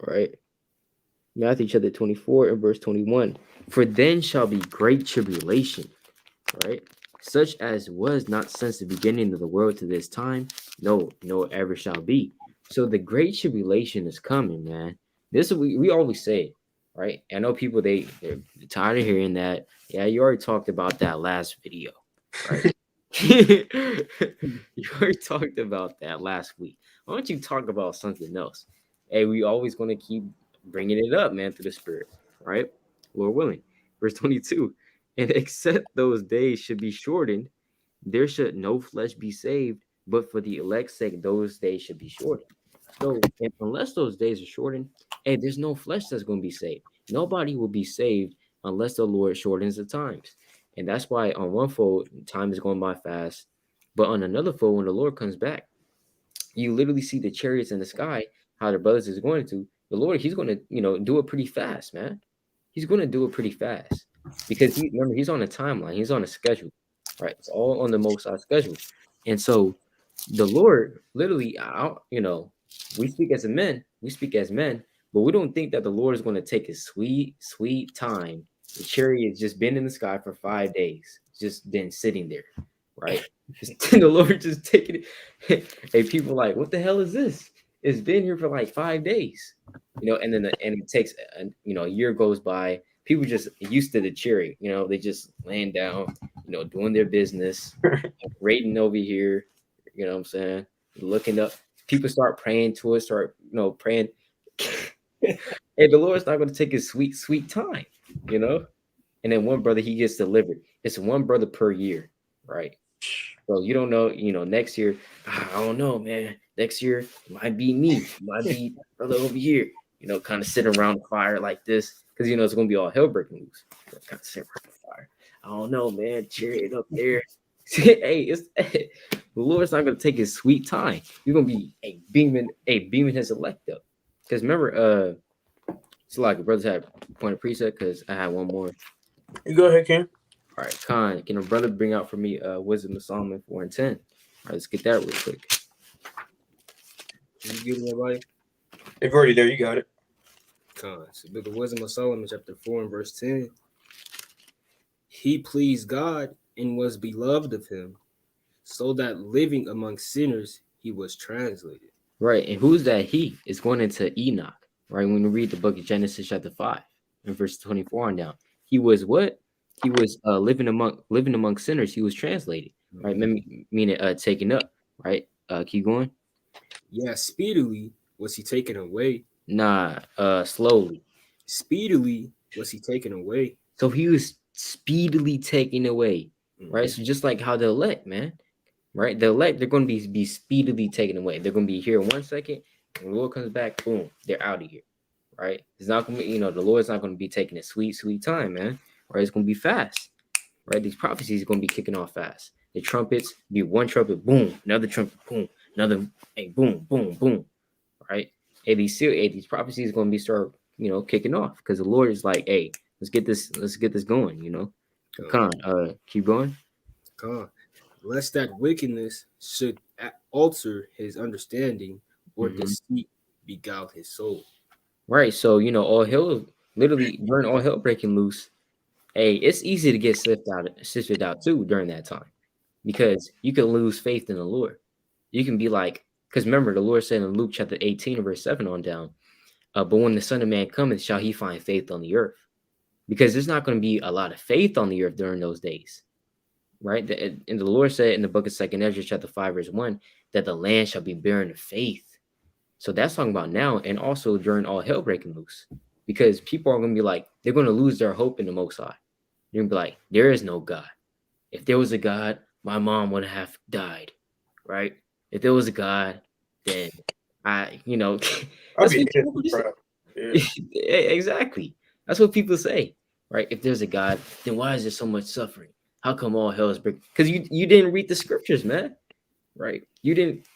Speaker 1: right? Matthew chapter 24 and verse 21. For then shall be great tribulation, right? Such as was not since the beginning of the world to this time, no ever shall be. So the great tribulation is coming, man. This is we always say, right? I know people they're tired of hearing that. Yeah, you already talked about that last video, right? You already talked about that last week. Why don't you talk about something else? Hey, we always going to keep bringing it up, man, through the Spirit, right? Lord willing. Verse 22. And except those days should be shortened, there should no flesh be saved, but for the elect's sake, those days should be shortened. So, unless those days are shortened, hey, there's no flesh that's going to be saved. Nobody will be saved unless the Lord shortens the times. And that's why on one fold, time is going by fast. But on another fold, when the Lord comes back, you literally see the chariots in the sky, how the brothers is going to. The Lord, he's going to, do it pretty fast, man. He's going to do it pretty fast because remember, he's on a timeline. He's on a schedule, right? It's all on the Most High schedule. And so the Lord literally, we speak as men, but we don't think that the Lord is going to take his sweet, sweet time. The chariot has just been in the sky for 5 days, just been sitting there, right? The Lord just taking it. Hey, people like, what the hell is this? It's been here for like 5 days, and then it takes, a year goes by. People just used to the chariot, they just laying down, doing their business, rating over here, you know what I'm saying? Looking up. People start praying to us, praying. Hey, the Lord's not going to take his sweet, sweet time, And then one brother, he gets delivered. It's one brother per year, right? So you don't know, next year, I don't know, man. Next year might be me, might be brother over here, kind of sitting around the fire like this, because it's gonna be all hell breaking loose. Kind of sitting around the fire. I don't know, man. Chariot up there. Hey, the Lord's not gonna take his sweet time. You're gonna be beaming his elect up. Because remember, it's like the brothers had point of precept, because I had one more.
Speaker 2: You go ahead, Ken.
Speaker 1: All right, Khan, can a brother bring out for me Wisdom of Solomon 4 and 10? All right, let's get that real quick.
Speaker 3: You get it, everybody?
Speaker 2: If already there, you got it.
Speaker 3: Khan. So the book of Wisdom of Solomon, chapter 4 and verse 10. He pleased God and was beloved of him, so that living among sinners, he was translated.
Speaker 1: Right, and who's that he? It's going into Enoch, right? When we read the book of Genesis chapter 5 and verse 24 on down. He was what? He was living among sinners. He was translated, right? Meaning taken up, right? Keep going.
Speaker 3: Yeah, speedily was he taken away.
Speaker 1: Nah, slowly.
Speaker 3: Speedily was he taken away.
Speaker 1: So he was speedily taken away, right? So just like how the elect, man, right? The elect, they're going to be speedily taken away. They're going to be here in 1 second. When the Lord comes back, boom, they're out of here, right? It's not going to be, the Lord's not going to be taking a sweet, sweet time, man. Right, it's gonna be fast, right? These prophecies are gonna be kicking off fast. The trumpets be one trumpet, boom, another trumpet, boom, another, hey, boom, boom, boom, right? Hey, these prophecies are gonna be start, kicking off because the Lord is like, hey, let's get this going, Come on, keep going.
Speaker 3: Come on, lest that wickedness should alter his understanding or deceit beguile his soul.
Speaker 1: Right, so all hell, literally during all hell breaking loose. Hey, it's easy to get sifted out too during that time, because you can lose faith in the Lord. You can be like, because remember, the Lord said in Luke chapter 18, verse 7 on down, but when the Son of Man cometh, shall he find faith on the earth? Because there's not going to be a lot of faith on the earth during those days, right? And the Lord said in the book of 2 Ezra chapter 5, verse 1, that the land shall be barren of faith. So that's talking about now, and also during all hell breaking loose, because people are going to be like, they're going to lose their hope in the Most High. They're going to be like, there is no God. If there was a God, my mom would have died, right? If there was a God, then I,
Speaker 2: I'll
Speaker 1: that's
Speaker 2: be
Speaker 1: what
Speaker 2: hitting,
Speaker 1: people
Speaker 2: bro. Yeah.
Speaker 1: say. Exactly. That's what people say, right? If there's a God, then why is there so much suffering? How come all hell is breaking? Because you didn't read the scriptures, man, right? You didn't,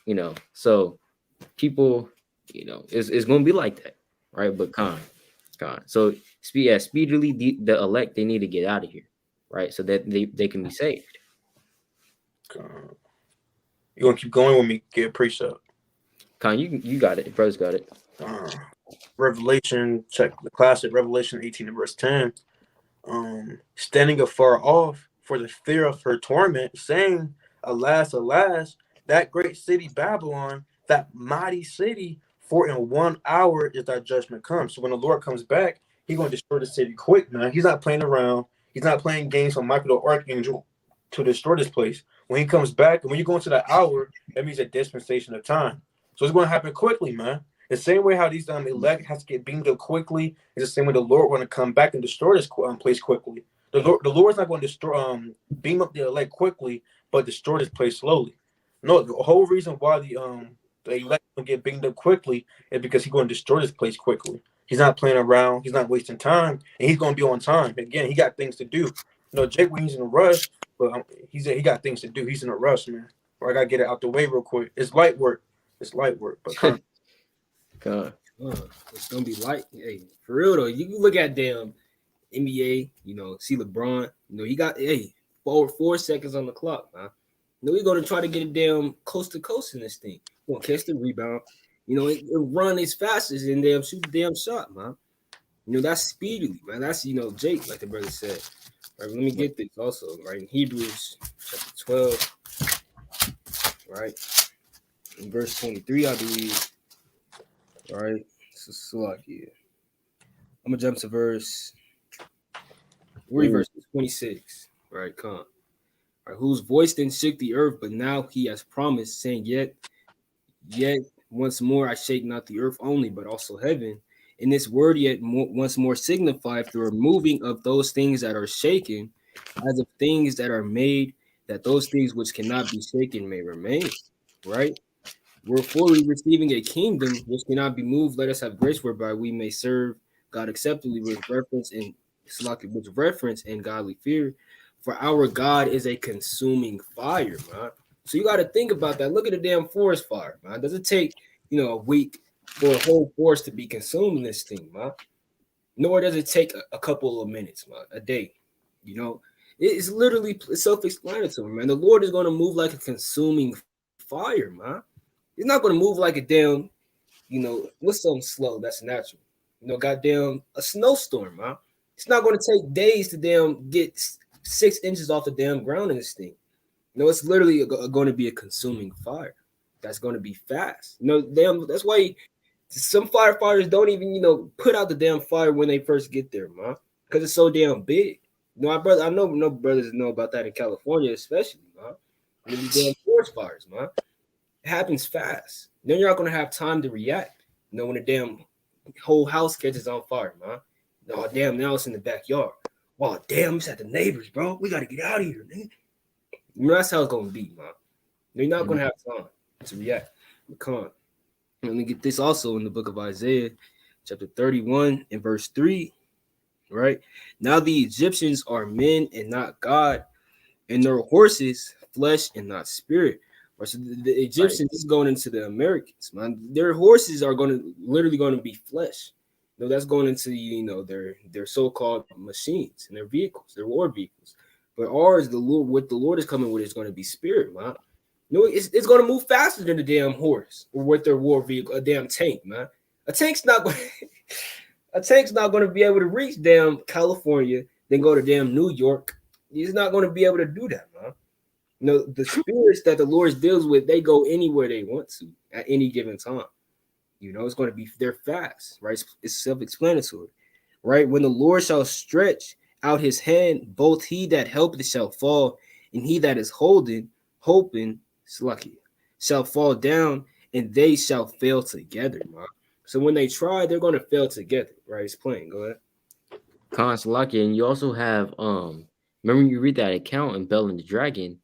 Speaker 1: so people, it's going to be like that, right? But so speedily, the elect, they need to get out of here, right? So that they can be saved.
Speaker 2: You gonna keep going with me? Get a precept.
Speaker 1: You got it. Bro's got it.
Speaker 2: Revelation, check the classic Revelation 18 and verse 10. Standing afar off for the fear of her torment, saying, Alas, alas, that great city Babylon, that mighty city, for in 1 hour is thy judgment come. So when the Lord comes back, he's gonna destroy the city quick, man. He's not playing around. He's not playing games from Michael the Archangel to destroy this place. When he comes back, and when you go into the hour, that means a dispensation of time. So it's going to happen quickly, man. The same way how these elect has to get beamed up quickly is the same way the Lord want to come back and destroy this place quickly. The Lord's not going to destroy beam up the elect quickly, but destroy this place slowly. No, the whole reason why the elect will get beamed up quickly is because he's going to destroy this place quickly. He's not playing around. He's not wasting time, and he's going to be on time. Again, he got things to do. Jake Wing's in a rush, but he got things to do. He's in a rush, man. Or I gotta get it out the way real quick. It's light work. But
Speaker 3: it's gonna be light. Hey, for real though, you can look at damn NBA. See LeBron. He got 4 seconds on the clock, man. He's gonna try to get it damn coast to coast in this thing. Gonna catch the rebound. It run as fast as and damn shoot the damn shot, man. That's speedily, man. That's Jake, like the brother said. Right, let me get this also, right? In Hebrews chapter 12, right? In verse 23, I believe. All right. So like here. I'm gonna jump to verse 26. Right, come on. Right, whose voice then shook the earth, but now he has promised, saying, Yet once more I shake not the earth only, but also heaven. And this word once more signified the removing of those things that are shaken, as of things that are made, that those things which cannot be shaken may remain. Right? Wherefore we receiving a kingdom which cannot be moved, let us have grace whereby we may serve God acceptably with reference and godly fear. For our God is a consuming fire, man. So you got to think about that. Look at the damn forest fire, man. Does it take a week for a whole forest to be consuming this thing, man? Nor does it take a couple of minutes, man, a day. It's literally self-explanatory, man. The Lord is going to move like a consuming fire, man. He's not going to move like a damn, what's something slow that's natural? Goddamn a snowstorm, man. It's not going to take days to damn get 6 inches off the damn ground in this thing. It's literally going to be a consuming fire. That's going to be fast. That's why some firefighters don't even, put out the damn fire when they first get there, man, because it's so damn big. I know no brothers know about that in California, especially, man. These damn forest fires, man. It happens fast. Then you're not going to have time to react. When the damn whole house catches on fire, man. Oh, damn, now it's in the backyard. Oh, damn, it's at the neighbors, bro. We got to get out of here, man. That's how it's going to be, man. You're not going to have time to react. But come on. Let me get this also in the book of Isaiah, chapter 31 and verse 3, right? Now the Egyptians are men and not God, and their horses flesh and not spirit. Right, so the Egyptians is going into the Americans, man. Their horses are literally going to be flesh. That's going into their so-called machines and their vehicles, their war vehicles. But ours, what the Lord is coming with is going to be spirit, man. It's going to move faster than the damn horse or with their war vehicle, a damn tank, man. A tank's not going to be able to reach damn California, then go to damn New York. He's not going to be able to do that, man. The spirits that the Lord deals with, they go anywhere they want to at any given time. It's going to be, they're fast, right? It's self-explanatory, right? When the Lord shall stretch out his hand, both he that helpeth shall fall, and he that is hoping, shall fall down, and they shall fail together, man. So when they try, they're going to fail together, right? It's plain. Go ahead.
Speaker 1: Consulaki, and you also have remember you read that account in Bell and the Dragon,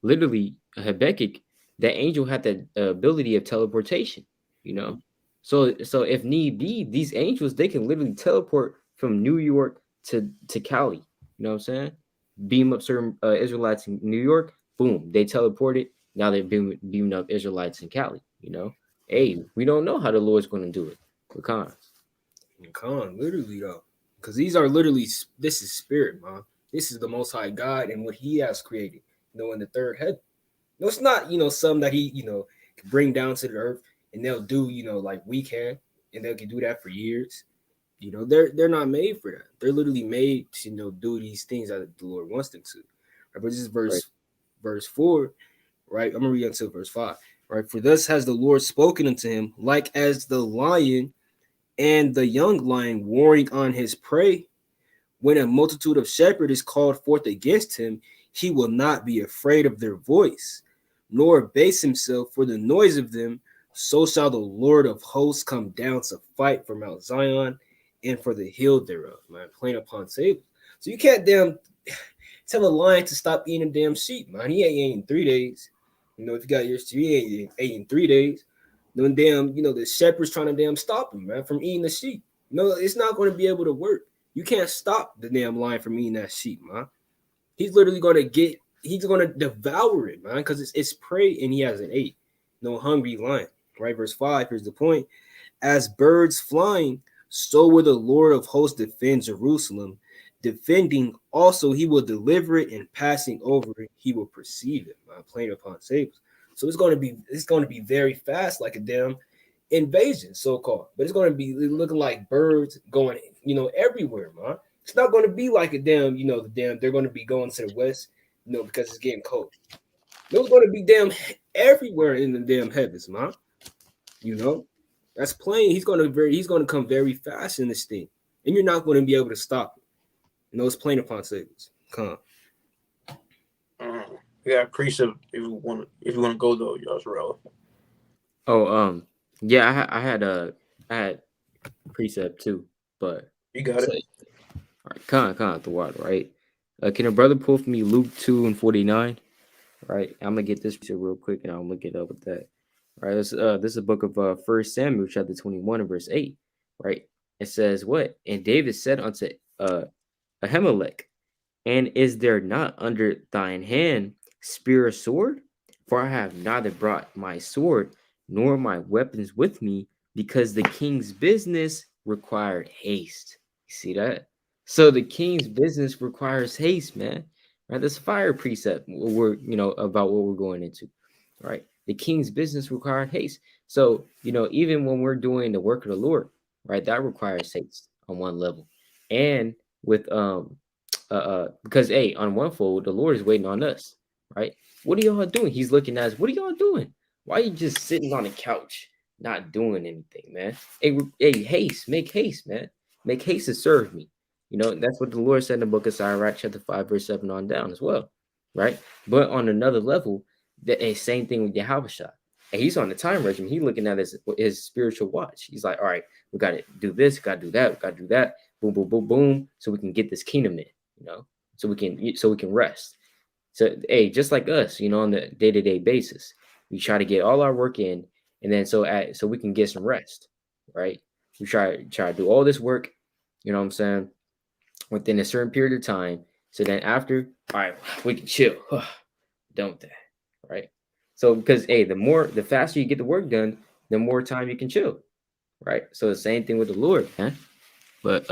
Speaker 1: literally Habakkuk, that angel had the ability of teleportation, you know. So if need be, these angels, they can literally teleport from New York to Cali. You know what I'm saying? Beam up certain Israelites in New York, boom, they teleported. Now they're beaming up Israelites in Cali. You know, hey, we don't know how the Lord's going to do it. Because
Speaker 3: Con, literally though, because these are literally, this is spirit, man. This is the Most High God and what He has created. You know, in the third heaven. No, it's not, you know, some that He, you know, can bring down to the earth and they'll do, you know, like we can, and they can do that for years. You know, they're not made for that. They're literally made to, you know, do these things that the Lord wants them to. Right? But this is verse 4, right? I'm gonna read until verse 5. Right. For thus has the Lord spoken unto him, like as the lion and the young lion warring on his prey. When a multitude of shepherds is called forth against him, he will not be afraid of their voice, nor abase himself for the noise of them. So shall the Lord of hosts come down to fight for Mount Zion and for the hill thereof, man, plain upon table. So you can't damn tell a lion to stop eating a damn sheep, man. He ain't eating 3 days. You know, if you got your sheep, he ain't eating 3 days. Then damn, you know, the shepherd's trying to damn stop him, man, from eating the sheep. No, it's not going to be able to work. You can't stop the damn lion from eating that sheep, man. He's literally he's going to devour it, man, because it's prey and he hasn't ate. No hungry lion, right? Verse 5, here's the point. As birds flying, so will the Lord of hosts defend Jerusalem. Defending also, he will deliver it, and passing over it, he will perceive it, man, plain upon tables. So it's going to be very fast, like a damn invasion, so-called. But it's going to be looking like birds going, you know, everywhere, man. It's not going to be like a damn, you know, they're going to be going to the west, you know, because it's getting cold. No, it's going to be damn everywhere in the damn heavens, man. You know, that's plain. He's going to come very fast in this thing, and you're not going to be able to stop it. You know, it's plain upon tables. Come.
Speaker 2: Yeah, precept if you want to go though, Yasharala.
Speaker 1: oh yeah, I had precept too, but
Speaker 2: You got it.
Speaker 1: all right, con the water, right? Can a brother pull for me Luke 2:49? Right, I'm gonna get this real quick and I'll look it up with that. All right, this is a book of 1 Samuel chapter 21 and verse 8. Right, it says what? And David said unto Ahimelech, and is there not under thine hand spear or sword? For I have neither brought my sword nor my weapons with me, because the king's business required haste. You see that? So the king's business requires haste, man. Right? That's fire precept. We're about what we're going into. Right? The king's business required haste. So even when we're doing the work of the Lord, right, that requires haste on one level, and with because hey, on one fold, the Lord is waiting on us, right? What are y'all doing? He's looking at us. What are y'all doing? Why are you just sitting on the couch, not doing anything, man? Hey, haste, make haste, man. Make haste to serve me. That's what the Lord said in the book of Sirach, chapter 5, verse 7 on down as well, right? But on another level, the same thing with Yahawashi. And he's on the time regimen. He's looking at his spiritual watch. He's like, all right, we got to do this, got to do that, we got to do that. Boom, boom, boom, boom, so we can get this kingdom in. So we can rest. So hey, just like us, on the day-to-day basis, we try to get all our work in, and then so we can get some rest, right? We try to do all this work, you know what I'm saying, within a certain period of time. So then after, all right, we can chill, don't that, right? So because hey, the faster you get the work done, the more time you can chill, right? So the same thing with the Lord, man. But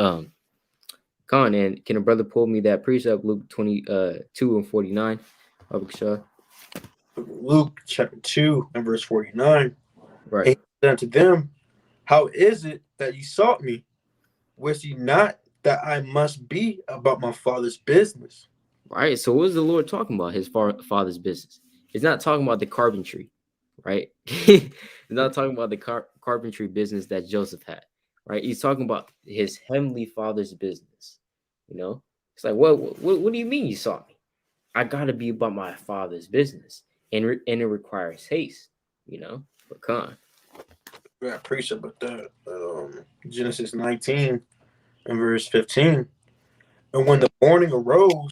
Speaker 1: Con, and can a brother pull me that precept, Luke 2:49?
Speaker 2: Luke chapter 2 and verse 49.
Speaker 1: Right.
Speaker 2: He said unto them, how is it that ye sought me? Wist ye not that I must be about my father's business?
Speaker 1: Right. So what is the Lord talking about? His father's business. It's not talking about the carpentry, right? It's not talking about the carpentry business that Joseph had, right? He's talking about his heavenly father's business. It's like, what do you mean you saw me? I gotta be about my father's business, and it requires haste. But con.
Speaker 2: We got precept with that. Genesis 19 and verse 15. And when the morning arose,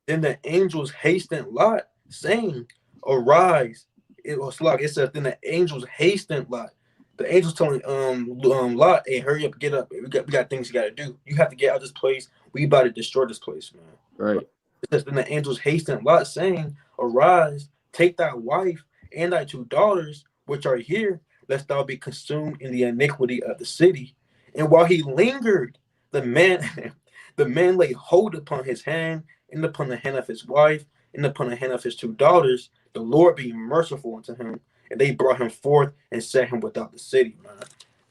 Speaker 2: then the angels hastened Lot, saying, Arise. It was like it says, then the angels hastened Lot. The angels telling Lot, hey, hurry up, get up. We got things you gotta do. You have to get out of this place. We about to destroy this place, man.
Speaker 1: Right.
Speaker 2: It says, then the angels hastened Lot, saying, Arise, take thy wife and thy two daughters, which are here, lest thou be consumed in the iniquity of the city. And while he lingered, the man the man laid hold upon his hand, and upon the hand of his wife, and upon the hand of his two daughters, the Lord being merciful unto him. And they brought him forth and set him without the city, man.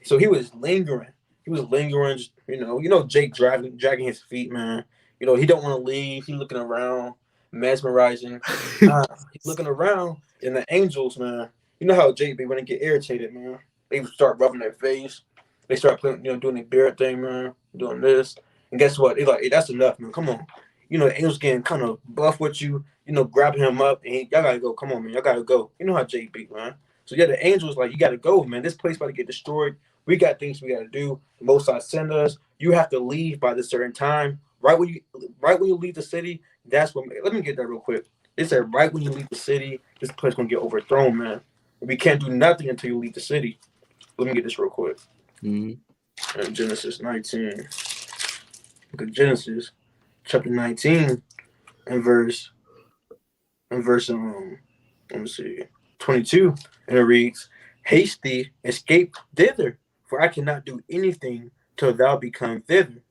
Speaker 2: So he was lingering. He was lingering, Jake dragging his feet, man. He don't want to leave. He looking around, mesmerizing. He's looking around, and the angels, man. You know how Jake be when they get irritated, man. They start rubbing their face. They start playing, doing their beard thing, man. Doing this, and guess what? They like, hey, that's enough, man. Come on. The angels getting kind of buff with you. Grabbing him up, and y'all gotta go. Come on, man. Y'all gotta go. You know how Jake be, man. So yeah, the angels like, you gotta go, man. This place about to get destroyed. We got things we gotta do. The Most High send us. You have to leave by this certain time. Right when you leave the city, that's when. Let me get that real quick. It said right when you leave the city, this place gonna get overthrown, man. We can't do nothing until you leave the city. Let me get this real quick. Genesis 19. Look at Genesis chapter 19 and verse let me see, 22, and it reads, Haste thee, escape thither, for I cannot do anything till thou become thither.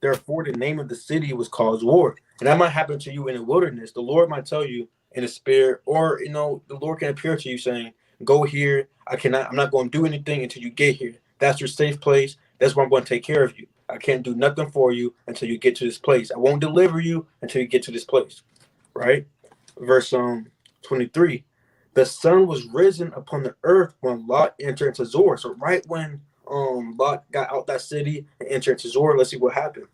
Speaker 2: Therefore the name of the city was called War. And that might happen to you in the wilderness. The Lord might tell you in the spirit, or the Lord can appear to you saying, go here. I'm not going to do anything until you get here. That's your safe place. That's where I'm going to take care of you. I can't do nothing for you until you get to this place. I won't deliver you until you get to this place. Right? Verse 23. The sun was risen upon the earth when Lot entered into Zoar. So right when Lot got out that city and entered into Zoar, let's see what happened.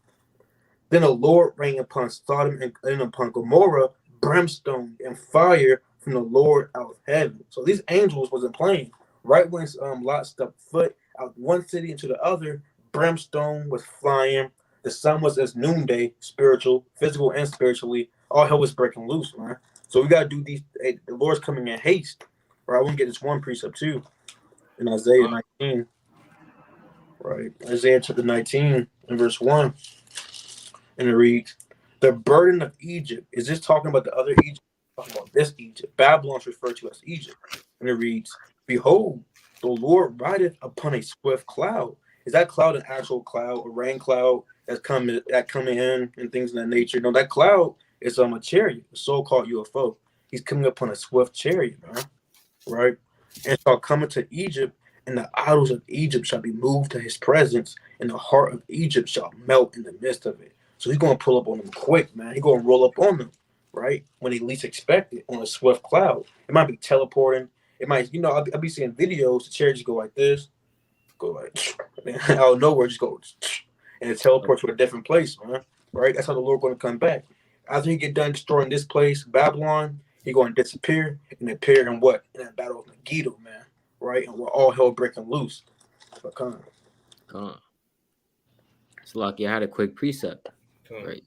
Speaker 2: Then the Lord rained upon Sodom and upon Gomorrah brimstone and fire from the Lord out of heaven. So these angels wasn't playing. Right when Lot stepped foot out one city into the other, brimstone was flying. The sun was as noonday, physical and spiritually. All hell was breaking loose, man. So we gotta do these. The Lord's coming in haste. Right, I want to get this one precept too in Isaiah 19. Right, Isaiah chapter 19 and verse 1. And it reads, the burden of Egypt. Is this talking about the other Egypt? Talking about this Egypt. Babylon's referred to as Egypt. And it reads, behold, the Lord rideth upon a swift cloud. Is that cloud an actual cloud, a rain cloud that's coming in and things of that nature? No, that cloud is a chariot, a so-called UFO. He's coming upon a swift chariot, man. Right? And shall come into Egypt, and the idols of Egypt shall be moved to his presence, and the heart of Egypt shall melt in the midst of it. So he's going to pull up on them quick, man. He's going to roll up on them, right? When they least expect it, on a swift cloud. It might be teleporting. It might, I'll be seeing videos. The chariots go like this, go like, out of nowhere, just go, and it teleports to a different place, man. Right? That's how the Lord going to come back. After he get done destroying this place, Babylon, he going to disappear and appear in what? In that battle of Megiddo, man. Right? And we're all hell breaking loose. But
Speaker 1: So lucky I had a quick precept. Right.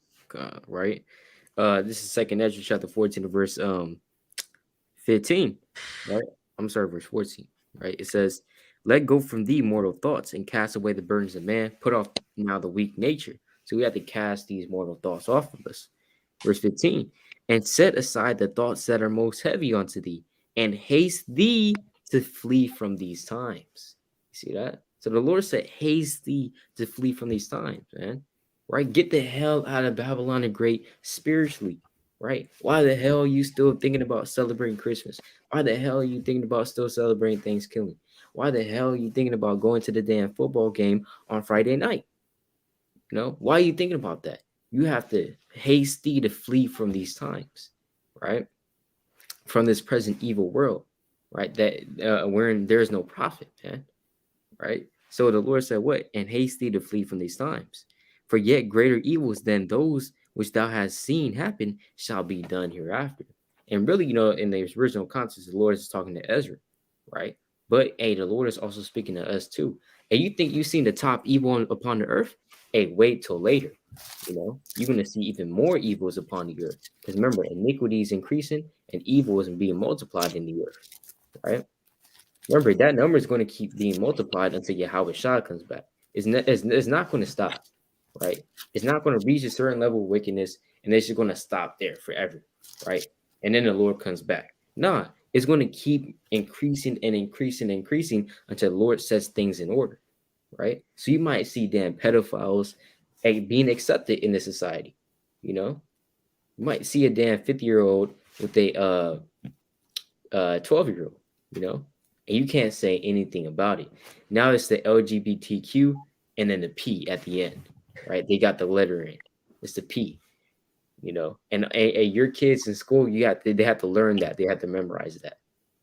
Speaker 1: Right. This is Second Ezra chapter 14 verse 15. Right. I'm sorry, verse 14. Right. It says, let go from thee mortal thoughts and cast away the burdens of man. Put off now the weak nature. So we have to cast these mortal thoughts off of us. Verse 15. And set aside the thoughts that are most heavy unto thee, and haste thee to flee from these times. You see that? So the Lord said, haste thee to flee from these times, man. Right? Get the hell out of Babylon the Great spiritually. Right? Why the hell are you still thinking about celebrating Christmas? Why the hell are you thinking about still celebrating Thanksgiving? Why the hell are you thinking about going to the damn football game on Friday night? Why are you thinking about that? You have to haste thee to flee from these times, right? From this present evil world, right? That wherein there is no profit, man, right? So the Lord said, what? And haste thee to flee from these times. For yet greater evils than those which thou hast seen happen shall be done hereafter. And really, in the original context, the Lord is talking to Ezra, right? But hey, the Lord is also speaking to us too. And you think you've seen the top evil upon the earth? Hey, wait till later. You know, you're gonna see even more evils upon the earth. Because remember, iniquity is increasing and evil is being multiplied in the earth. Right? Remember, that number is going to keep being multiplied until Yahawashi comes back. It's not going to stop, right? It's not going to reach a certain level of wickedness and it's just going to stop there forever, right? And then the Lord comes back. Nah, it's going to keep increasing and increasing and increasing until the Lord sets things in order, right? So you might see damn pedophiles being accepted in the society, you know? You might see a damn 50-year-old with a 12-year-old, you know? And you can't say anything about it. Now it's the LGBTQ and then the P at the end, right? They got the letter in. It's the P, you know. And your kids in school, they have to learn that. They have to memorize that.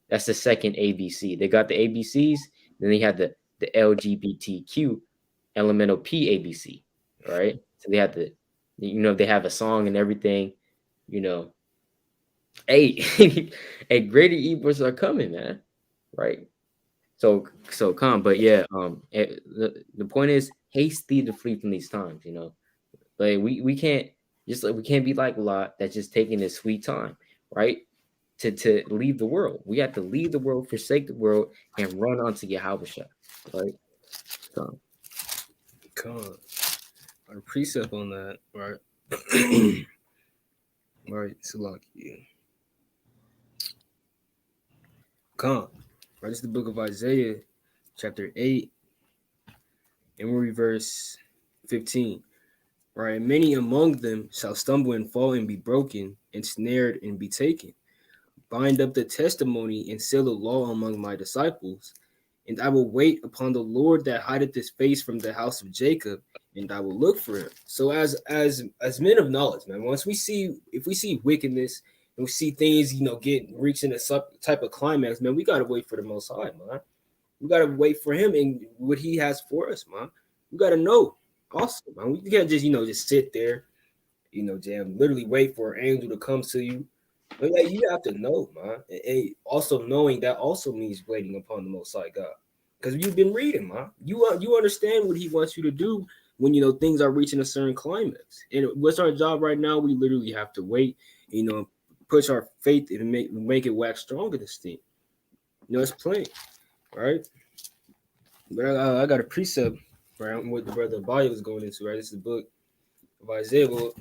Speaker 1: That's the second ABC. They got the ABCs, then they had the LGBTQ elemental P ABC, right? So they have to, you know, they have a song and everything, you know. Hey, hey, greater evils are coming, man. Right. So calm, but yeah, the point is haste thee to flee from these times, you know. Like we can't just like we can't be like Lot that's just taking this sweet time, right? To leave the world. We have to leave the world, forsake the world, and run onto Yahawashi, right? So
Speaker 3: Our precept on that, right? Right, Salaki. Right, this is the book of Isaiah, chapter 8, and we'll read verse 15. Right, and many among them shall stumble and fall and be broken, and snared and be taken. Bind up the testimony and seal the law among my disciples. And I will wait upon the Lord that hideth his face from the house of Jacob, and I will look for him. So as men of knowledge, man, if we see wickedness and we see things, you know, reaching a type of climax, man, we gotta wait for the Most High, man. We gotta wait for him and what he has for us, man. We gotta know also, man. We can't just, you know, just sit there, you know, literally wait for an angel to come to you. But like, you have to know, man. And also knowing that also means waiting upon the Most High God, because you've been reading, man. You understand what He wants you to do when you know things are reaching a certain climax. And what's our job right now? We literally have to wait. You know, push our faith and make it wax stronger. This thing, you know, it's plain, right? But I got a precept, right? What the brother Ahbayah was going into, right? This is the book of Isaiah. Well,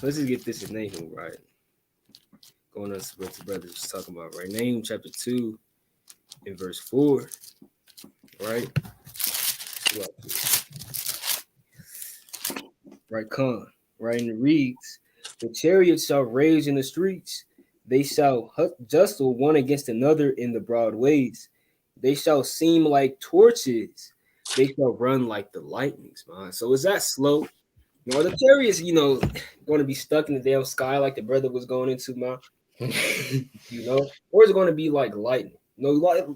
Speaker 3: let's just get this in Nahum, right? Going on to what the brother was talking about, right? Nahum chapter 2 and verse 4, right? Right, right, and it reads, the chariots shall rage in the streets, they shall jostle one against another in the broad ways, they shall seem like torches, they shall run like the lightnings, man. So is that slow? You know, the chariots, you know, going to be stuck in the damn sky like the brother was going into, man. You know, or is it going to be like lightning? You know,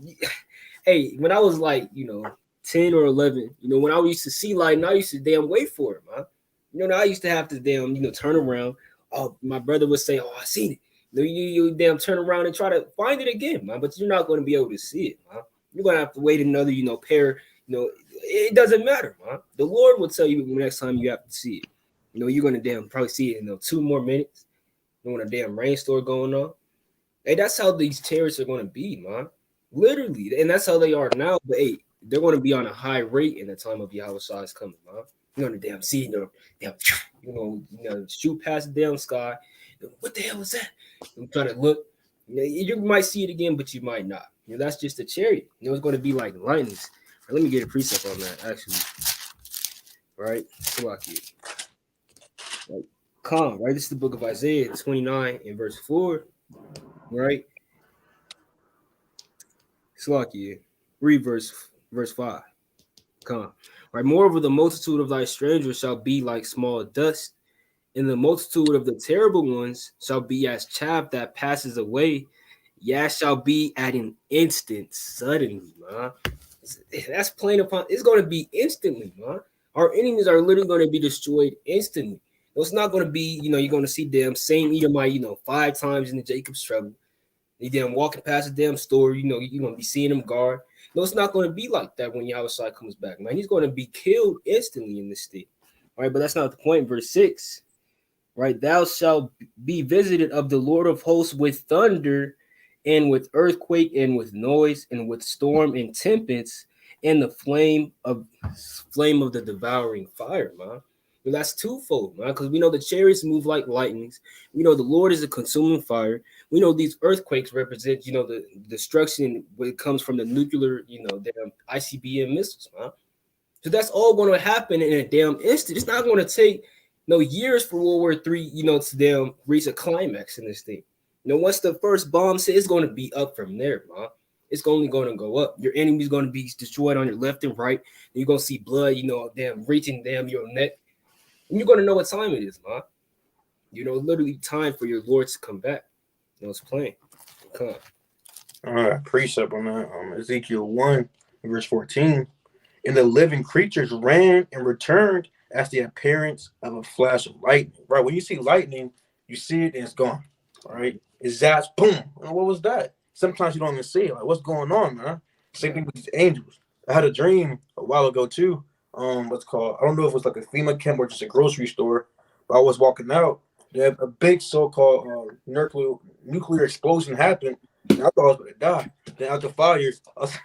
Speaker 3: hey, when I was like, you know, 10 or 11, you know, when I used to see lightning, I used to damn wait for it, man. You know, I used to have to damn, you know, turn around. Oh, my brother would say, oh, I seen it. You damn turn around and try to find it again, man. But you're not going to be able to see it, man. You're going to have to wait another, you know, pair. You know, it doesn't matter, man. The Lord will tell you the next time you have to see it. You know, you're going to damn probably see it in 2 more minutes. You know, when a damn rainstorm going on. Hey, that's how these chariots are going to be, man. Literally. And that's how they are now. But hey, they're going to be on a high rate in the time of Yahawashi is coming, man. You're going to damn see, you know, shoot past the damn sky. What the hell is that? I'm trying to look. You might see it again, but you might not. You know, that's just a chariot. You know, it's going to be like lightnings. Let me get a precept on that, actually. Right? Right? This is the book of Isaiah 29 and verse 4. Right? Slakia. Read verse 5. Right? Moreover, the multitude of thy strangers shall be like small dust, and the multitude of the terrible ones shall be as chaff that passes away. Yeah, shall be at an instant, suddenly, man. That's plain upon. It's going to be instantly, man. Our enemies are literally going to be destroyed instantly. It's not going to be, you know, you're going to see them same Edomite, you know, 5 times in the Jacob's trouble. You damn walking past the damn store, you know, you're gonna be seeing him guard. No, it's not gonna be like that when Yahawashi comes back, man. He's gonna be killed instantly in this state. All right, but that's not the point. Verse 6, right? Thou shalt be visited of the Lord of hosts with thunder and with earthquake and with noise and with storm and tempest and the flame of the devouring fire, man. But that's twofold, man, because we know the chariots move like lightnings. We know the Lord is a consuming fire. We know these earthquakes represent, you know, the destruction when it comes from the nuclear, you know, damn ICBM missiles, man. So that's all going to happen in a damn instant. It's not going to take no years for World War III, you know, to damn reach a climax in this thing. You know, once the first bomb hits, it's going to be up from there, man. It's only going to go up. Your enemy's going to be destroyed on your left and right. And you're going to see blood, you know, damn reaching damn your neck. And you're going to know what time it is, man. You know, literally time for your Lord to come back. You know, it's plain. Come on.
Speaker 2: All right, precept on that. Ezekiel 1, verse 14. And the living creatures ran and returned as the appearance of a flash of lightning. Right, when you see lightning, you see it and it's gone. All right, it zaps, boom. And what was that? Sometimes you don't even see it. Like, what's going on, man? Same thing with these angels. I had a dream a while ago too. What's called? I don't know if it was like a FEMA camp or just a grocery store. But I was walking out. There, a big so-called nuclear explosion happened. And I thought I was going to die. Then after 5 years, I saw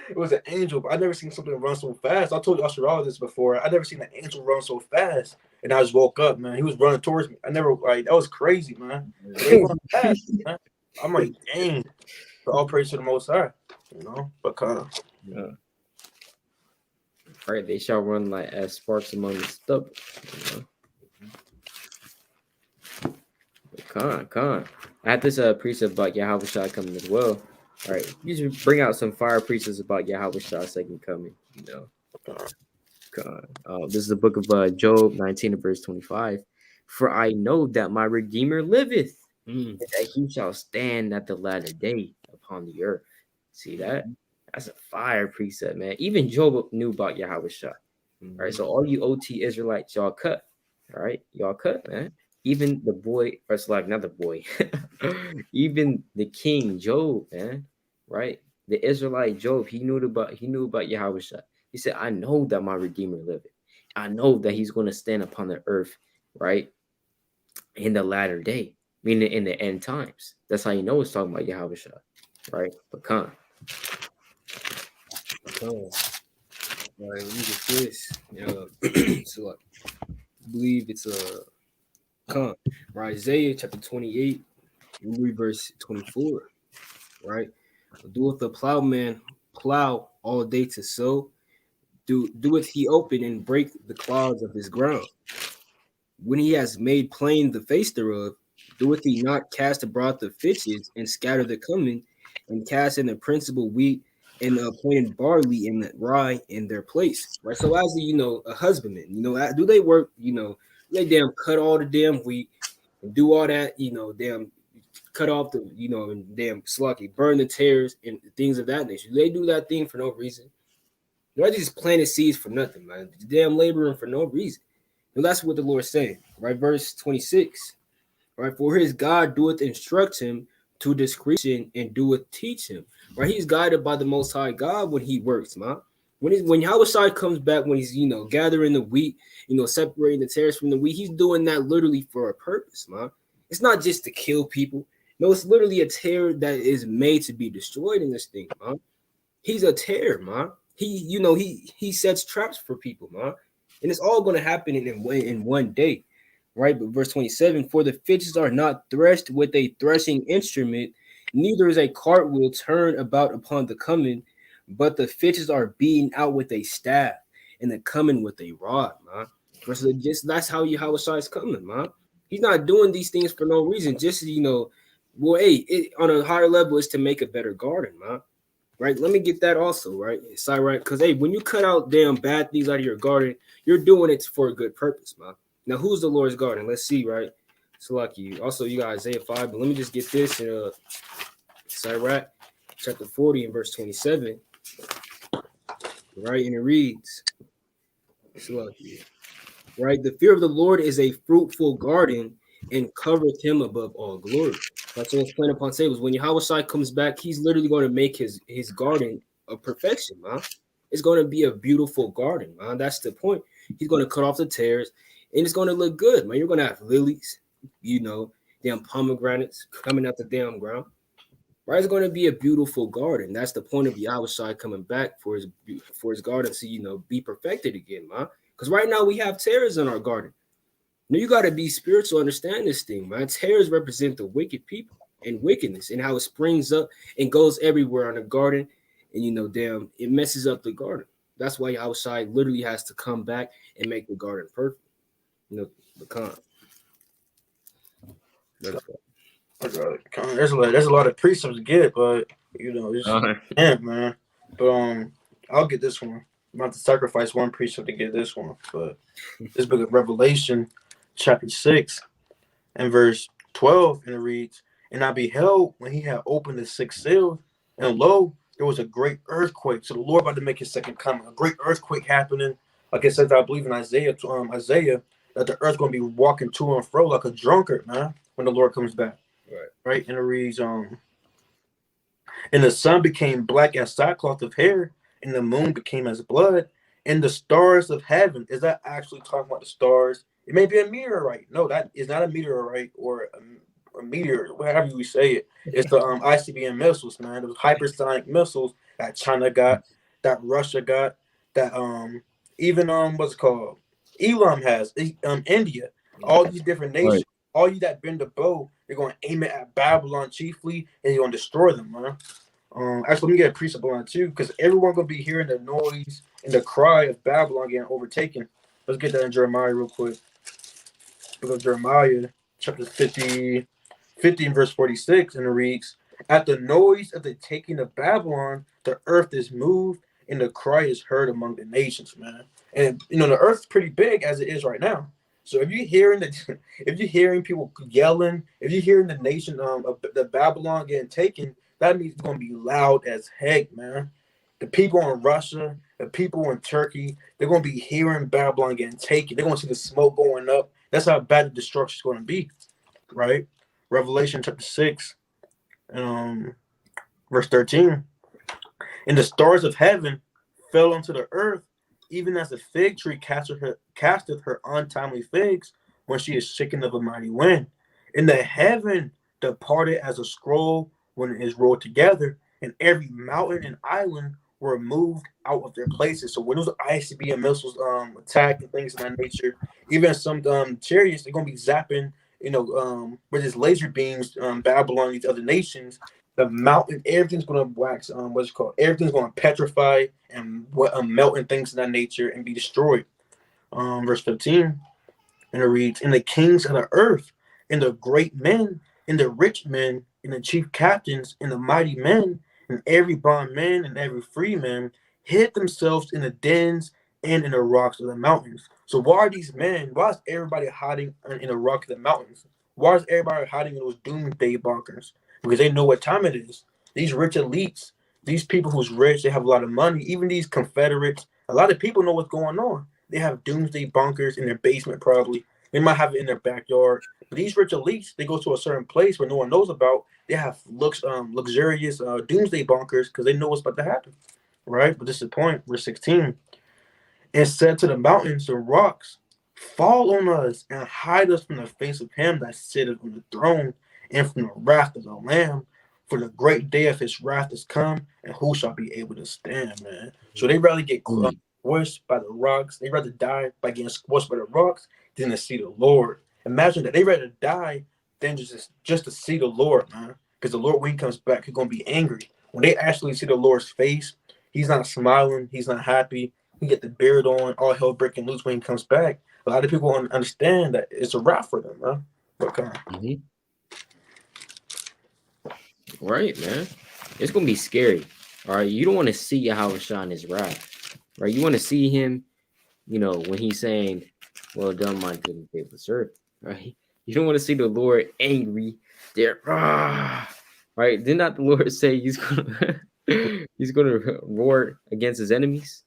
Speaker 2: it was an angel, but I never seen something run so fast. I told Yasharala this before. I never seen an angel run so fast. And I just woke up, man. He was running towards me. I never, like, that was crazy, man. They run fast, man. I'm like, dang. But all praise to the Most High, you know? But kind of.
Speaker 1: Yeah. Right, they shall run like as sparks among the stubble. You know? Con. I had this precept about Yahawashi coming as well. All right, you just bring out some fire precepts about Yahawashi second coming. You know, con. This is the book of Job 19 verse 25. For I know that my Redeemer liveth, and that he shall stand at the latter day upon the earth. See that? That's a fire precept, man. Even Job knew about Yahawashi. All right, so all you OT Israelites, y'all cut. All right, y'all cut, man. Even the boy, or it's like not the boy, even the king Job, man. Right, the Israelite Job, he knew about Yahawashi. He said, "I know that my Redeemer liveth. I know that he's going to stand upon the earth, right, in the latter day, meaning in the end times." That's how you know it's talking about Yahawashi, right? But come.
Speaker 3: All right, look at this. So I believe it's right, Isaiah chapter 28, verse 24. Right, doeth the plowman plow all day to sow? Doeth he open and break the clouds of his ground? When he has made plain the face thereof, doeth he not cast abroad the fitches and scatter the cumin and cast in the principal wheat and the appointed barley and the rye in their place? Right. So as a husbandman, do they work? They damn cut all the damn wheat and do all that. Damn cut off the and damn slucky, burn the tares and things of that nature. They do that thing for no reason. They're just planting seeds for nothing, man. Damn laboring for no reason. And that's what the Lord's saying, right? Verse 26, right? For his God doeth instruct him to discretion and doeth teach him, right? He's guided by the Most High God when he works, man. When Yahawashi comes back, when he's, gathering the wheat, separating the tares from the wheat, he's doing that literally for a purpose, man. It's not just to kill people. No, it's literally a tear that is made to be destroyed in this thing, man. He's a tear, man. He sets traps for people, man. And it's all going to happen in one day, right? But verse 27, for the fitches are not threshed with a threshing instrument, neither is a cartwheel turned about upon the cumin, but the fitches are beaten out with a staff and the cumin with a rod, man. That's how Yahawashi is coming, man. He's not doing these things for no reason. Just, on a higher level is to make a better garden, man. Right, let me get that also, right? It's all right, because when you cut out damn bad things out of your garden, you're doing it for a good purpose, man. Now, who's the Lord's garden? Let's see, right? So, like also you got Isaiah 5, but let me just get this in Sirach chapter 40 and verse 27, right? And it reads, so right, the fear of the Lord is a fruitful garden, and covereth him above all glory. That's what's plain upon tables. When Yahawashi comes back, he's literally going to make his garden of perfection, man. It's going to be a beautiful garden, man. That's the point. He's going to cut off the tares, and it's going to look good, man. You're going to have lilies, damn pomegranates coming out the damn ground. Right, it's going to be a beautiful garden. That's the point of Yahawashi coming back for his garden to be perfected again, man. Because right now we have tares in our garden. Now you got to be spiritual, understand this thing, man. Tares represent the wicked people and wickedness and how it springs up and goes everywhere on the garden, and damn, it messes up the garden. That's why Yahawashi literally has to come back and make the garden perfect. The con.
Speaker 2: There's a lot of precepts to get, but it's man. But I'll get this one. I'm about to sacrifice one precept to get this one. But this book of Revelation, chapter 6, and verse 12, and it reads, "And I beheld when he had opened the sixth seal, and lo, there was a great earthquake." So the Lord about to make his second coming. A great earthquake happening. Like it says, I believe in Isaiah, that the earth going to be walking to and fro like a drunkard, man, when the Lord comes back. Right, and it reads, and the sun became black as sackcloth of hair, and the moon became as blood, and the stars of heaven. Is that actually talking about the stars? It may be a meteorite. No, that is not a meteorite or a meteor, whatever you say it. It's the ICBM missiles, man. Those hypersonic missiles that China got, that Russia got, that even what's it called? Elam has, India, all these different nations. Right. All you that bend the bow, they're going to aim it at Babylon chiefly, and you're going to destroy them, man. Actually, let me get a precept on it too, because everyone going to be hearing the noise and the cry of Babylon getting overtaken. Let's get that in Jeremiah real quick. Because Jeremiah, chapter 50 and verse 46, and it reads, "At the noise of the taking of Babylon, the earth is moved, and the cry is heard among the nations," man. And, the earth's pretty big as it is right now. So if you're hearing people yelling, if you're hearing the nation of the Babylon getting taken, that means it's gonna be loud as heck, man. The people in Russia, the people in Turkey, they're gonna be hearing Babylon getting taken. They're gonna see the smoke going up. That's how bad the destruction is gonna be, right? Revelation chapter 6, verse 13. "And the stars of heaven fell onto the earth, even as the fig tree casteth her untimely figs when she is shaken of a mighty wind. And the heaven departed as a scroll when it is rolled together, and every mountain and island were moved out of their places." So when those ICBM missiles attack and things of that nature, even some chariots, they're gonna be zapping, with his laser beams, Babylon, these other nations. The mountain, everything's gonna wax. Everything's gonna petrify and melt and things of that nature and be destroyed. Verse 15, and it reads, "And the kings of the earth, and the great men, and the rich men, and the chief captains, and the mighty men, and every bondman and every free man hid themselves in the dens and in the rocks of the mountains." So why is everybody hiding in the rock of the mountains? Why is everybody hiding in those doomsday bunkers? Because they know what time it is. These rich elites, these people who's rich, they have a lot of money, even these Confederates, a lot of people know what's going on. They have doomsday bunkers in their basement probably. They might have it in their backyard. But these rich elites, they go to a certain place where no one knows about. They have luxurious doomsday bunkers because they know what's about to happen, right? But this is the point, verse 16. "And said to the mountains and rocks, fall on us and hide us from the face of him that sitteth on the throne and from the wrath of the Lamb. For the great day of his wrath is come, and who shall be able to stand," man? So they rather get squished by the rocks. They rather die by getting squished by the rocks than to see the Lord. Imagine that. They rather die than just to see the Lord, man. Because the Lord, when he comes back, he's going to be angry. When they actually see the Lord's face, he's not smiling. He's not happy. He get the beard on, all hell breaking loose when he comes back. A lot of people don't understand that it's a wrap for them, man. Okay.
Speaker 1: Right, man. It's gonna be scary. All right, you don't want to see Yahawashi in his wrath, right? You want to see him, when he's saying, "Well done, my good and faithful servant," right? You don't want to see the Lord angry there, right? Did not the Lord say he's gonna he's gonna roar against his enemies?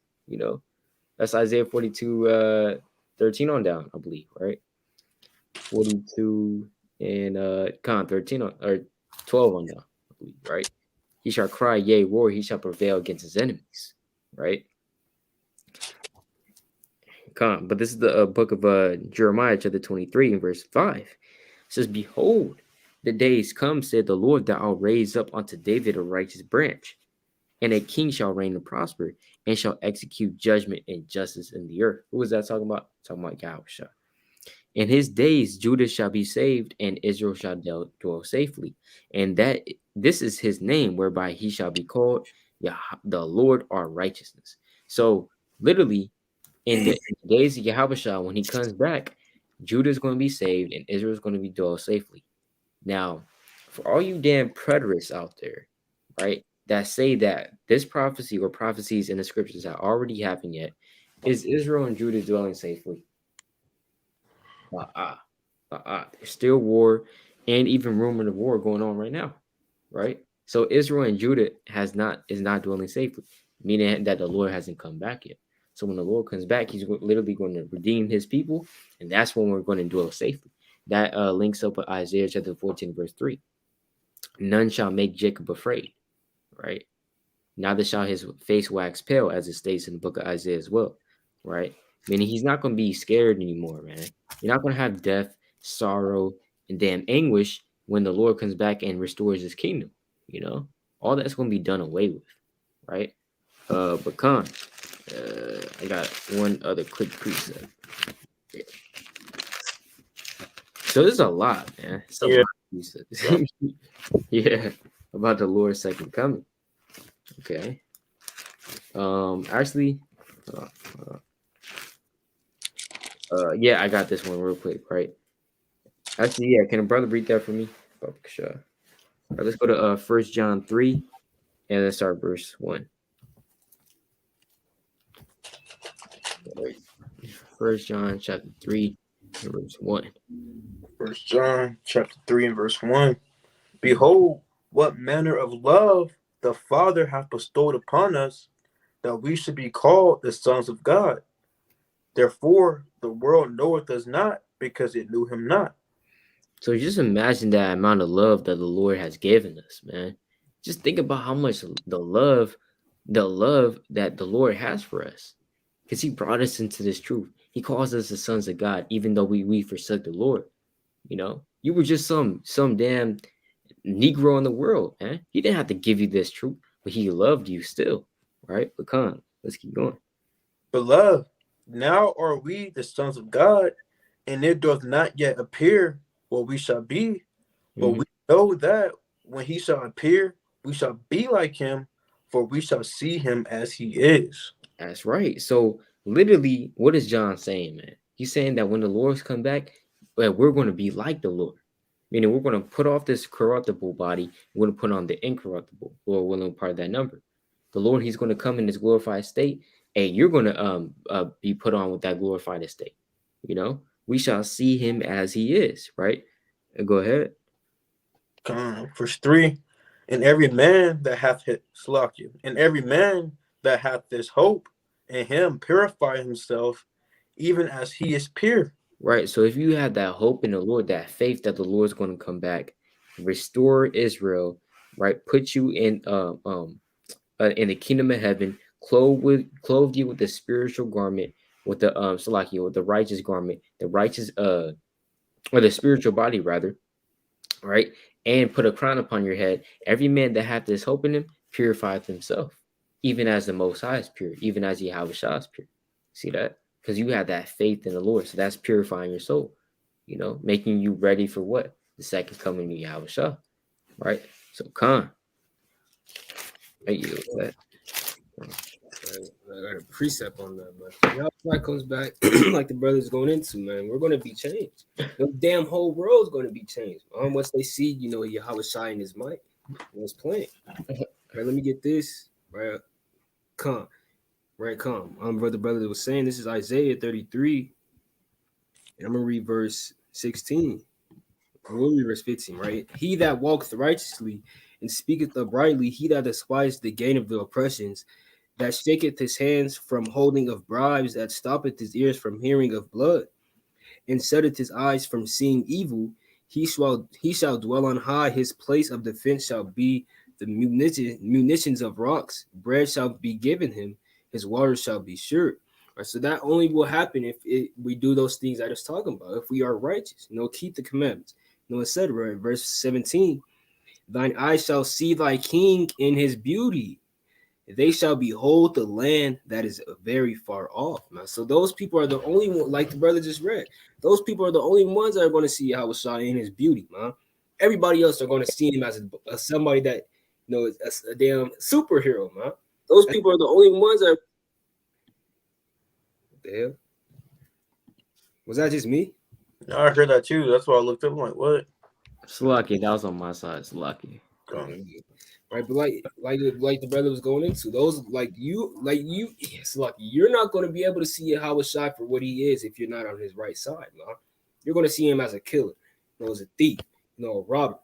Speaker 1: That's Isaiah 42, 13 on down, I believe, right? 42 and 13 or 12 on down, I believe, right? He shall cry, yea, roar, he shall prevail against his enemies, right? But this is the book of Jeremiah, chapter 23, and verse 5. It says, behold, the days come, said the Lord, that I'll raise up unto David a righteous branch, and a king shall reign and prosper, and shall execute judgment and justice in the earth. Who is that talking about? Talking about Yahawashi. In his days, Judah shall be saved, and Israel shall dwell safely. And that this is his name, whereby he shall be called the Lord our righteousness. So, literally, in the days of Yahawashi, when he comes back, Judah is going to be saved, and Israel is going to be dwell safely. Now, for all you damn preterists out there, right, that say that this prophecy or prophecies in the scriptures that already happened yet, is Israel and Judah dwelling safely? There's still war and even rumor of war going on right now, right? So Israel and Judah is not dwelling safely, meaning that the Lord hasn't come back yet. So when the Lord comes back, he's literally going to redeem his people, and that's when we're going to dwell safely. That links up with Isaiah chapter 14, verse 3. None shall make Jacob afraid, right? Neither shall his face wax pale, as it states in the book of Isaiah as well, right? Meaning he's not going to be scared anymore, man. You're not going to have death, sorrow, and damn anguish when the Lord comes back and restores his kingdom, you know? All that's going to be done away with, right? But I got one other quick precept. Yeah. So there's a lot, man. It's a lot of precepts. Yeah, about the Lord's second coming. Okay. Actually, yeah, I got this one real quick, right? Actually, yeah, can a brother read that for me? Oh, sure. All right, let's go to 1 John 3, and let's start verse 1. Right. 1 John chapter 3, and verse 1.
Speaker 2: 1 John chapter 3 and verse 1. Behold, what manner of love the Father hath bestowed upon us, that we should be called the sons of God. Therefore, the world knoweth us not, because it knew him not.
Speaker 1: So just imagine that amount of love that the Lord has given us, man. Just think about how much the love that the Lord has for us, because he brought us into this truth. He calls us the sons of God, even though we forsook the Lord. You know, you were just some damn Negro in the world, man. He didn't have to give you this truth, but he loved you still, right? But come on, let's keep going.
Speaker 2: Beloved, now are we the sons of God, and it doth not yet appear what we shall be, but we know that when he shall appear, we shall be like him, for we shall see him as he is.
Speaker 1: That's right. So literally, what is John saying, man? He's saying that when the Lord's come back, well, we're going to be like the Lord. Meaning we're going to put off this corruptible body, we're going to put on the incorruptible, Lord willing, part of that number. The Lord, he's going to come in his glorified state, and you're going to be put on with that glorified estate. You know, we shall see him as he is, right? Go ahead.
Speaker 2: Verse 3. And every man that hath and every man that hath this hope in him purify himself, even as he is pure.
Speaker 1: Right. So if you have that hope in the Lord, that faith that the Lord's going to come back, restore Israel, right? Put you in the kingdom of heaven, clothed you with the spiritual garment, with the salaki, with the righteous garment, the righteous or the spiritual body rather, right? And put a crown upon your head. Every man that hath this hope in him purifieth himself, even as the Most High is pure, even as Yahawashi is pure. See that? Because you have that faith in the Lord, so that's purifying your soul. You know, making you ready for what? The second coming of Yahawashi, right? So come. Thank you.
Speaker 3: I got a precept on that, man. Y'all comes back like the brothers going into, man. We're gonna be changed. The damn whole world's gonna be changed. Once they see, you know, Yahawashi in his might, was playing. Right, let me get this. Right, come. Brother was saying this is Isaiah 33. And I'm gonna read verse 16. We'll read verse 15, right? He that walketh righteously and speaketh uprightly, he that despiseth the gain of the oppressions, that shaketh his hands from holding of bribes, that stoppeth his ears from hearing of blood, and setteth his eyes from seeing evil. He shall dwell on high. His place of defense shall be the munitions of rocks. Bread shall be given him. His water shall be sure. Right, so that only will happen if we do those things I was talking about. If we are righteous, keep the commandments. It said, right, verse 17, thine eyes shall see thy king in his beauty. They shall behold the land that is very far off. Man. So those people are the only one, like the brother just read. Those people are the only ones that are going to see Yahawashi in his beauty, man. Everybody else are going to see him as somebody that is a damn superhero, man. Those people are the only ones that. What the hell? Was that just me?
Speaker 2: No, I heard that too. That's why I looked up. I'm like, what?
Speaker 1: It's lucky. That was on my side. It's lucky.
Speaker 3: Right, but like the brother was going into those, it's lucky. You're not going to be able to see Yahawashi for what he is if you're not on his right side, man. You're going to see him as a killer, as a thief, a robber,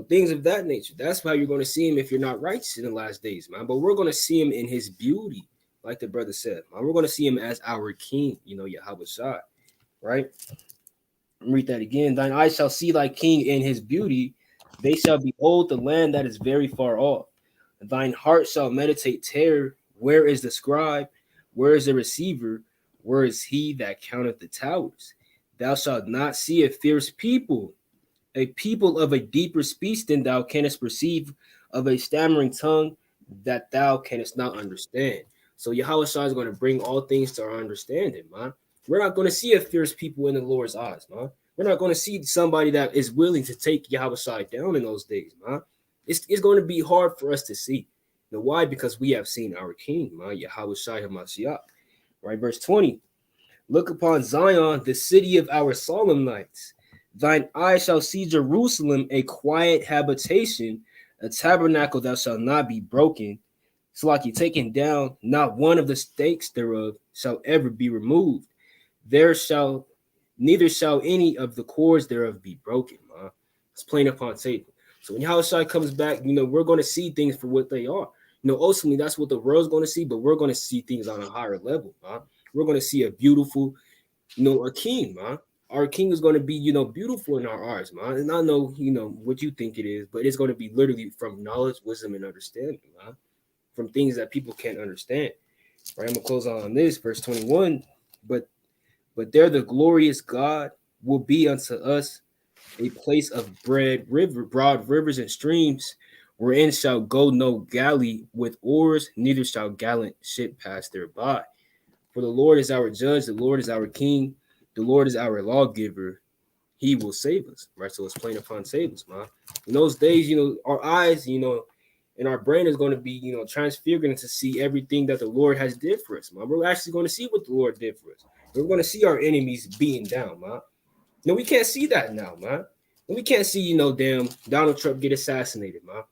Speaker 3: things of that nature. That's how you're going to see him if you're not righteous in the last days, man. But we're going to see him in his beauty, like the brother said, man. We're going to see him as our king, Yahawashi, right? Read that again. Thine eyes shall see thy king in his beauty. They shall behold the land that is very far off. Thine heart shall meditate terror. Where is the scribe? Where is the receiver? Where is he that counteth the towers? Thou shalt not see a fierce people, a people of a deeper speech than thou canst perceive, of a stammering tongue that thou canst not understand. So Yahawashi is going to bring all things to our understanding, man. We're not going to see a fierce people in the Lord's eyes, man. We're not going to see somebody that is willing to take Yahawashi down in those days, man. It's going to be hard for us to see. Why? Because we have seen our King, man, Yahawashi HaMashiach. Right, verse 20. Look upon Zion, the city of our solemn nights. Thine eye shall see Jerusalem, a quiet habitation, a tabernacle that shall not be broken. It's like you're taken down, not one of the stakes thereof shall ever be removed. Neither shall any of the cords thereof be broken, man. It's plain upon table. So when Yahawashi comes back, we're going to see things for what they are. Ultimately, that's what the world's going to see, but we're going to see things on a higher level, man. We're going to see a beautiful, a king, man. Our king is going to be, beautiful in our eyes, man. And I know, what you think it is, but it's going to be literally from knowledge, wisdom, and understanding, man. From things that people can't understand. Right, I'm going to close on this, verse 21. But there the glorious God will be unto us a place of broad rivers and streams, wherein shall go no galley with oars, neither shall gallant ship pass thereby. For the Lord is our judge, the Lord is our king, the Lord is our lawgiver. He will save us, right? So it's plain upon tables, man. In those days, our eyes, and our brain is going to be, transfiguring to see everything that the Lord has did for us, man. We're actually going to see what the Lord did for us. We're going to see our enemies beaten down, man. We can't see that now, man. And we can't see, damn Donald Trump get assassinated, man.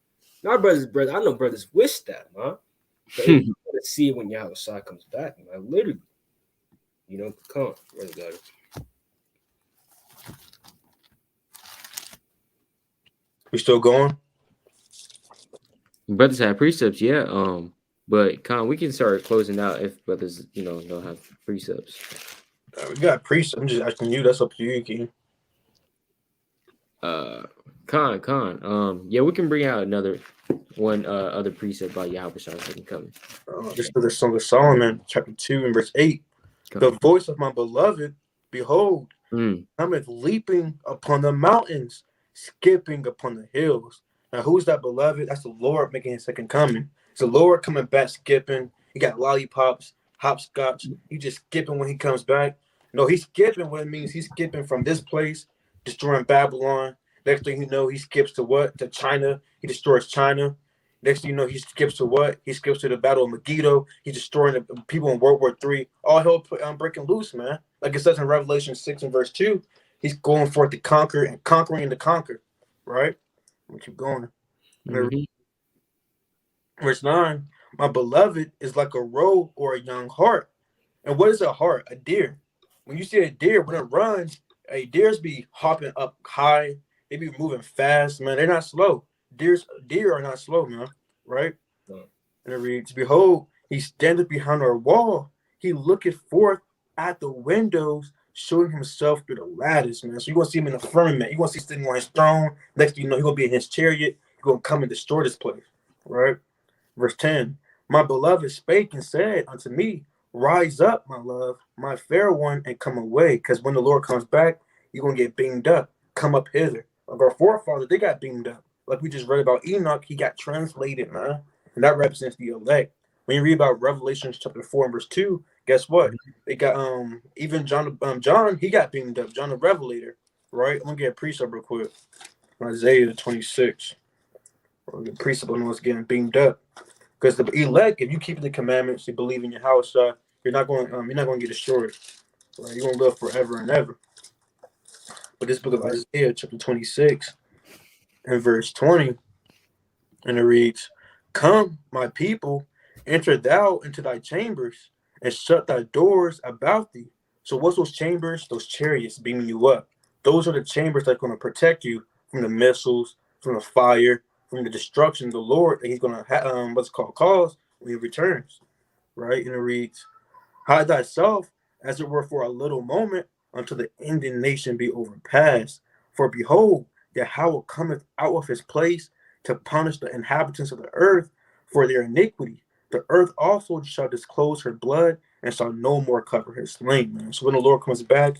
Speaker 3: And our brothers, I know brothers wish that, man. But we're going to see it when Yahawashi comes back, man. Literally. Come on, brother, got it.
Speaker 2: We still going?
Speaker 1: Brothers have precepts, yeah. But we can start closing out if brothers, don't have precepts.
Speaker 2: We got precepts. I'm just asking you. That's up to you, King.
Speaker 1: Yeah, we can bring out another one other precept by Yahawashi second coming.
Speaker 2: This is the Song of Solomon, chapter 2 and verse 8. The voice of my beloved, behold, cometh leaping upon the mountains, skipping upon the hills. Now, who's that beloved? That's the Lord making his second coming. It's the Lord coming back skipping. He got lollipops, hopscotch. He just skipping when he comes back. No, he's skipping what it means. He's skipping from this place, destroying Babylon. Next thing you know, he skips to what? To China. He destroys China. Next thing you know, he skips to what? He skips to the Battle of Megiddo. He's destroying the people in World War III. All hell breaking loose, man. Like it says in Revelation 6 and verse 2, he's going forth to conquer and conquering and to conquer, right? We'll keep going. Verse 9, my beloved is like a roe or a young hart. And what is a hart? A deer. When you see a deer, when it runs, deers be hopping up high. They be moving fast, man. They're not slow. Deer are not slow, man. Right? And it reads, behold, he standeth behind our wall. He looketh forth at the windows, showing himself through the lattice, man. So you're gonna see him in the firmament. You're gonna see him sitting on his throne. Next thing you know, he's gonna be in his chariot. He's gonna come and destroy this place. Right? Verse 10. My beloved spake and said unto me, rise up, my love, my fair one, and come away. Because when the Lord comes back, you're gonna get beamed up. Come up hither. Like our forefathers, they got beamed up. Like we just read about Enoch, he got translated, man. And that represents the elect. When you read about Revelation chapter 4 and verse 2, guess what? They got even John, he got beamed up, John the Revelator, right? I'm gonna get a precept real quick. Isaiah 26. The precept on what's getting beamed up. Because the elect, if you keep the commandments, you believe in your house, you're not going to get destroyed. Right? You're gonna live forever and ever. But this book of Isaiah, chapter 26, and verse 20, and it reads, come, my people, enter thou into thy chambers, and shut thy doors about thee. So what's those chambers? Those chariots beaming you up. Those are the chambers that are going to protect you from the missiles, from the fire, from the destruction of the Lord that he's going to cause when he returns. Right? And it reads, hide thyself as it were for a little moment until the indignation be overpassed. For behold, Yahweh cometh out of his place to punish the inhabitants of the earth for their iniquity. The earth also shall disclose her blood and shall no more cover her slain, man. So when the Lord comes back,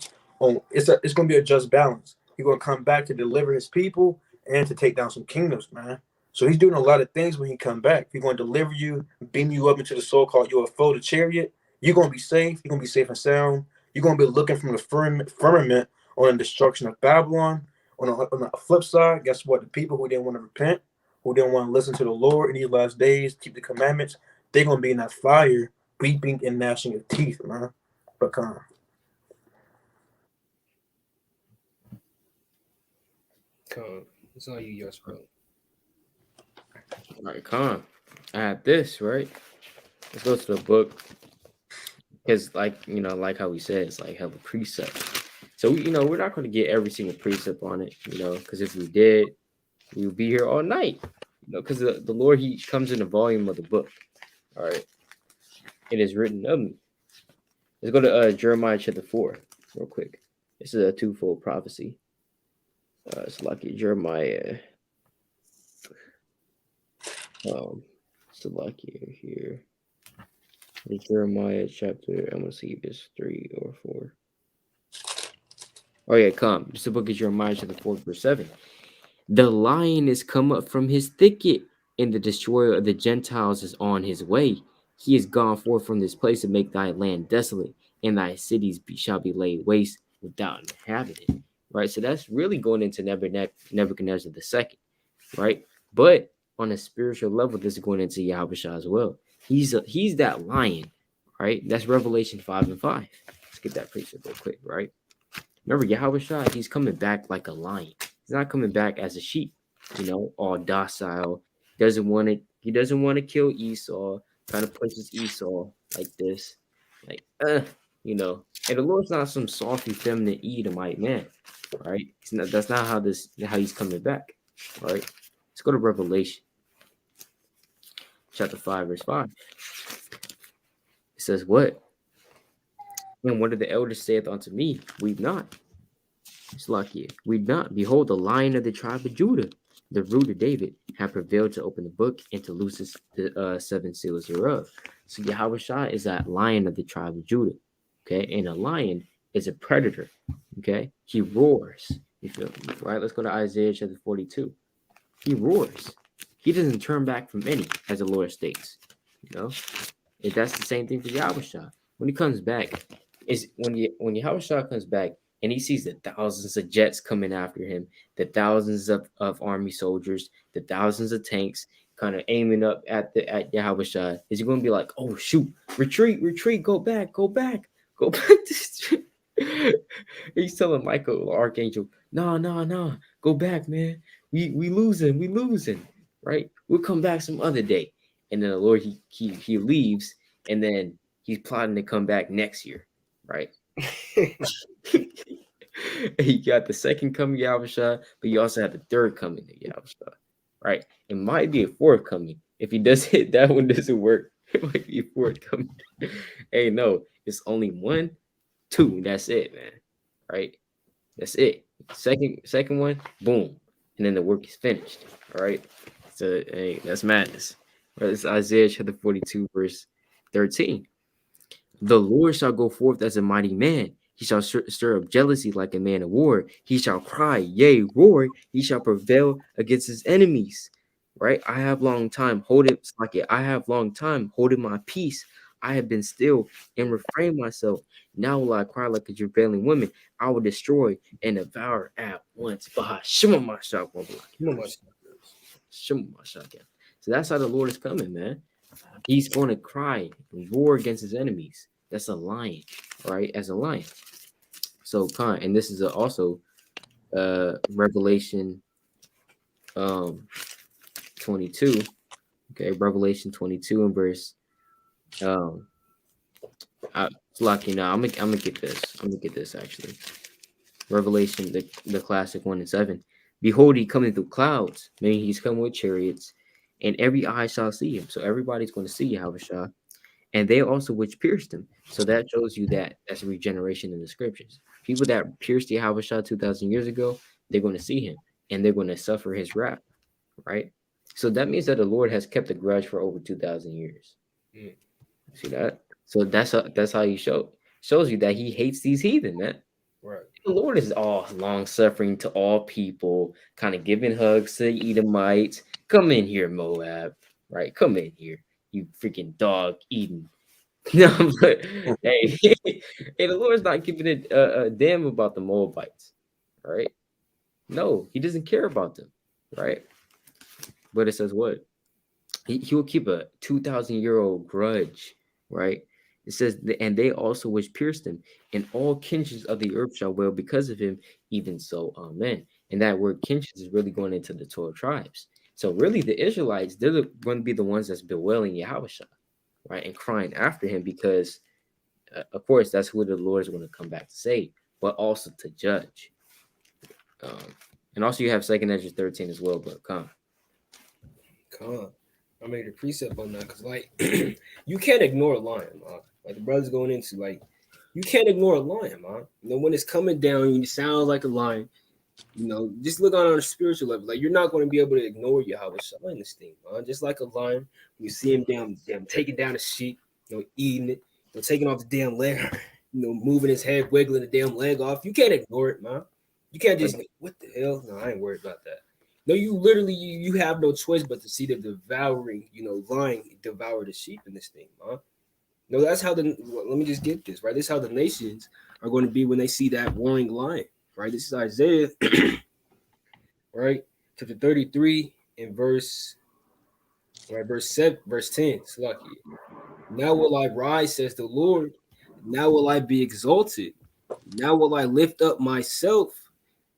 Speaker 2: it's going to be a just balance. He's going to come back to deliver his people and to take down some kingdoms, man. So he's doing a lot of things when he come back. He's going to deliver you, beam you up into the so-called UFO, the chariot. You're going to be safe. You're going to be safe and sound. You're going to be looking from the firmament on the destruction of Babylon. On the flip side, guess what? The people who didn't want to repent, who didn't want to listen to the Lord in these last days, keep the commandments, they're going to be in that fire, weeping and gnashing of teeth, man. But come.
Speaker 3: It's all you, Yasharala.
Speaker 1: All right, Con. I have this, right? Let's go to the book. Because, like how we said, it's like hella precept. So, we're not going to get every single precept on it, because if we did, we would be here all night, because the Lord, he comes in the volume of the book. All right. It is written of me. Let's go to Jeremiah chapter 4 real quick. This is a twofold prophecy. It's like Jeremiah. Salakia here. It's Jeremiah chapter, I'm going to see if it's 3 or 4. Oh, yeah, come. It's the book of Jeremiah chapter 4, verse 7. The lion is come up from his thicket, and the destroyer of the Gentiles is on his way. He is gone forth from this place to make thy land desolate, and thy cities shall be laid waste without inhabitant. Right? So that's really going into Nebuchadnezzar II, right? But on a spiritual level, this is going into Yahawashi as well. He's that lion, right? That's Revelation 5 and 5. Let's get that precept real quick, right? Remember, Yahawashi, he's coming back like a lion. He's not coming back as a sheep, all docile. He doesn't want to kill Esau, kind of pushes Esau like this, like, And the Lord's not some softy, feminine Edomite man, right? That's not how he's coming back, right? Let's go to Revelation chapter 5, verse 5. It says, what? And one of the elders saith unto me, weep not. It's lucky. Weep not. Behold, the lion of the tribe of Judah, the root of David, have prevailed to open the book and to loose the 7 seals thereof. So Yahawashi is that lion of the tribe of Judah. Okay, and a lion is a predator. Okay, he roars. You feel me? Right? Let's go to Isaiah chapter 42. He roars. He doesn't turn back from any, as the Lord states. If that's the same thing for Yahawashi. When he comes back, when Yahawashi comes back and he sees the thousands of jets coming after him, the thousands of army soldiers, the thousands of tanks kind of aiming up at Yahawashi, is he going to be like, oh shoot, retreat, go back. He's telling Michael, the archangel, no, go back, man. We losing, right? We'll come back some other day. And then the Lord, he leaves, and then he's plotting to come back next year, right? You got the second coming Yahawashi, but you also have the third coming of Yahawashi, right? It might be a fourth coming. If he does hit that one doesn't work, it might be a fourth coming. Hey, no, it's only 1, 2. That's it, man. right? That's it. Second one, boom, and then the work is finished. All right. So hey, that's madness. Right, it's Isaiah chapter 42, verse 13. The Lord shall go forth as a mighty man. He shall stir up jealousy like a man of war. He shall cry, yea, roar. He shall prevail against his enemies. Right? I have long time holding like it. I have long time holding my peace. I have been still and refrained myself. Now will I cry like a travailing woman. I will destroy and devour at once. Bah, shimmer my shot, shimmer my shot. So that's how the Lord is coming, man. He's going to cry and roar against his enemies. That's a lion, right? As a lion. So, and this is also Revelation 22. Okay, Revelation 22 and verse lucky now. I'm gonna get this. I'm gonna get this actually. Revelation, the classic 1-7. Behold, he coming through clouds, meaning he's coming with chariots, and every eye shall see him. So everybody's going to see Yahawashi, and they also which pierced him. So that shows you that that's regeneration in the scriptures. People that pierced Yahawashi 2,000 years ago, they're going to see him, and they're going to suffer his wrath, right? So that means that the Lord has kept a grudge for over 2,000 years. See that? So that's how he shows you that he hates these heathen, man.
Speaker 3: Right.
Speaker 1: The Lord is all long suffering to all people, kind of giving hugs to the Edomites. Come in here, Moab. Right? Come in here, you freaking dog eating. No, but hey, hey, the Lord's not giving a damn about the Moabites, right? No, he doesn't care about them, right? But it says what? He will keep a 2,000-year-old grudge, right? It says, and they also which pierced him, and all kinsheds of the earth shall wail because of him, even so, amen. And that word kinsheds is really going into the 12 tribes. So really the Israelites, they're going to be the ones that's bewailing Yahawashi, right? And crying after him because, of course, that's who the Lord is going to come back to save, but also to judge. And also you have 2 Ezra 13 as well, but come.
Speaker 3: I made a precept on that because, like, you can't ignore a lion, man. Like the brother's going into, like, you can't ignore a lion, man. You know, when it's coming down, you sound like a lion. You know, just look on a spiritual level. Like, you're not going to be able to ignore Yahawashi in this thing, man. Just like a lion, you see him damn taking down a sheep, you know, eating it, you know, taking off the damn leg, you know, moving his head, wiggling the damn leg off. You can't ignore it, man. You can't just, what the hell? No, I ain't worried about that. No, you literally you have no choice but to see the devouring, you know, lion devour the sheep in this thing, man. No, that's how let me just get this, right? This is how the nations are going to be when they see that roaring lion, right? This is Isaiah, right? Chapter 33 and verse 7, verse 10. It's lucky. Now will I rise, says the Lord. Now will I be exalted. Now will I lift up myself.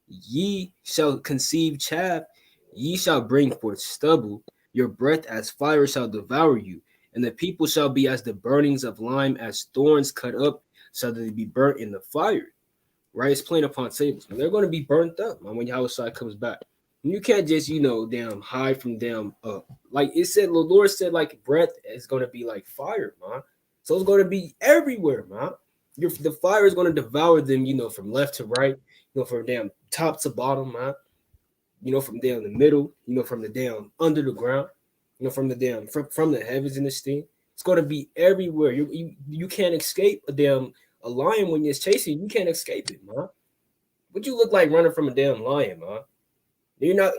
Speaker 3: Ye shall conceive chaff. Ye shall bring forth stubble. Your breath as fire shall devour you. And the people shall be as the burnings of lime, as thorns cut up, shall they be burnt in the fire. Right? It's plain upon tables. They're going to be burnt up, man, when Yahawashi comes back. And you can't just, you know, hide from them. Like it said, the Lord said, like breath is going to be like fire, man. So it's going to be everywhere, man. The fire is going to devour them, you know, from left to right, you know, from damn top to bottom, man. You know, from down the middle, you know, from the down under the ground, you know, from the down from the heavens in this thing. It's going to be everywhere. You can't escape a lion when it's chasing you. You can't escape it, man. What you look like running from a damn lion, man? You're not.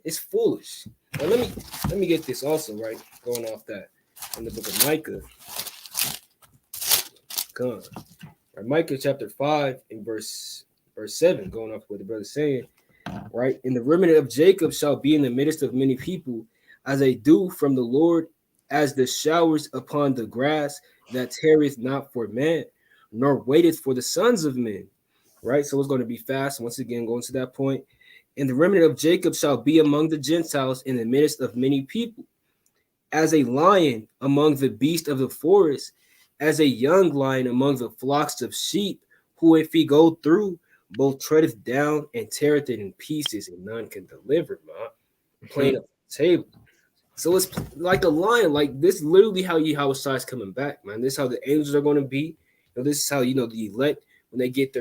Speaker 3: It's foolish. Now, let me get this also, right? Going off that in the book of Micah. Come on. Right, Micah chapter 5 and verse 7, going off what the brother's saying. Right, and the remnant of Jacob shall be in the midst of many people, as a dew from the Lord, as the showers upon the grass, that tarrieth not for man, nor waiteth for the sons of men. Right, so it's going to be fast. Once again, going to that point. And the remnant of Jacob shall be among the Gentiles in the midst of many people, as a lion among the beasts of the forest, as a young lion among the flocks of sheep, who if he go through, both treadeth down and teareth it in pieces, and none can deliver, man. Playing up the table. So it's like a lion, like this literally how Yahawashi is coming back, man. This is how the angels are going to be. You know, this is how, you know, the elect, when they get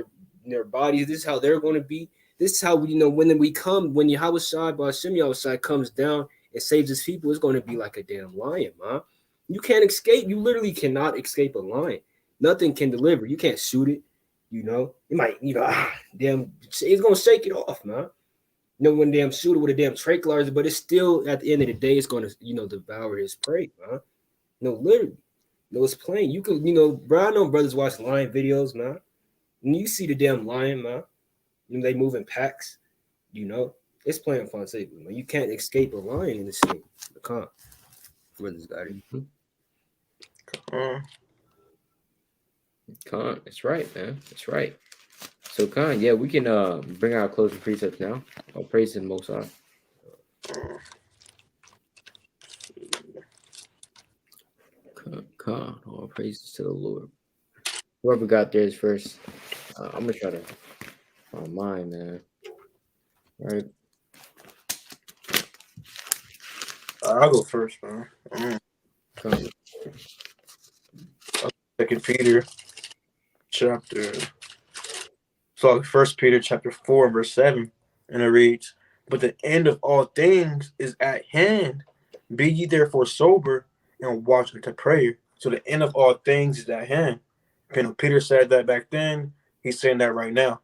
Speaker 3: their bodies. This is how they're going to be. This is how we, when Yahawashi Ba'ashem Yahawashi comes down and saves his people, it's going to be like a damn lion, man. You can't escape. You literally cannot escape a lion. Nothing can deliver. You can't shoot it. It might, damn, it's going to shake it off, man. One damn shooter with a damn tranquilizer, but it's still at the end of the day, it's going to, devour his prey, man. No, literally. No, it's plain. You can, bro, I know brothers watch lion videos, man. When you see the damn lion, man, they move in packs, it's plain fun safe, man. You can't escape a lion in this thing. Come on. Brothers got it.
Speaker 1: Khan, that's right, man. That's right. So, Khan, yeah, we can bring our closing precepts now. I'll praise him most high. Khan, all praises to the Lord. Whoever got theirs first, I'm gonna try to find mine, man. All right.
Speaker 2: I'll go first, man.
Speaker 1: Khan.
Speaker 2: 2 Peter chapter. So 1 Peter chapter 4, verse 7, and it reads, "But the end of all things is at hand. Be ye therefore sober and watch unto prayer." So the end of all things is at hand. Peter said that back then. He's saying that right now.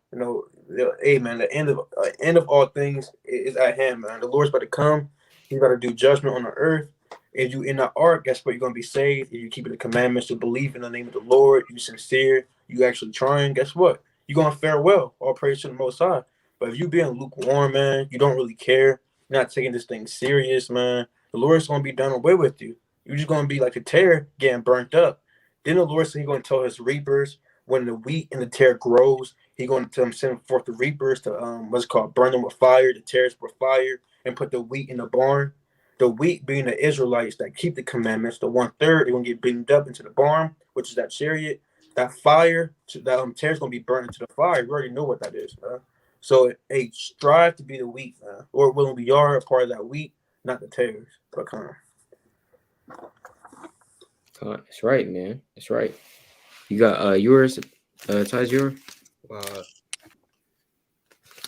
Speaker 2: Hey man, the end of all things is at hand, man. The Lord's about to come. He's about to do judgment on the earth. If you in the ark, guess what? You're gonna be saved. If you keep the commandments, to believe in the name of the Lord, you sincere, you actually trying. Guess what? You're gonna fare well. All praise to the Most High. But if you being lukewarm, man, you don't really care. You're not taking this thing serious, man. The Lord's gonna be done away with you. You're just gonna be like a tear getting burnt up. Then the Lord said He's gonna tell His reapers when the wheat and the tear grows, He's going to send forth the reapers to what's called burn them with fire, the tares with fire, and put the wheat in the barn. The wheat being the Israelites that keep the commandments, the 1/3, they're gonna get beamed up into the barn, which is that chariot. That fire, that tear is gonna be burned into the fire. You already know what that is, man. So hey, strive to be the wheat, man. Or when we are a part of that wheat, not the tares. But
Speaker 1: Khan, that's right, man. That's right. You got yours, Tazaiyar?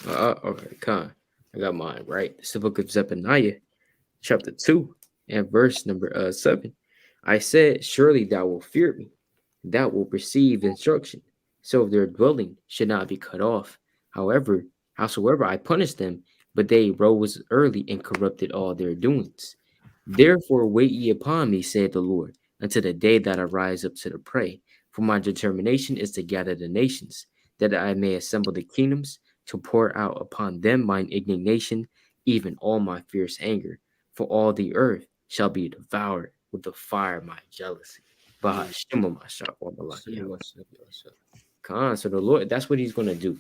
Speaker 1: Okay, Khan. I got mine, right? It's the book of Zephaniah, chapter 2, and verse number 7. I said, surely thou wilt fear me, thou wilt receive instruction, so their dwelling should not be cut off. Howsoever I punished them, but they rose early and corrupted all their doings. Therefore wait ye upon me, saith the Lord, until the day that I rise up to the prey. For my determination is to gather the nations, that I may assemble the kingdoms, to pour out upon them mine indignation, even all my fierce anger. For all the earth shall be devoured with the fire of my jealousy. Khan, so the Lord, that's what He's going to do.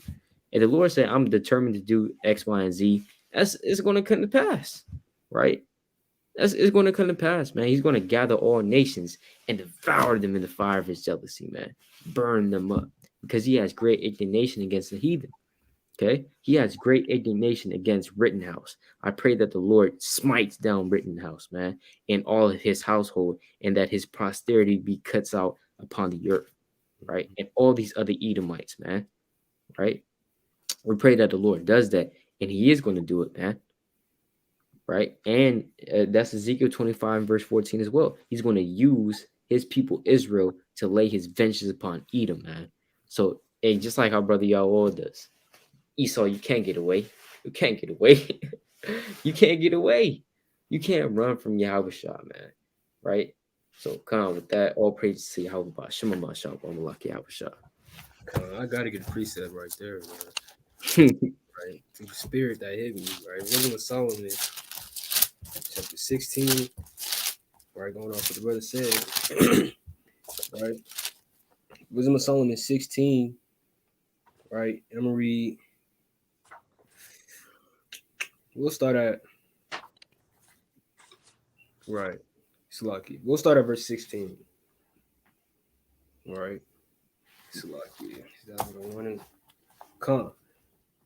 Speaker 1: And the Lord said, I'm determined to do X, Y, and Z. It's going to come to pass, right? It's going to come to pass, man. He's going to gather all nations and devour them in the fire of His jealousy, man. Burn them up, because He has great indignation against the heathen. Okay, He has great indignation against Rittenhouse. I pray that the Lord smites down Rittenhouse, man, and all of his household, and that his posterity be cuts out upon the earth, right? And all these other Edomites, man, right? We pray that the Lord does that, and He is going to do it, man, right? And that's Ezekiel 25, verse 14 as well. He's going to use His people Israel to lay His vengeance upon Edom, man. So, and just like our brother Yahweh does. Esau, you can't get away. You can't get away. You can't get away. You can't run from Yahawashi, man. Right? So, come with that. All praise to Yahweh. Shema Mashah, Bamalak Yahawashi.
Speaker 3: I gotta get a precept right there, man. Right? Through the spirit that hit me, right? Wisdom of Solomon, chapter 16. Right, going off what the brother said. Right? Wisdom of Solomon 16. Right? I'm gonna read. We'll start at Salaki. We'll start at verse 16. All right. Salaki. Come.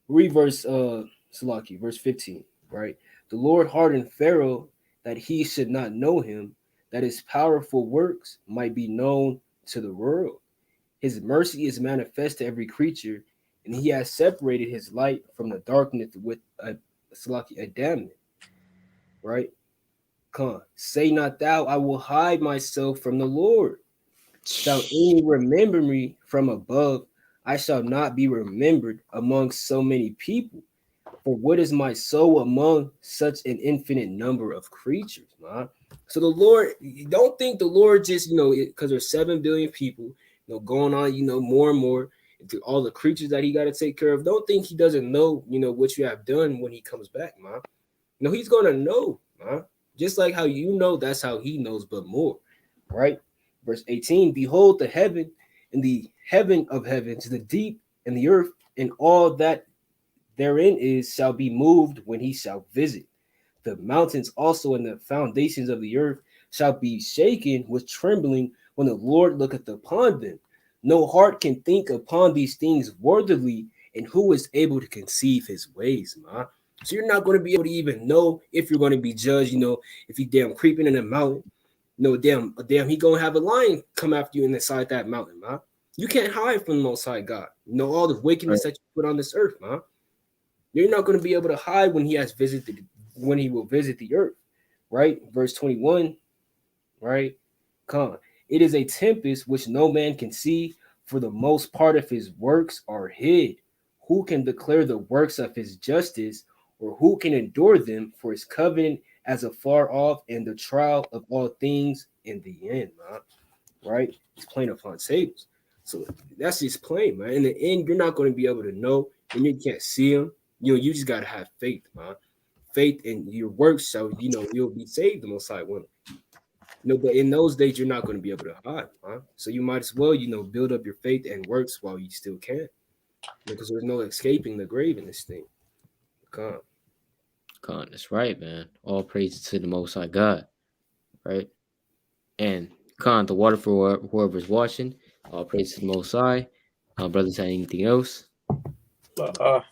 Speaker 3: Read verse Salaki, verse 15. Right. The Lord hardened Pharaoh that he should not know him, that his powerful works might be known to the world. His mercy is manifest to every creature, and he has separated his light from the darkness with a damnant, right? Come, say not thou, I will hide myself from the Lord. Shall any remember me from above? I shall not be remembered among so many people. For what is my soul among such an infinite number of creatures, man? So the Lord, you don't think the Lord just, because there's 7 billion people, going on, more and more, into all the creatures that he got to take care of. Don't think he doesn't know, what you have done when he comes back, man. He's going to know, man. Just like how that's how he knows, but more, right? Verse 18, behold the heaven and the heaven of heavens, the deep and the earth and all that therein is shall be moved when he shall visit. The mountains also and the foundations of the earth shall be shaken with trembling when the Lord looketh upon them. No heart can think upon these things worthily, and who is able to conceive his ways, man? So you're not going to be able to even know if you're going to be judged, if you damn creeping in a mountain. No, damn, he gonna have a lion come after you inside that mountain, man. You can't hide from the Most High God. All the wickedness that you put on this earth, man. You're not going to be able to hide when he will visit the earth, right? Verse 21, right? Come. It is a tempest which no man can see, for the most part of his works are hid. Who can declare the works of his justice, or who can endure them? For his covenant as afar off, and the trial of all things in the end, man. Right? He's playing upon tables. So that's his plain, man. In the end, you're not going to be able to know, and you can't see him. You just gotta have faith, man. Faith in your works, so you'll be saved. The Most High will. But in those days, you're not going to be able to hide, man. So you might as well, build up your faith and works while you still can, because there's no escaping the grave in this thing. Come,
Speaker 1: That's right, man. All praise to the Most High God, right? And the water for whoever's watching. All praise to the Most High. Brothers, have anything else? All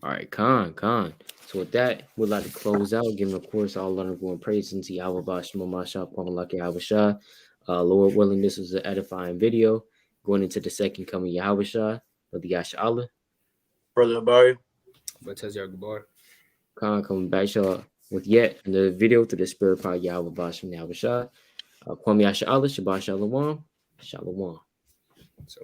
Speaker 1: right, Khan. So with that, we'd like to close out, giving, of course, all honorable and praise unto Yahawashi, Yahawashi. Lord willing, this was an edifying video going into the second coming Yahawashi, Brother Yasharala.
Speaker 2: Brother Ahbayah.
Speaker 3: Tazaiyar Gabar.
Speaker 1: Khan coming back, y'all, with yet another video to the Spirit Pod Yahawashi, Yahawashi. Kwame Yasharala, Shabbat Shalom. Shalom.
Speaker 3: So